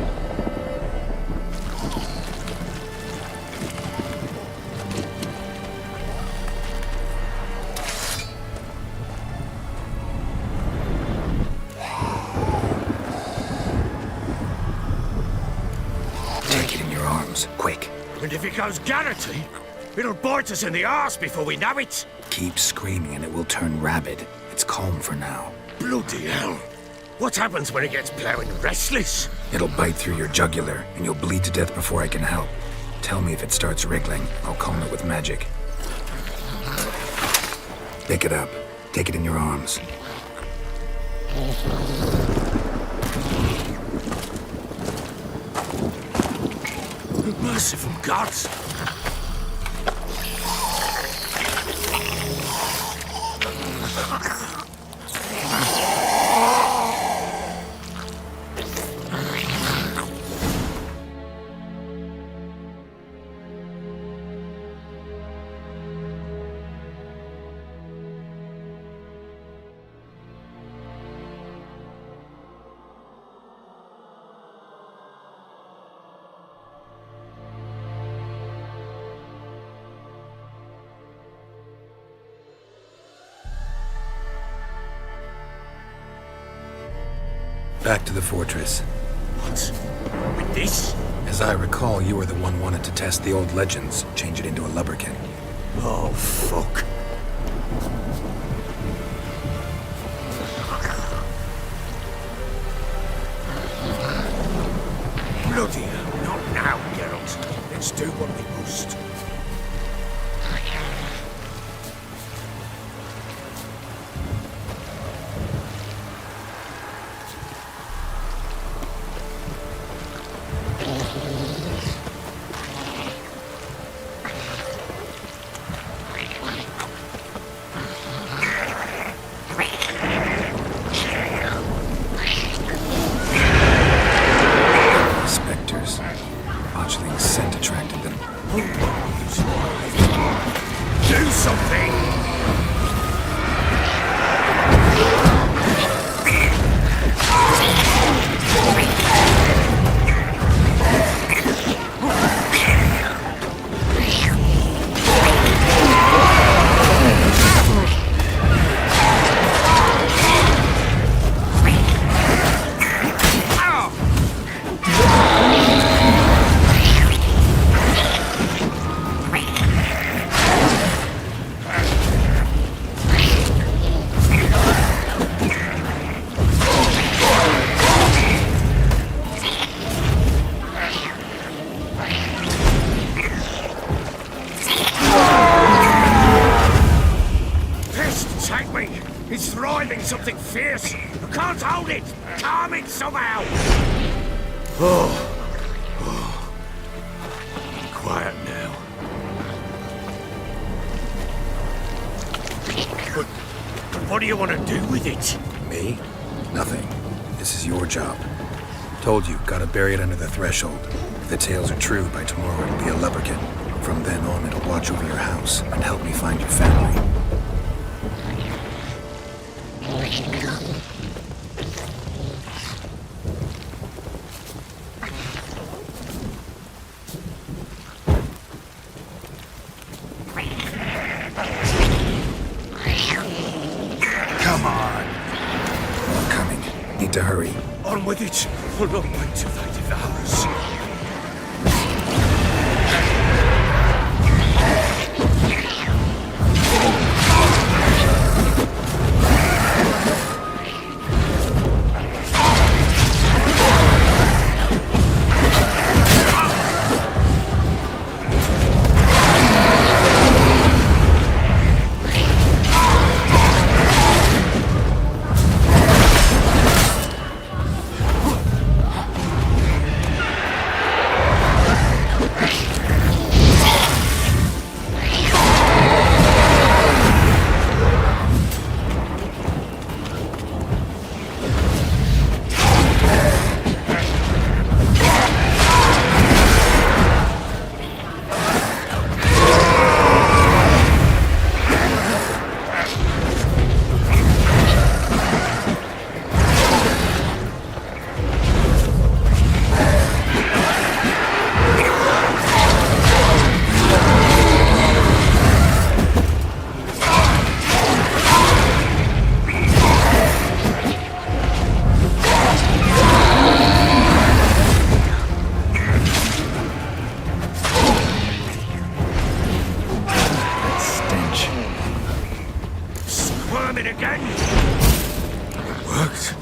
Take it in your arms, quick. And if it goes Garrity, it'll bite us in the arse before we know it. Keep screaming and it will turn rabid. It's calm for now. Bloody hell. What happens when it gets ploughing restless? It'll bite through your jugular and you'll bleed to death before I can help. Tell me if it starts wriggling. I'll calm it with magic. Pick it up. Take it in your arms. Merciful gods! Back to the fortress. What? With this? As I recall, you were the one wanted to test the old legends, change it into a lubberkin. Oh, fuck. Bloody hell, not now, Geralt. Let's do what we must. Something fierce! I can't hold it! Calm it somehow! Quiet now. But what do you want to do with it? Me? Nothing. This is your job. Told you, gotta bury it under the threshold. If the tales are true, by tomorrow it'll be a lubberkin. From then on, it'll watch over your house and help me find your family. Come on! I'm coming. Need to hurry. On with it! We'll not wait till they devour us. Again. It worked.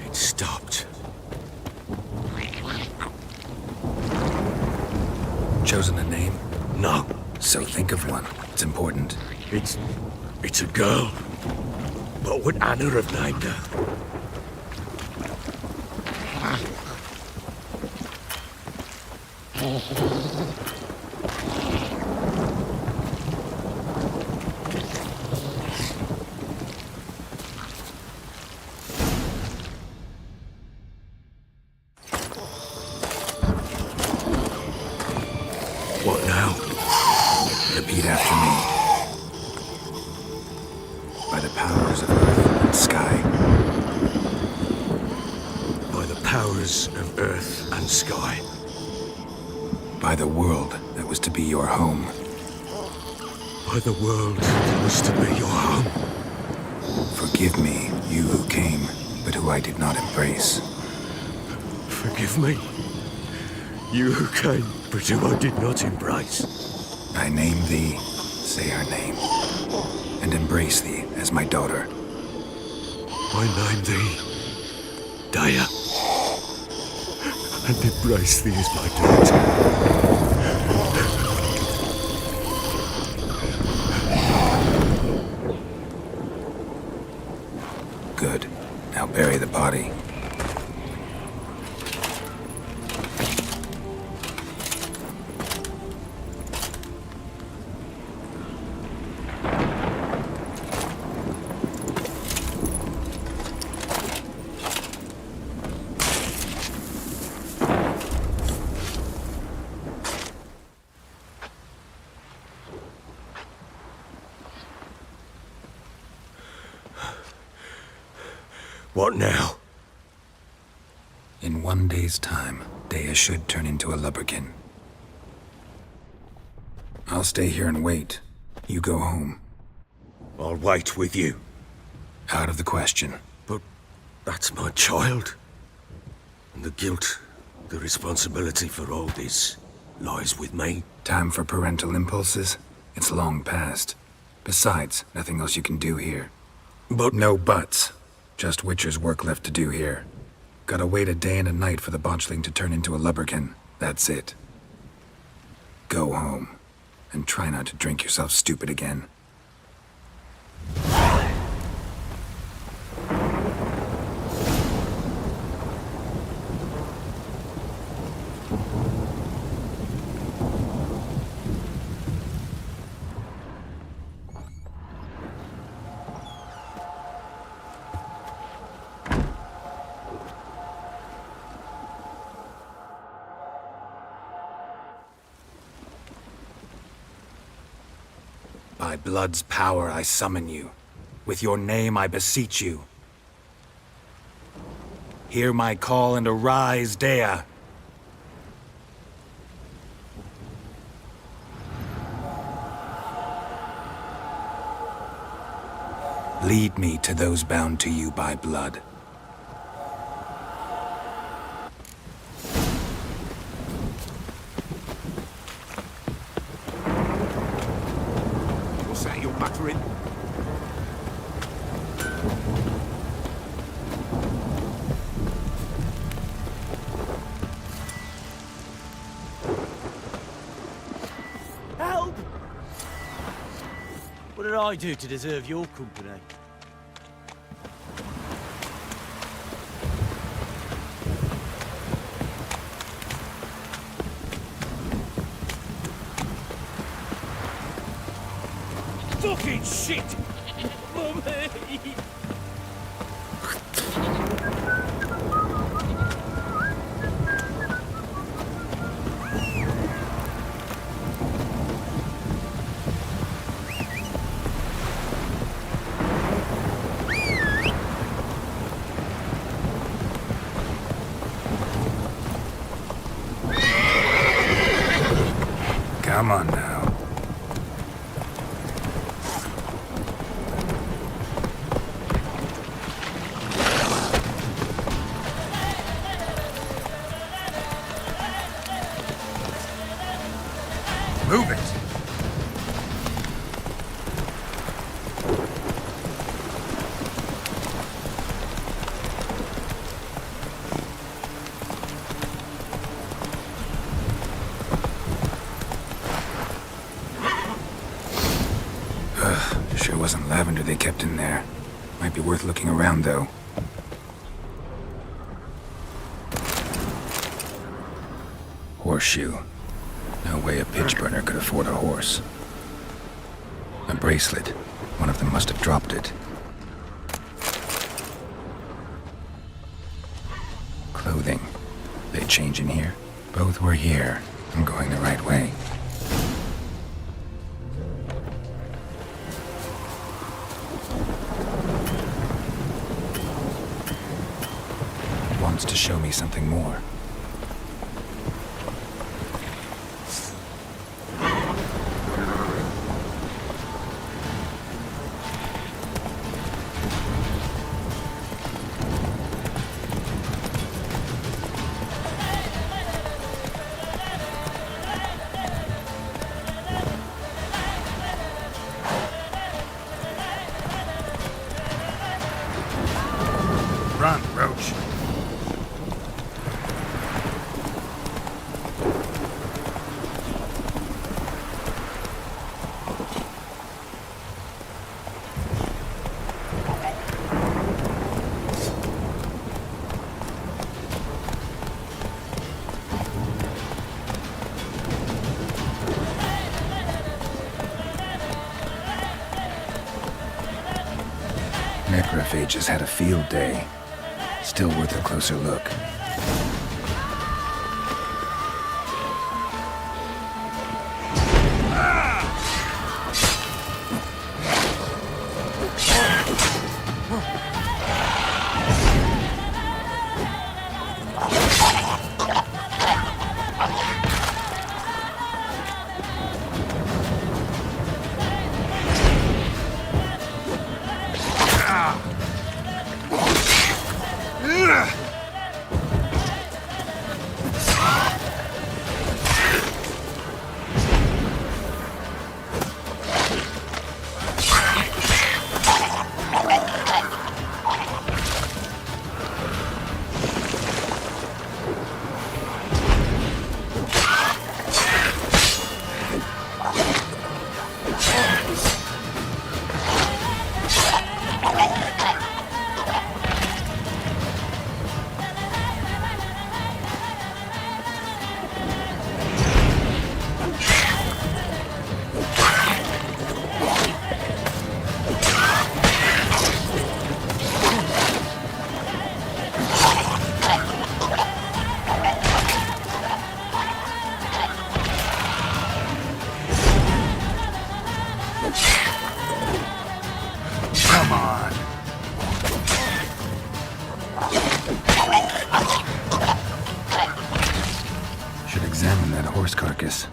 It stopped. Chosen a name? No. So think of one. It's important. It's a girl. What would Anna have named her? What now? Repeat after me. By the powers of earth and sky. By the powers of earth and sky. By the world that was to be your home. By the world that was to be your home. Forgive me, you who came. but who I did not embrace. Forgive me. You who came, but who I did not embrace. I name thee, say her name, and embrace thee as my daughter. I name thee Daya, and embrace thee as my daughter. Good. Now bury the body. What now? In 1 day's time, Daya should turn into a lubberkin. I'll stay here and wait. You go home. I'll wait with you. Out of the question. But that's my child. And the guilt, the responsibility for all this lies with me. Time for parental impulses? It's long past. Besides, nothing else you can do here. But... No buts. Just Witcher's work left to do here. Gotta wait a day and a night for the botchling to turn into a lubberkin. That's it. Go home. And try not to drink yourself stupid again. By blood's power I summon you. With your name I beseech you. Hear my call and arise, Daya. Lead me to those bound to you by blood. What's that you're muttering? Help! What did I do to deserve your company? Fucking shit! Mummy! Come on now. Move it! Sure wasn't lavender they kept in there. Might be worth looking around, though. Horseshoe. No way a pitch burner could afford a horse. A bracelet. One of them must have dropped it. Clothing. They change in here? Both were here. I'm going the right way. Wants to show me something more. Necrophages had a field day. Still worth a closer look. Carcass.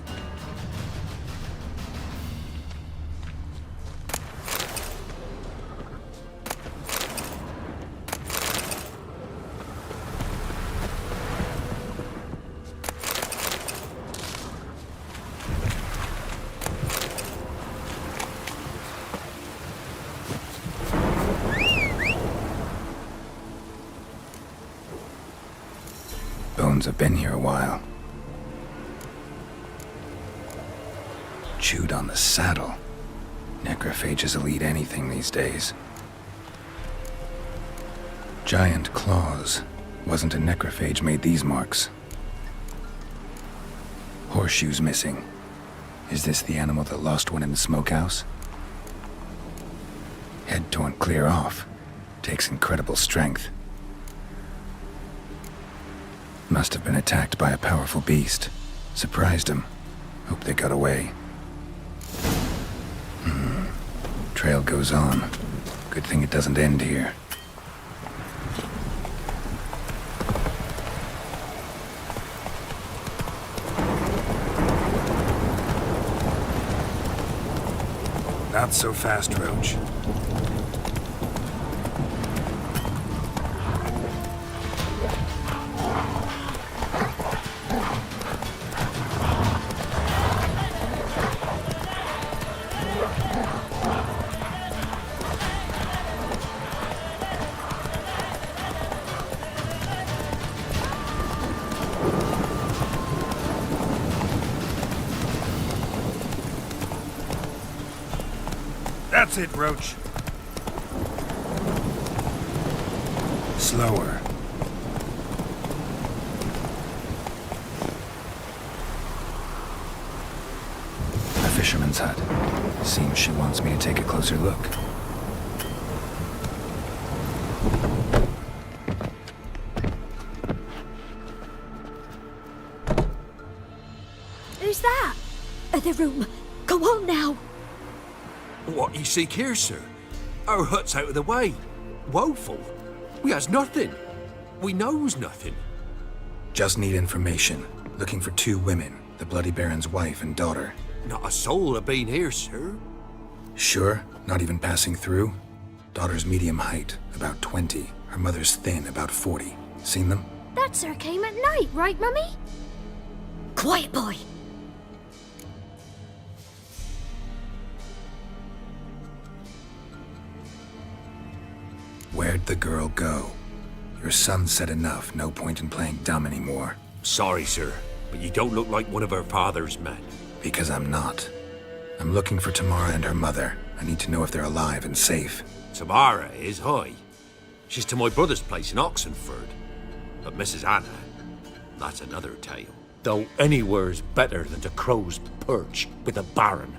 Bones have been here a while. Chewed on the saddle. Necrophages will eat anything these days. Giant claws. Wasn't a necrophage made these marks. Horseshoes missing. Is this the animal that lost one in the smokehouse? Head torn clear off. Takes incredible strength. Must have been attacked by a powerful beast. Surprised him. Hope they got away. Trail goes on. Good thing it doesn't end here. Not so fast, Roach. That's it, Roach. Slower. A fisherman's hut. Seems she wants me to take a closer look. Who's that? The room. Go on now. What you seek here, sir? Our hut's out of the way. Woeful. We has nothing. We knows nothing. Just need information. Looking for 2 women. The Bloody Baron's wife and daughter. Not a soul have been here, sir. Sure? Not even passing through? Daughter's medium height, about 20. Her mother's thin, about 40. Seen them? That sir came at night, right, Mummy? Quiet, boy. Where'd the girl go? Your son said enough. No point in playing dumb anymore. Sorry, sir, but you don't look like one of her father's men. Because I'm not. I'm looking for Tamara and her mother. I need to know if they're alive and safe. Tamara is high. She's to my brother's place in Oxenford. But Mrs. Anna, that's another tale. Though anywhere's better than the Crow's Perch with the Baron.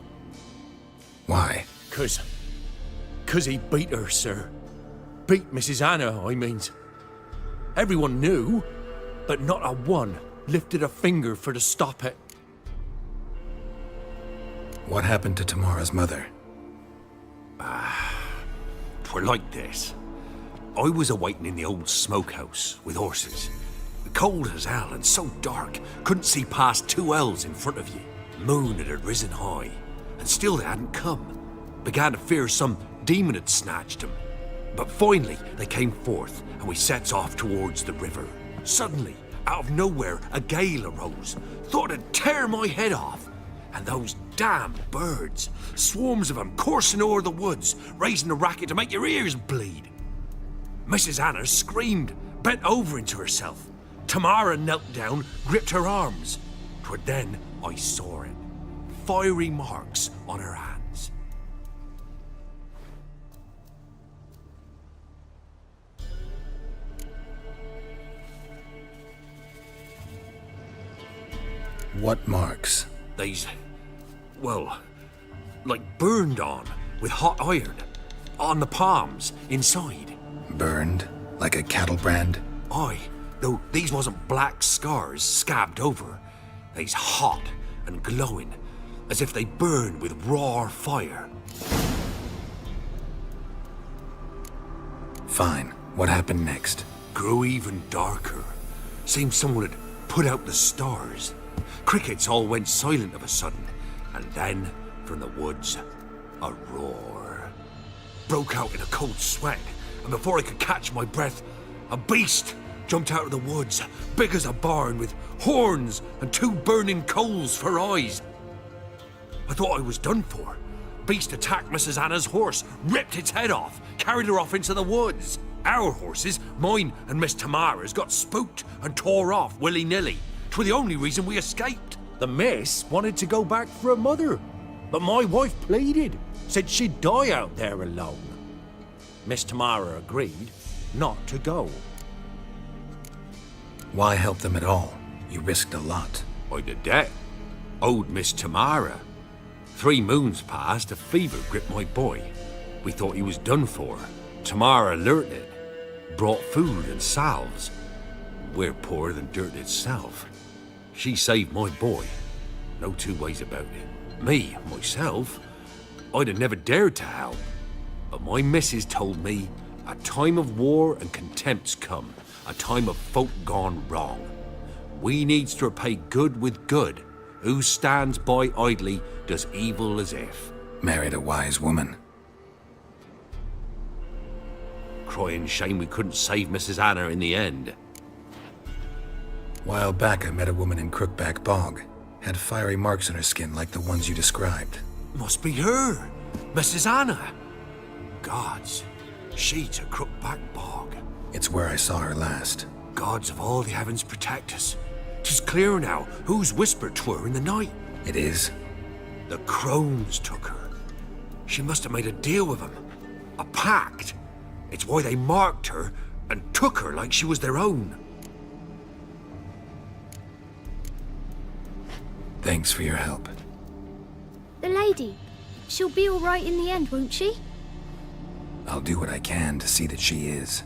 Why? 'Cause he beat her, sir. beat Mrs. Anna, I means. Everyone knew, but not a one lifted a finger for to stop it. What happened to Tamara's mother? Twere like this. I was awaiting in the old smokehouse with horses. Cold as hell and so dark, couldn't see past 2 ells in front of you. Moon had risen high, and still they hadn't come. Began to fear some demon had snatched them. But finally they came forth, and we sets off towards the river. Suddenly, out of nowhere, a gale arose. Thought it'd tear my head off. And those damn birds, swarms of them coursing o'er the woods, raising a racket to make your ears bleed. Mrs. Anna screamed, bent over into herself. Tamara knelt down, gripped her arms. 'Twere then I saw it. Fiery marks on her hands. What marks? They's, well, like burned on with hot iron. On the palms, inside. Burned? Like a cattle brand? Aye, though these wasn't black scars scabbed over. They's hot and glowing, as if they burned with raw fire. Fine. What happened next? Grew even darker. Seemed someone had put out the stars. Crickets all went silent of a sudden, and then, from the woods, a roar. Broke out in a cold sweat, and before I could catch my breath, a beast jumped out of the woods, big as a barn, with horns and 2 burning coals for eyes. I thought I was done for. Beast attacked Mrs. Anna's horse, ripped its head off, carried her off into the woods. Our horses, mine and Miss Tamara's, got spooked and tore off willy-nilly. 'Twere the only reason we escaped. The miss wanted to go back for her mother, but my wife pleaded, said she'd die out there alone. Miss Tamara agreed not to go. Why help them at all? You risked a lot. I'd a debt. Owed Miss Tamara. 3 moons passed, a fever gripped my boy. We thought he was done for. Tamara learnt it. Brought food and salves. We're poorer than dirt itself. She saved my boy. No 2 ways about it. Me, myself, I'd have never dared to help. But my missus told me a time of war and contempt's come. A time of folk gone wrong. We needs to repay good with good. Who stands by idly does evil as if. Married a wise woman. Crying shame we couldn't save Mrs. Anna in the end. While back, I met a woman in Crookback Bog. Had fiery marks on her skin like the ones you described. Must be her, Mrs. Anna. Gods, she to Crookback Bog. It's where I saw her last. Gods of all the heavens protect us. 'Tis clear now who's whispered 'twere in the night. It is? The crones took her. She must have made a deal with them. A pact. It's why they marked her and took her like she was their own. Thanks for your help. The lady, she'll be all right in the end, won't she? I'll do what I can to see that she is.